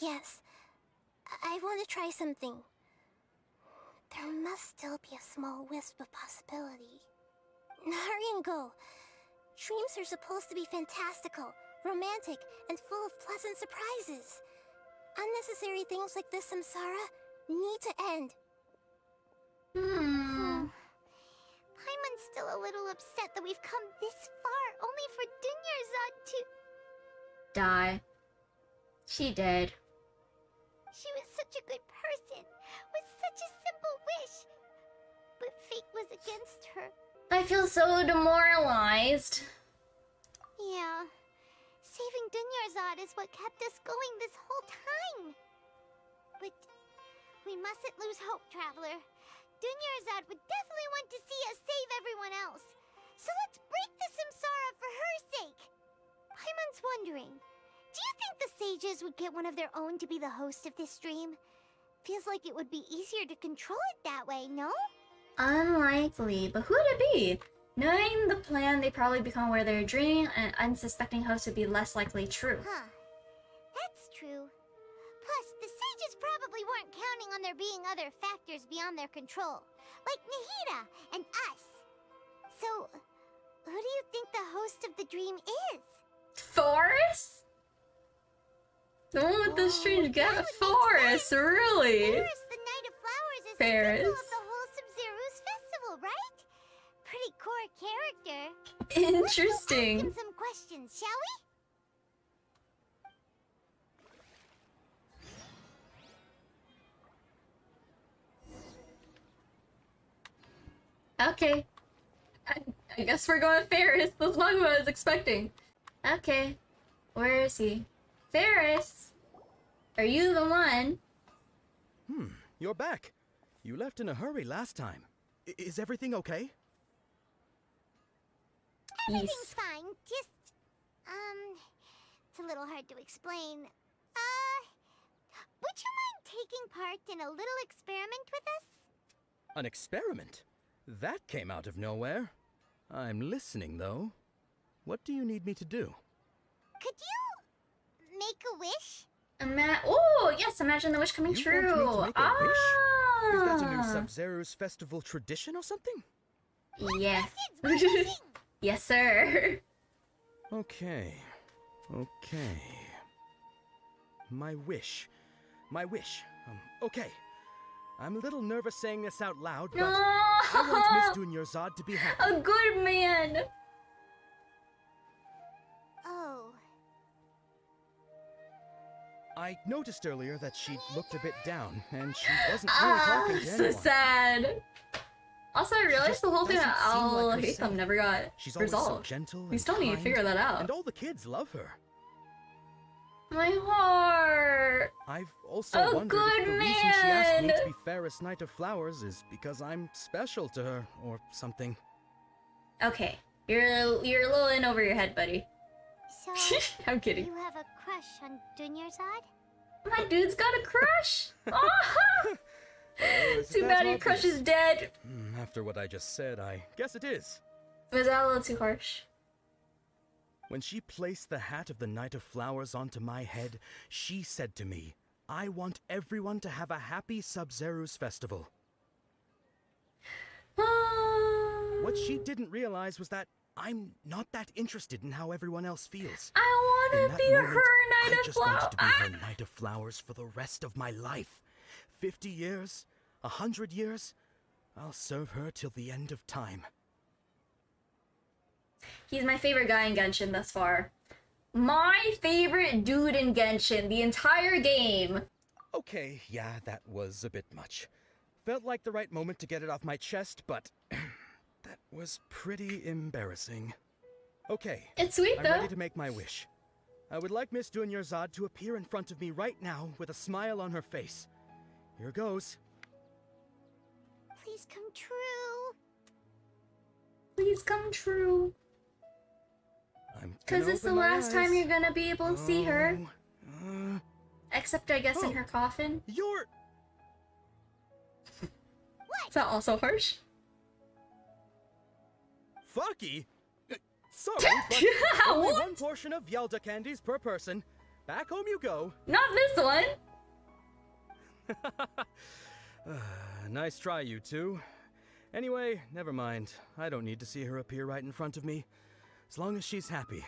Yes, I want to try something. There must still be a small wisp of possibility. Hurry and go. Dreams are supposed to be fantastical, romantic, and full of pleasant surprises. Unnecessary things like this samsara need to end. Paimon's still a little upset that we've come this far only for Dunyarzad to... Die. She did. feel so demoralized. Yeah. Saving Dunyarzad is what kept us going this whole time. But we mustn't lose hope, Traveler. Dunyarzad would definitely want to see us save everyone else. So let's break the samsara for her sake. Paimon's wondering, do you think the sages would get one of their own to be the host of this stream? Feels like it would be easier to control it that way, no? Unlikely, but who would it be? Knowing the plan, they probably become aware they're dreaming, and unsuspecting hosts would be less likely true. Huh. That's true. Plus, the sages probably weren't counting on there being other factors beyond their control, like Nahida and us. So, who do you think the host of the dream is? Forest? The one with the strange guy? Forest, really? Ferris, the Knight of Flowers, is the symbol of the whole Sub-Zero's festival, right? Pretty core character. Interesting. Let's go ask him some questions, shall we? Okay. I guess we're going Ferris. That's not what I was expecting. Okay. Where is he? Ferris! Are you the one? You're back. You left in a hurry last time. Is everything okay? Everything's fine. Just, it's a little hard to explain. Would you mind taking part in a little experiment with us? An experiment? That came out of nowhere. I'm listening, though. What do you need me to do? Could you make a wish? Oh, yes, imagine the wish coming true. Want me to make a wish? Is that a new Sub-Zero's festival tradition or something? Yeah. Yes, sir. Okay. My wish. Okay. I'm a little nervous saying this out loud, but I want Miss Dunyarzad to be happy. A good man. Oh. I noticed earlier that she looked a bit down, and she wasn't really talking to anyone. So sad. Also, I realized the whole thing that I'll hate them never got She's always so resolved. gentle We still need to figure that out. And all the kids love her. My heart. I've also wondered if the reason she asked me to be Ferris Knight of Flowers is because I'm special to her or something. Okay, you're a little in over your head, buddy. So, I'm kidding. You have a crush on Dunyarzad? My dude's got a crush. Too bad your crush is dead. After what I just said, I guess it is. Was that a little too harsh? When she placed the hat of the Knight of Flowers onto my head, she said to me, I want everyone to have a happy Sub-Zero's festival. What she didn't realize was that I'm not that interested in how everyone else feels. I want to be her Knight I of just wanted to be Flowers. her Knight of Flowers for the rest of my life. 50 years, 100 years, I'll serve her till the end of time. He's my favorite guy in Genshin thus far. My favorite dude in Genshin, the entire game. Okay, yeah, that was a bit much. Felt like the right moment to get it off my chest, but that was pretty embarrassing. Okay, it's sweet I'm though. ready to make my wish. I would like Miss Dunyarzad to appear in front of me right now with a smile on her face. Here goes. Please come true. Please come true. Because it's the last time you're gonna be able to see her. Except, I guess, in her coffin. You're... Is that also harsh? Fucky? Sorry, but only one portion of Yalda candies per person. Back home you go. Not this one. Nice try, you two. Anyway, never mind. I don't need to see her appear right in front of me. As long as she's happy.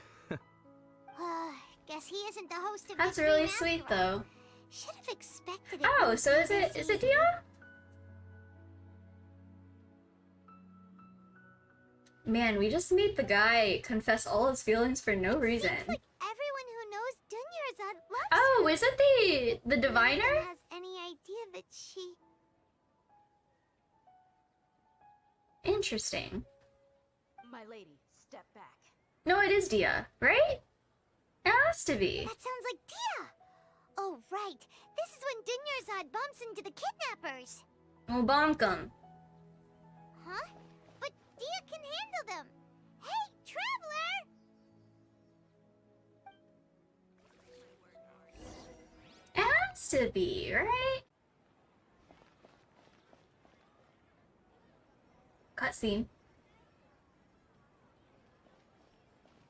Guess he isn't the host of That's this really stream sweet, though. Should have expected it. Oh, so is it Dia? Man, we just made the guy confess all his feelings for no reason. Seems like everyone who knows Dunyarzad loves Oh, her. is it the diviner? No one has any idea that she... Interesting. My lady, step back. No, it is Dia, right? It has to be. That sounds like Dia! Oh, right. This is when Dunyarzad bumps into the kidnappers. Oh, bonk 'em. Huh? But Dia can handle them. Hey, Traveler! It has to be, right? Cutscene.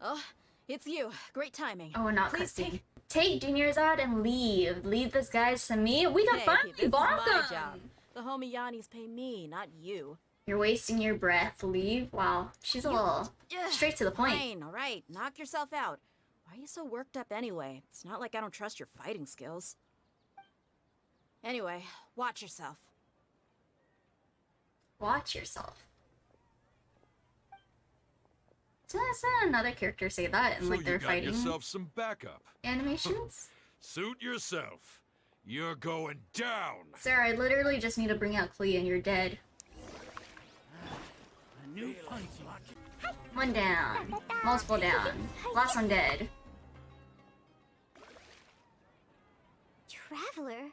Oh, it's you. Great timing. Oh, not Please cutscene. Take Dunyarzad and leave. Leave this guys to me. We can Hey, finally this is bonk my 'em. job. The homie Yanni's pay me, not you. You're wasting your breath. Leave. Wow, she's a little straight to the point. Fine, all right. Knock yourself out. Why are you so worked up anyway? It's not like I don't trust your fighting skills. Anyway, watch yourself. Watch yourself. Does another character say that in like their you got fighting yourself some backup. animations? Suit yourself. You're going down. Sir, I literally just need to bring out Klee and you're dead. A new fighting. One down. Multiple down. Last one dead. Traveler,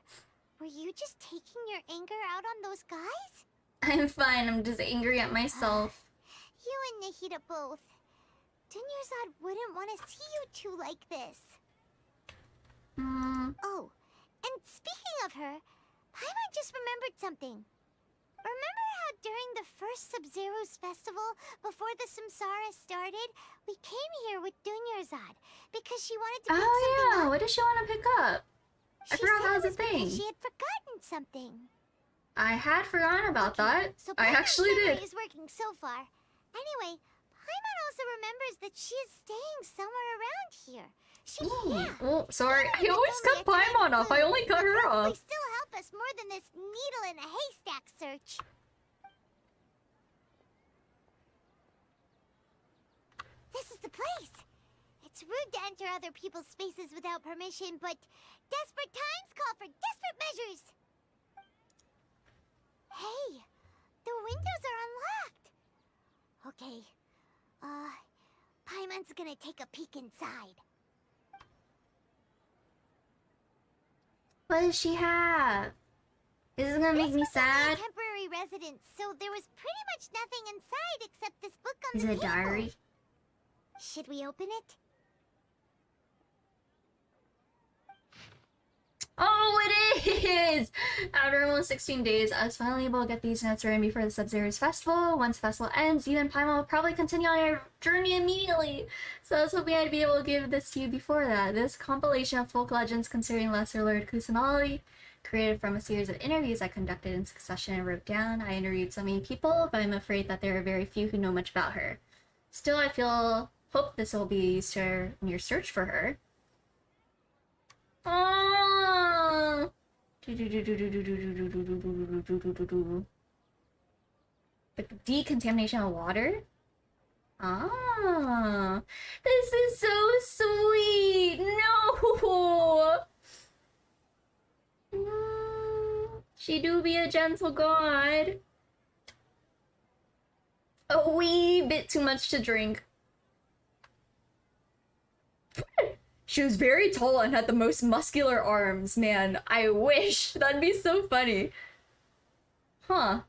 were you just taking your anger out on those guys? I'm fine, I'm just angry at myself. You and Nahida both. Dunyarzad wouldn't want to see you two like this. Oh, and speaking of her, Paimon just remembered something. Remember how during the first Sub-Zero's festival, before the Samsara started, we came here with Dunyarzad because she wanted to pick something Oh yeah, up? what does she want to pick up? I forgot that was a thing. She had forgotten something. I had forgotten about that. So I Paimon's actually memory did. is working so far. Anyway, Paimon also remembers that she is staying somewhere around here. She, yeah. Oh, sorry. I Even if always it's only cut a tiny Paimon off. I clue, only cut it'll her probably off. still help us more than this needle in a haystack search. This is the place. It's rude to enter other people's spaces without permission, but desperate times call for desperate measures. Hey, the windows are unlocked. Okay, Paimon's gonna take a peek inside. What does she have? Is this gonna make me sad? Temporary residence, so there was pretty much nothing inside except this book on Is the it a table. diary? Should we open it? Oh, it is! After almost 16 days, I was finally able to get these notes written before the Sub-Zero's festival. Once the festival ends, you and Paimon will probably continue on your journey immediately. So I was hoping I'd be able to give this to you before that. This compilation of folk legends concerning Lesser Lord Kusanali, created from a series of interviews I conducted in succession and wrote down. I interviewed so many people, but I'm afraid that there are very few who know much about her. Still, I hope this will be used in your search for her. Oh. The decontamination of water? Ah, this is so sweet. No. She do be a gentle god. A wee bit too much to drink. She was very tall and had the most muscular arms, man. I wish. That'd be so funny. Huh.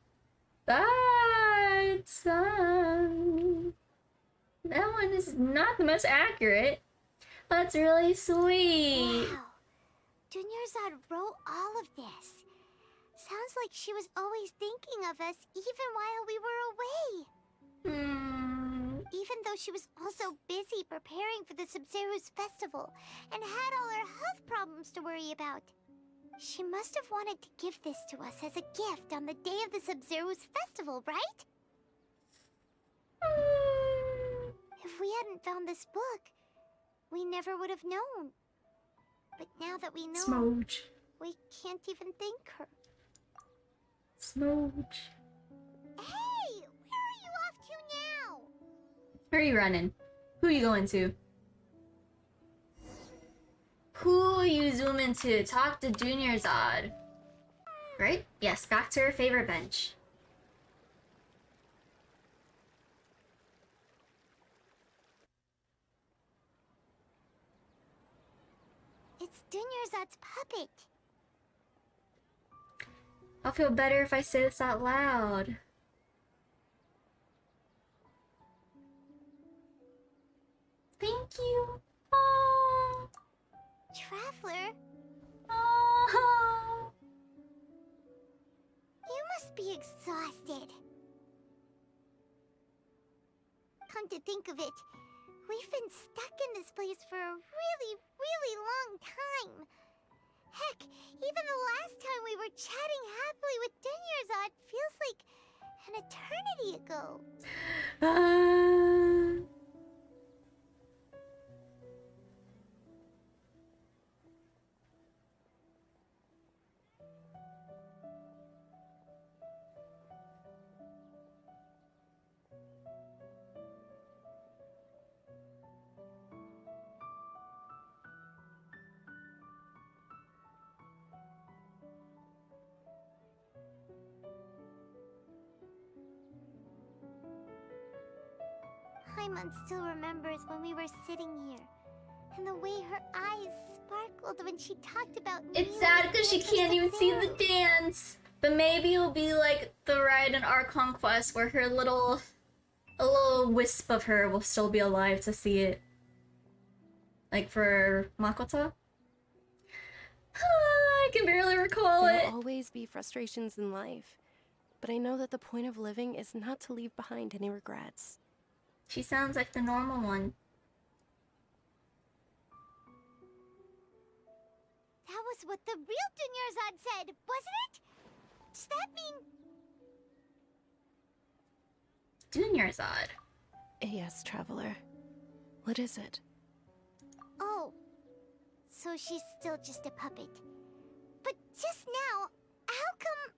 That's, that one is not the most accurate. That's really sweet. Wow. Dunyarzad wrote all of this. Sounds like she was always thinking of us even while we were away. Even though she was also busy preparing for the Sub-Zero's festival and had all her health problems to worry about. She must have wanted to give this to us as a gift on the day of the Sub-Zero's festival, right? If we hadn't found this book, we never would have known. But now that we know, Smooch. we can't even thank her. Smooch. Hey! Where are you off to now? Where are you running? Who are you going to? Who are you zooming to? Talk to Dunyarzad. Right? Yes, back to her favorite bench. It's Dunyarzad's puppet. I'll feel better if I say this out loud. Thank you. Oh. Traveler, Oh. you must be exhausted. Come to think of it, we've been stuck in this place for a really, really long time. Heck, even the last time we were chatting happily with Dunyarzad feels like an eternity ago. Paimon still remembers when we were sitting here, and the way her eyes sparkled when she talked about me. It's sad because she can't even see the dance. But maybe it'll be like the ride in Archon Quest where a little wisp of her will still be alive to see it. Like for Makoto. I can barely recall it. There will always be frustrations in life, but I know that the point of living is not to leave behind any regrets. She sounds like the normal one. That was what the real Dunyarzad said, wasn't it? Does that mean... Dunyarzad? Yes, Traveler. What is it? Oh, so she's still just a puppet. But just now, how come...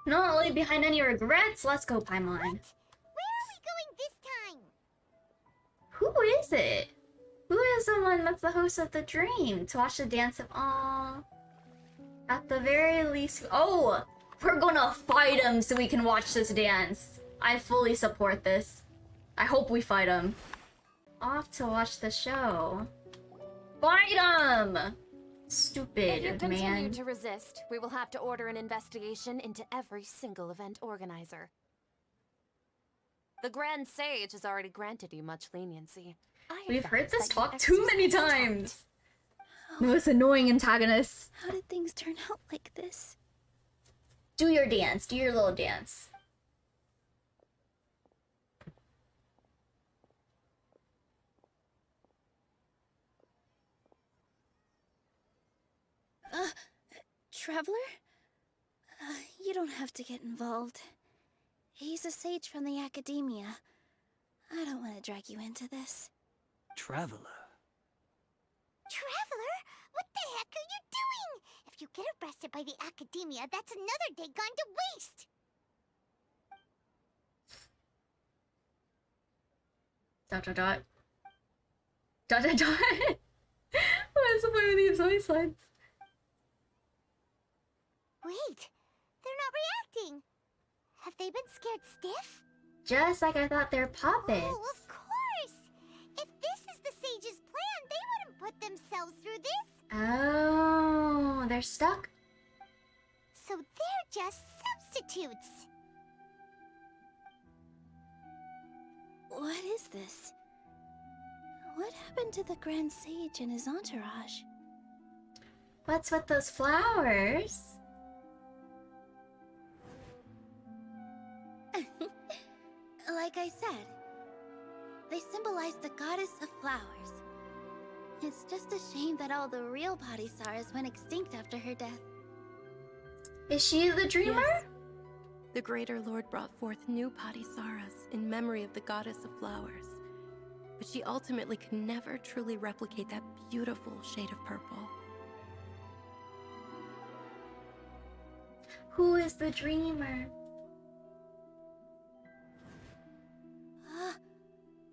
Not leave behind any regrets. Let's go, Paimon. What? Where are we going this time? Who is it? Who is the one that's the host of the dream? To watch the dance of aw. At the very least... Oh! We're gonna fight him so we can watch this dance. I fully support this. I hope we fight him. Off to watch the show. Fight him! Stupid, If you continue man. to resist, we will have to order an investigation into every single event organizer. The Grand Sage has already granted you much leniency. We've heard advise this that you talk too many exercise times. Most annoying antagonist. How did things turn out like this? Do your dance. Do your little dance. Traveler? You don't have to get involved. He's a sage from the academia. I don't want to drag you into this. Traveler. Traveler? What the heck are you doing? If you get arrested by the academia, that's another day gone to waste! Dot dot dot. Dot dot dot. What is the point of these voice lines? Wait, they're not reacting. Have they been scared stiff? Just like I thought they're puppets. Oh, of course! If this is the sage's plan, they wouldn't put themselves through this. Oh, they're stuck. So they're just substitutes. What is this? What happened to the Grand Sage and his entourage? What's with those flowers? Like I said, they symbolize the goddess of flowers. It's just a shame that all the real Padisaras went extinct after her death. Is she the dreamer? Yes. The Greater Lord brought forth new Padisaras in memory of the goddess of flowers. But she ultimately could never truly replicate that beautiful shade of purple. Who is the dreamer?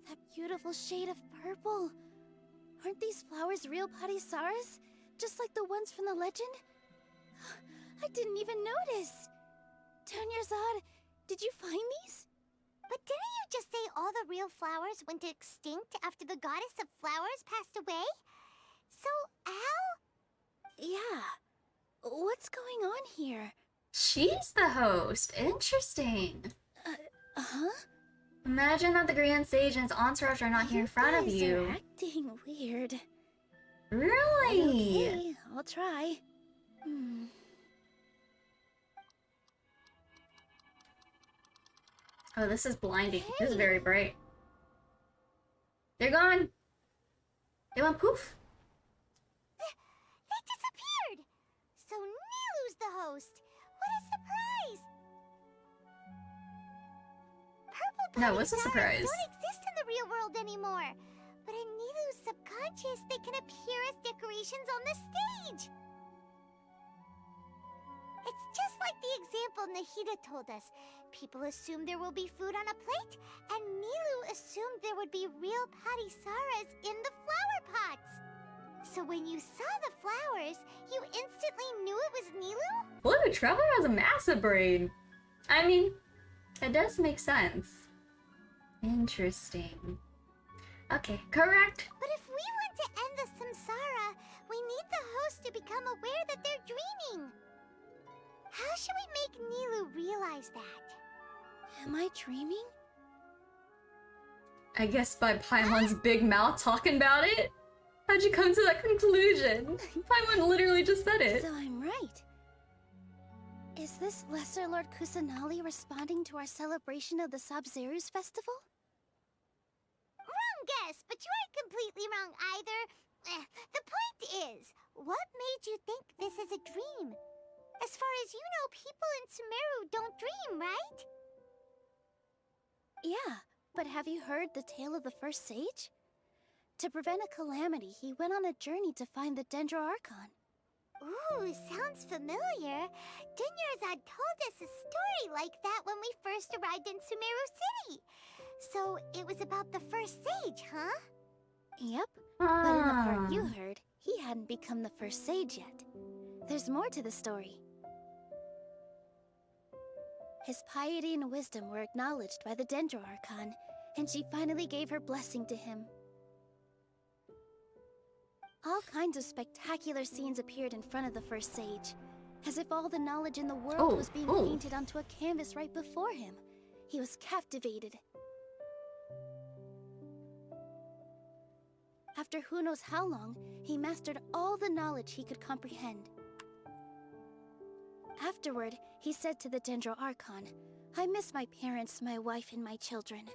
That beautiful shade of purple. Aren't these flowers real Padisaras? Just like the ones from the legend? I didn't even notice. Dunyarzad, did you find these? But didn't you just say all the real flowers went extinct after the goddess of flowers passed away? So, Al? Yeah. What's going on here? She's the host. Interesting. Huh? Imagine that the Grand Sage and his entourage are not here in front of guys you. are acting weird. Really? Okay, I'll try. Oh, this is blinding. This is very bright. They're gone. They went poof. They disappeared! So Nilu's the host. What a surprise! Purple No, what's a surprise? don't exist in the real world anymore. But in Nilu's subconscious, they can appear as decorations on the stage. It's just like the example Nahida told us. People assume there will be food on a plate, and Nilu assumed there would be real patisaras in the flower pots. So when you saw the flowers, you instantly knew it was Nilu? Blue Traveler has a massive brain. I mean, it does make sense. Interesting. Okay, correct. But if we want to end the samsara, we need the host to become aware that they're dreaming. How should we make Nilu realize that? Am I dreaming? I guess by Paimon's big mouth talking about it? How'd you come to that conclusion? Paimon literally just said it. So I'm right. Is this Lesser Lord Kusanali responding to our celebration of the Sabzeruz festival? Wrong guess, but you aren't completely wrong either. The point is, what made you think this is a dream? As far as you know, people in Sumeru don't dream, right? Yeah, but have you heard the tale of the first sage? To prevent a calamity, he went on a journey to find the Dendro Archon. Ooh, sounds familiar. Dunyarzad told us a story like that when we first arrived in Sumeru City. So it was about the first sage, huh? Yep, but in the part you heard, he hadn't become the first sage yet. There's more to the story. His piety and wisdom were acknowledged by the Dendro Archon, and she finally gave her blessing to him. All kinds of spectacular scenes appeared in front of the first sage, as if all the knowledge in the world was being painted onto a canvas right before him. He was captivated. After who knows how long, he mastered all the knowledge he could comprehend. Afterward, he said to the Dendro Archon, "I miss my parents, my wife, and my children.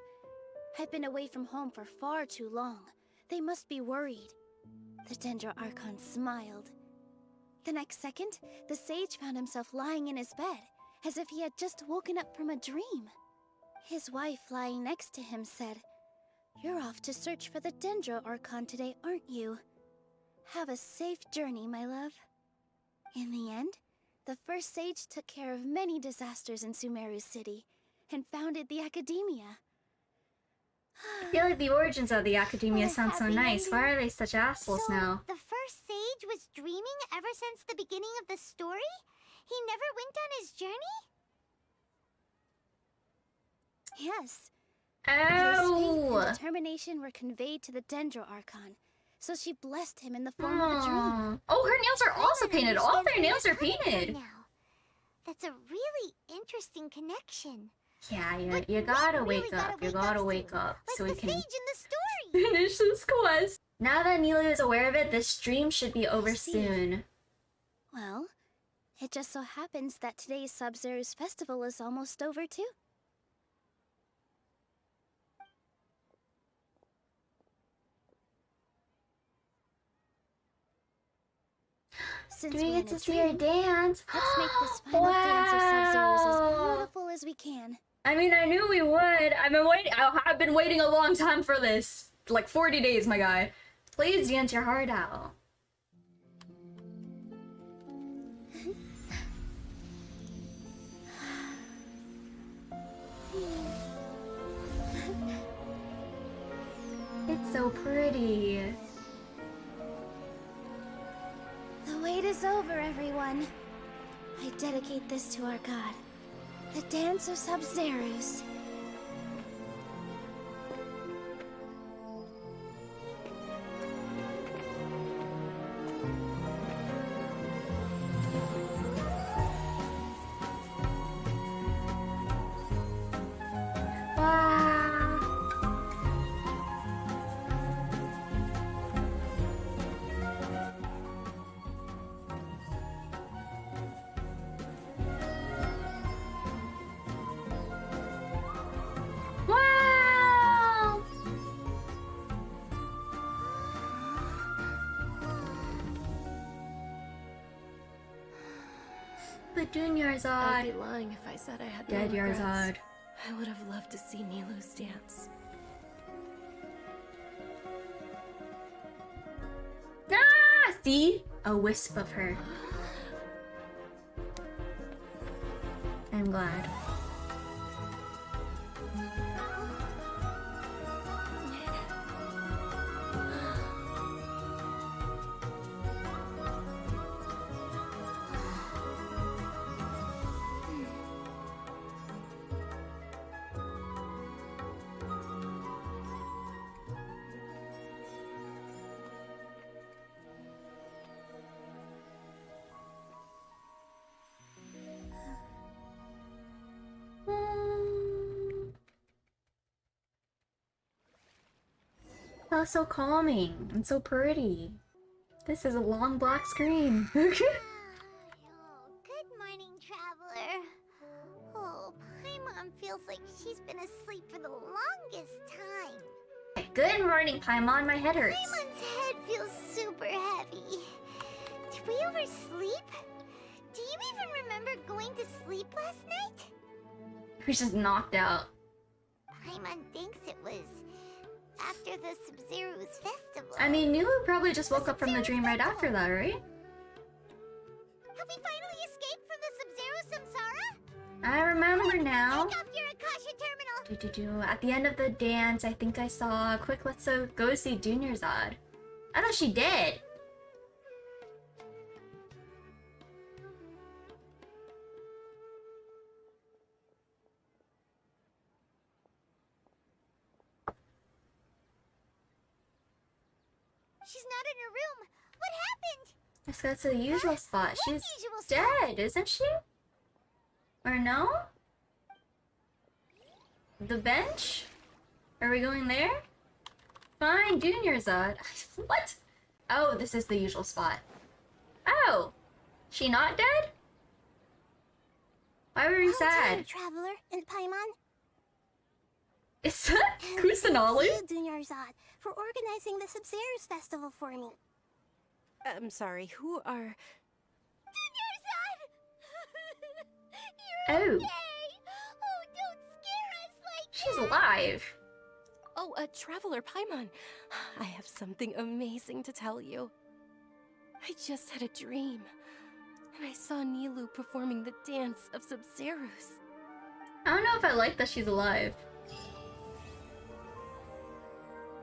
I've been away from home for far too long. They must be worried." The Dendro Archon smiled. The next second, the sage found himself lying in his bed, as if he had just woken up from a dream. His wife, lying next to him, said, "You're off to search for the Dendro Archon today, aren't you? Have a safe journey, my love." In the end, the first sage took care of many disasters in Sumeru City, and founded the Academia. I feel like the origins of the Academia sound so nice. Why are they such assholes now? The first sage was dreaming ever since the beginning of the story? He never went on his journey? Yes. Oh! But his faith and determination were conveyed to the Dendro Archon, so she blessed him in the form of a dream. Oh, her nails are also painted. All of their nails are painted. That's a really interesting connection. Yeah, you gotta wake up. You gotta wake up so we can Sage in the story. finish this quest. Now that Nilu is aware of it, this stream should be over soon. Well, it just so happens that today's Sabzeruz festival is almost over too. Since Do we we're get in to a see her dream, dance? let's make this final dance of Sabzeruz as beautiful as we can. I mean, I knew we would. I've been waiting a long time for this. Like 40 days, my guy. Please dance your heart out. It's so pretty. The wait is over, everyone. I dedicate this to our god, the dance of Sabzeruz. The Junior I'd Zod. be lying if I said I had Dead no regrets. Yarzad. I would have loved to see Nilu's dance. Ah! See? A wisp of her. I'm glad. Oh, so calming and so pretty. This is a long black screen. Good morning, traveler. Oh, Paimon feels like she's been asleep for the longest time. Good morning, Paimon. My head hurts. Paimon's head feels super heavy. Did we oversleep? Do you even remember going to sleep last night? We're just knocked out. Paimon thinks it was after the Sub-Zero's festival. I mean, Nilu probably just woke up from the dream right after that, right? Have we finally escaped from the Sub-Zero Samsara? I remember now. Take up your Akasha terminal. At the end of the dance, I think I saw quick, let's go see Junior Zod. I thought she did. She's not in her room. What happened? Let's go to the usual spot. What She's usual spot? dead, isn't she? Or no? The bench? Are we going there? Fine, Junior Zod. What? Oh, this is the usual spot. Oh! She not dead? Why were you sad? Traveler and Paimon. Is that Kusanali? Thank you, Junior Zod, for organizing the Sub-Zero's festival for me. I'm sorry, who are... Junior Zod! Oh. You're okay! Oh, don't scare us like She's that! alive. Oh, Traveler Paimon. I have something amazing to tell you. I just had a dream, and I saw Nilu performing the dance of Sub-Zero's. I don't know if I like that she's alive.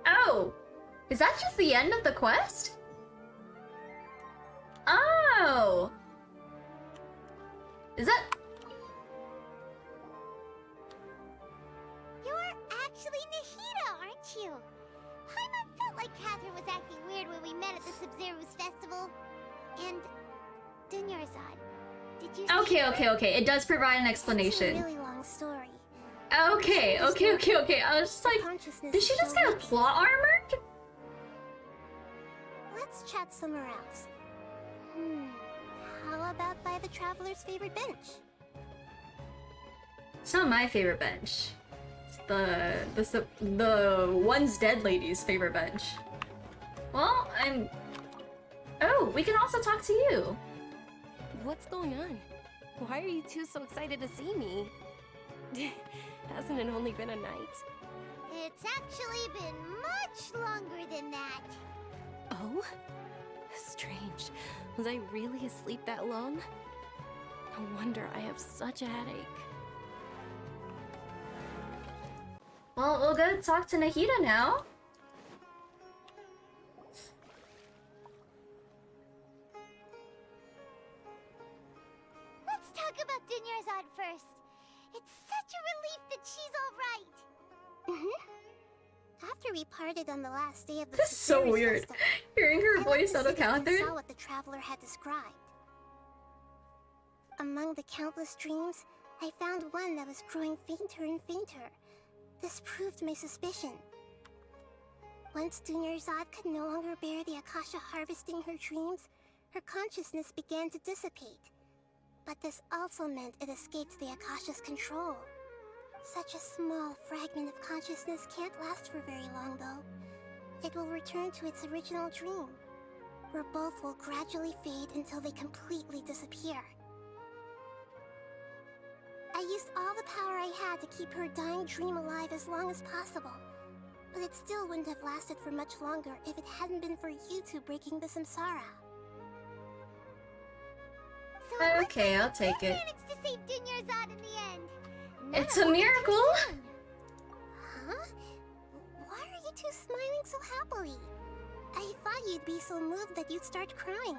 Oh! Is that just the end of the quest? Oh! Is that... You're actually Nahida, aren't you? Paimon felt like Catherine was acting weird when we met at the Sub-Zero's festival. And... Junior Zod, did you see her? Okay. It does provide an It's a explanation. really long story. Okay. I was just like, did she just get plot armored? Let's chat somewhere else. How about by the traveler's favorite bench? It's not my favorite bench. It's the One's Dead lady's favorite bench. Well, Oh, we can also talk to you. What's going on? Why are you two so excited to see me? Hasn't it only been a night? It's actually been much longer than that. Oh? Strange. Was I really asleep that long? No wonder I have such a headache. Well, we'll go talk to Nahida now. Let's talk about Junior Zod first. It's such a relief that she's alright. After we parted on the last day of the This is so Sub-Zero's weird. festival, Hearing her I voice went out to of see if I Catherine. saw what the traveler had described. Among the countless dreams, I found one that was growing fainter and fainter. This proved my suspicion. Once Junior Zod could no longer bear the Akasha harvesting her dreams, her consciousness began to dissipate. But this also meant it escaped the Akasha's control. Such a small fragment of consciousness can't last for very long, though. It will return to its original dream, where both will gradually fade until they completely disappear. used all the power I had to keep her dying dream alive as long as possible. But it still wouldn't have lasted for much longer if it hadn't been for you two breaking the samsara. So Okay, I'll take it. managed to save Dunyarzad in the end. It's a miracle. Huh? Why are you two smiling so happily? I thought you'd be so moved that you'd start crying.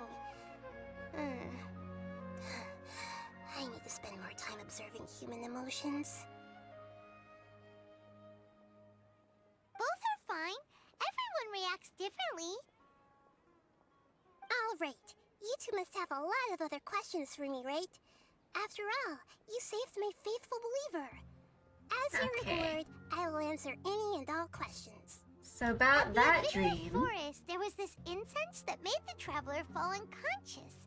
I need to spend more time observing human emotions. Both are fine. Everyone reacts differently. Alright, you two must have a lot of other questions for me, right? After all, you saved my faithful believer. As your reward, I will answer any and all questions. So about that dream. In the forest, there was this incense that made the traveler fall unconscious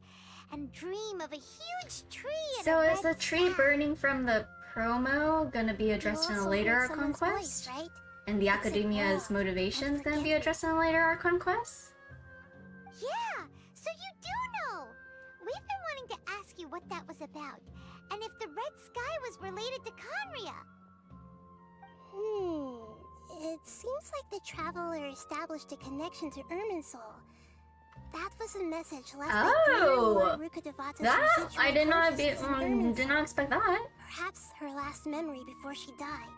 and dream of a huge tree and So a is the red tree sky. burning from the promo gonna be addressed in a also later heard Archon someone's Quest? voice, right? And the It's like, Academia's wow, motivations I gonna be forget. addressed in a later Archon Quest? Yeah, so you do know. We've been wanting to ask you what that was about, and if the red sky was related to Conria. It seems like the traveler established a connection to Irminsul. That was a message left by Greater Lord Rukadevata's That residual I did not be consciousness in did not Irminsul. expect that. Perhaps her last memory before she died.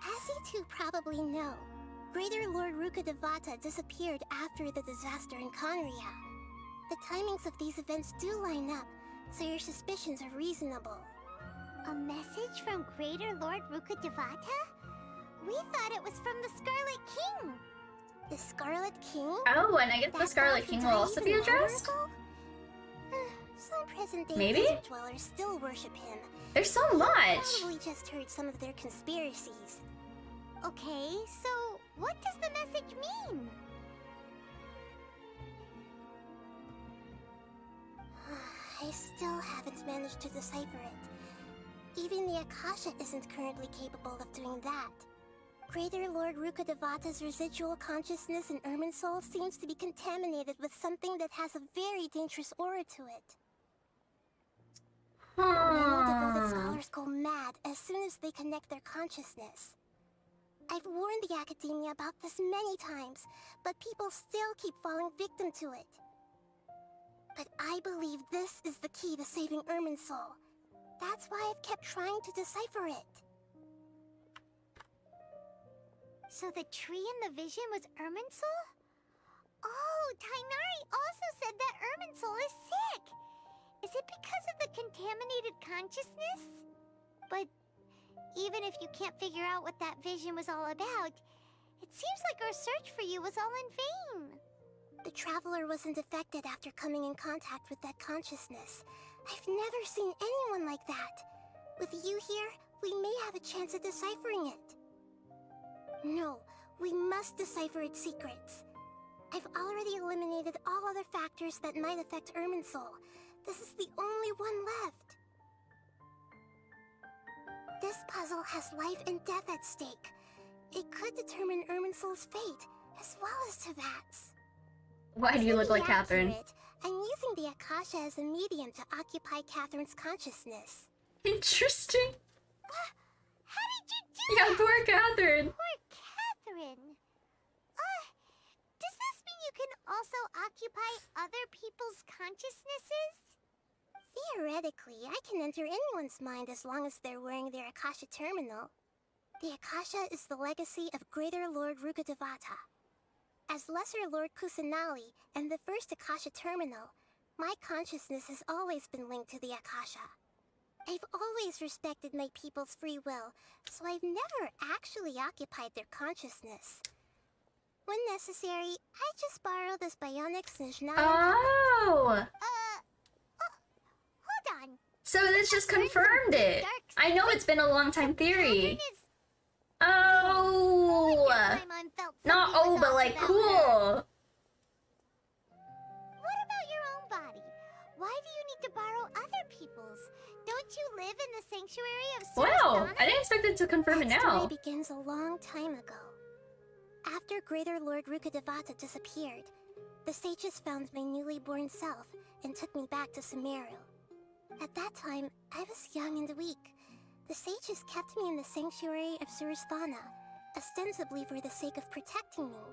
As you two probably know, Greater Lord Rukadevata disappeared after the disaster in Conria. The timings of these events do line up, so your suspicions are reasonable. A message from Greater Lord Rukadevata? We thought it was from the Scarlet King. The Scarlet King? Oh, and I guess the That Scarlet god who King died will also be even longer addressed? ago? Some present-day Maybe? desert dwellers still worship him. There's so You much. probably just heard some of their conspiracies. Okay, so what does the message mean? I still haven't managed to decipher it. Even the Akasha isn't currently capable of doing that. Greater Lord Rukadevata's residual consciousness in Irminsul seems to be contaminated with something that has a very dangerous aura to it. Nano-devoted scholars go mad as soon as they connect their consciousness. I've warned the Academia about this many times, but people still keep falling victim to it. But I believe this is the key to saving Irminsul. That's why I've kept trying to decipher it. So the tree in the vision was Irminsul? Oh, Tainari also said that Irminsul is sick. Is it because of the contaminated consciousness? But even if you can't figure out what that vision was all about, it seems like our search for you was all in vain. The Traveler wasn't affected after coming in contact with that consciousness. I've never seen anyone like that. With you here, we may have a chance at deciphering it. No, we must decipher its secrets. I've already eliminated all other factors that might affect Irminsul. This is the only one left. This puzzle has life and death at stake. It could determine Irminsul's fate, as well as Tevat's. Why do you look To be like Catherine? accurate, I'm using the Akasha as a medium to occupy Catherine's consciousness. Interesting. How did you do Yeah, that? poor Catherine. Poor Catherine. Does this mean you can also occupy other people's consciousnesses? Theoretically, I can enter anyone's mind as long as they're wearing their Akasha terminal. The Akasha is the legacy of Greater Lord Rukadevata. As Lesser Lord Kusanali and the first Akasha terminal, my consciousness has always been linked to the Akasha. I've always respected my people's free will, so I've never actually occupied their consciousness. When necessary, I just borrow this bionic Snezhnaya. Oh! Hold on. So this just confirmed it. I know it's been a long time theory. Oh! Not oh, but like cool. What about your own body? Why do you need to borrow other people's? Don't you live in the sanctuary of Wow, Surastana? I didn't expect it to confirm it That now. story begins a long time ago. After Greater Lord Rukadevata disappeared, the sages found my newly born self and took me back to Sumeru. At that time, I was young and weak. The sages kept me in the sanctuary of Surasthana, ostensibly for the sake of protecting me.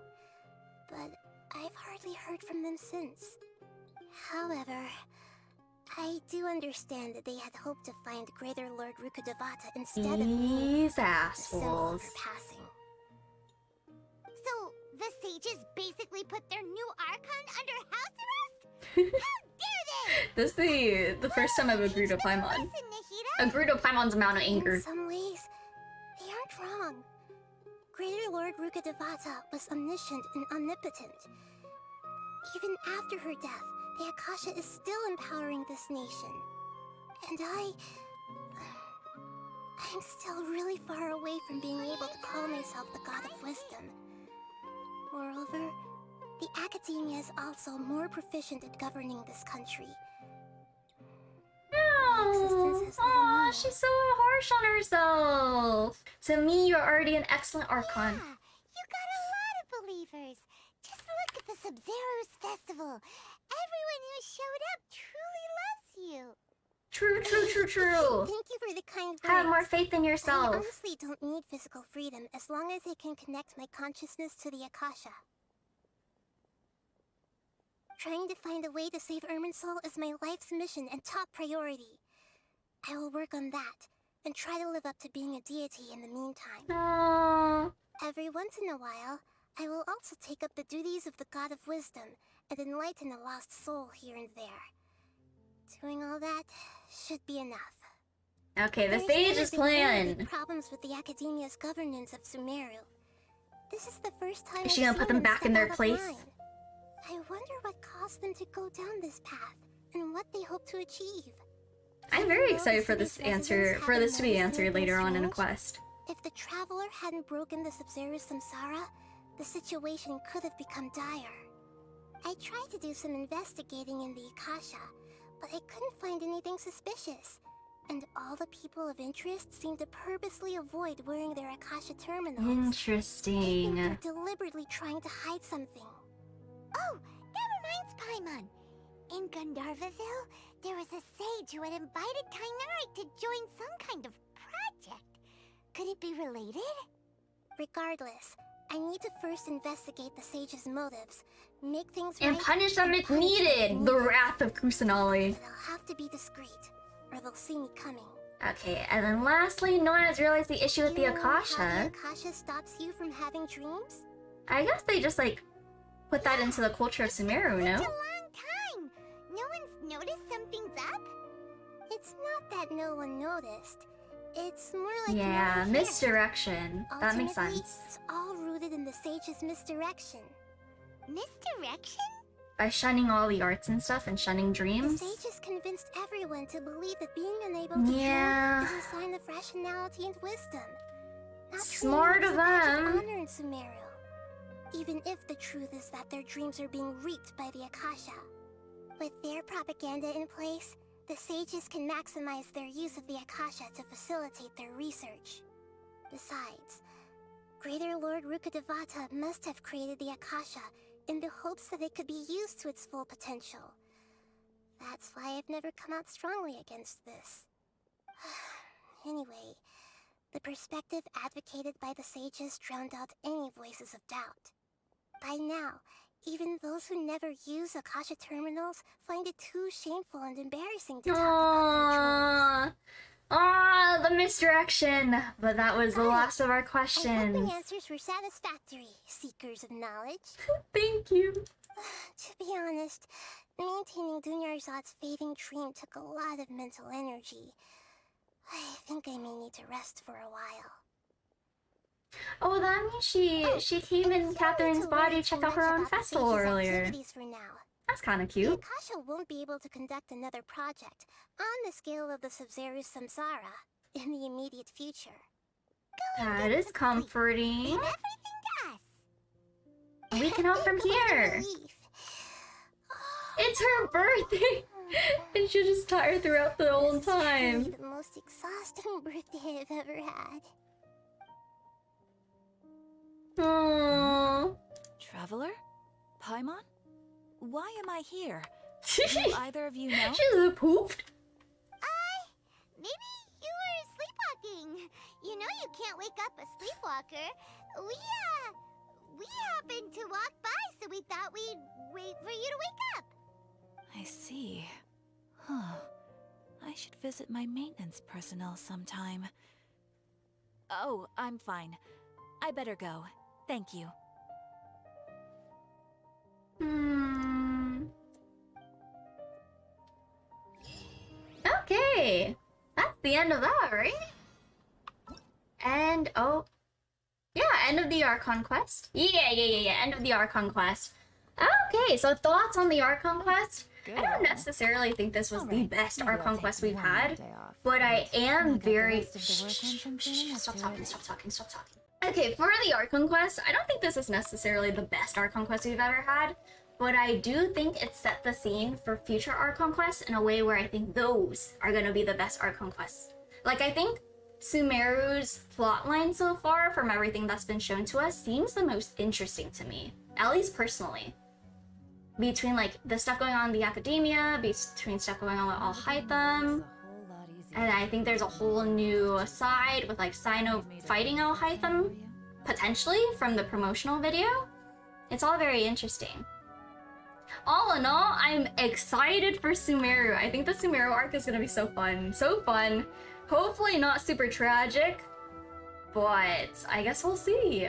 But I've hardly heard from them since. However, I do understand that they had hoped to find Greater Lord Rukkhadevata instead of me. These The symbol of assholes. her passing. So, the sages basically put their new Archon under house arrest? How dare they! This is the first time I've agreed to Paimon. Agreed to Paimon's amount of anger. In some ways, they aren't wrong. Greater Lord Rukkhadevata was omniscient and omnipotent. Even after her death, the Akasha is still empowering this nation. And I'm still really far away from being able to call myself the God of Wisdom. Moreover, the Academia is also more proficient at governing this country. Oh, she's so harsh on herself. To me, you're already an excellent Archon. You got a lot of believers. Just look at the Sub-Zero's festival. Everyone who showed up truly loves you. True. Thank you for the kind words. Have more faith in yourself. I honestly don't need physical freedom as long as I can connect my consciousness to the Akasha. Trying to find a way to save Irminsul is my life's mission and top priority. I will work on that, and try to live up to being a deity in the meantime. Aww. Every once in a while, I will also take up the duties of the God of Wisdom and enlighten a lost soul here and there. Doing all that should be enough. Okay, the There's sage never is been any playing. big problems with the Academia's governance of Sumeru. This is the first time Is she I've gonna put seen them back in step their out of place? line. I wonder what caused them to go down this path, and what they hope to achieve. I'm very excited for this answer, for this to be answered later on in a Strange? quest. If the Traveler hadn't broken the Sub-Zero Samsara, the situation could have become dire. I tried to do some investigating in the Akasha, but I couldn't find anything suspicious. And all the people of interest seemed to purposely avoid wearing their Akasha terminals. Interesting. They're deliberately trying to hide something. Oh, that reminds Paimon. In Gandharvaville, there was a sage who had invited Tainari to join some kind of project. Could it be related? Regardless, I need to first investigate the sage's motives, make things And right, punish them if punish them needed. The wrath of Kusanali. But I'll have to be discreet, or they'll see me coming. Okay, and then lastly, no one has realized the issue with the You know how Akasha. the Akasha stops you from having dreams? I guess they just like put that into the culture of Sumeru, no? It's a long time. No one's noticed something's up? It's not that no one noticed. It's more like Yeah, no one cared. misdirection. That makes Ultimately, sense. It's all rooted in the sage's misdirection. Misdirection? by shunning all the arts and stuff and shunning The dreams. sages convinced everyone to believe that being unable to Yeah. dream is a sign of rationality and wisdom. Not Smart dreaming is of a badge them. honor in Sumeru. Even if the truth is that their dreams are being reaped by the Akasha. With their propaganda in place, the sages can maximize their use of the Akasha to facilitate their research. Besides, Greater Lord Rukkhadevata must have created the Akasha in the hopes that it could be used to its full potential. That's why I've never come out strongly against this. Anyway, the perspective advocated by the sages drowned out any voices of doubt. By now, even those who never use Akasha terminals find it too shameful and embarrassing to talk about their dreams. Ah, the misdirection. But that was the last of our I hope questions. my answers were satisfactory, seekers of knowledge. Thank you. To be honest, maintaining Dunyarzad's fading dream took a lot of mental energy. I think I may need to rest for a while. Oh, that means she came in Catherine's body to check out her own festival earlier. Activities for now. That's kind of The cute. Akasha won't be able to conduct another project on the scale of the Sub-Zero Samsara in the immediate future. That is comforting. Leave everything to us. We can help from here. It's her birthday, and she's just tired throughout the whole time. The most exhausting birthday I've ever had. Aww. Traveler? Paimon? Why am I here? Do either of you know? She's pooped. Maybe you were can't wake up a sleepwalker. We happened to walk by, so we thought we'd wait for you to wake up. I see. Huh. I should visit my maintenance personnel sometime. Oh, I'm fine. I better go. Thank you. Okay. That's the end of that, right? And, oh. Yeah, end of the Archon Quest. Yeah. End of the Archon Quest. Okay, so thoughts on the Archon Quest? I don't necessarily think this was the best Archon Quest we've had, but I am very... Stop talking. Okay, for the Archon Quest, I don't think this is necessarily the best Archon Quest we've ever had, but I do think it set the scene for future Archon Quests in a way where I think those are gonna be the best Archon Quests. Like, I think Sumeru's plotline so far, from everything that's been shown to us, seems the most interesting to me, at least personally. Between like the stuff going on in the academia, between stuff going on with Al-Hytham, and I think there's a whole new side with like Sino fighting Al-Hytham, potentially, from the promotional video. It's all very interesting. All in all, I'm excited for Sumeru. I think the Sumeru arc is gonna be so fun. So fun. Hopefully not super tragic, but I guess we'll see.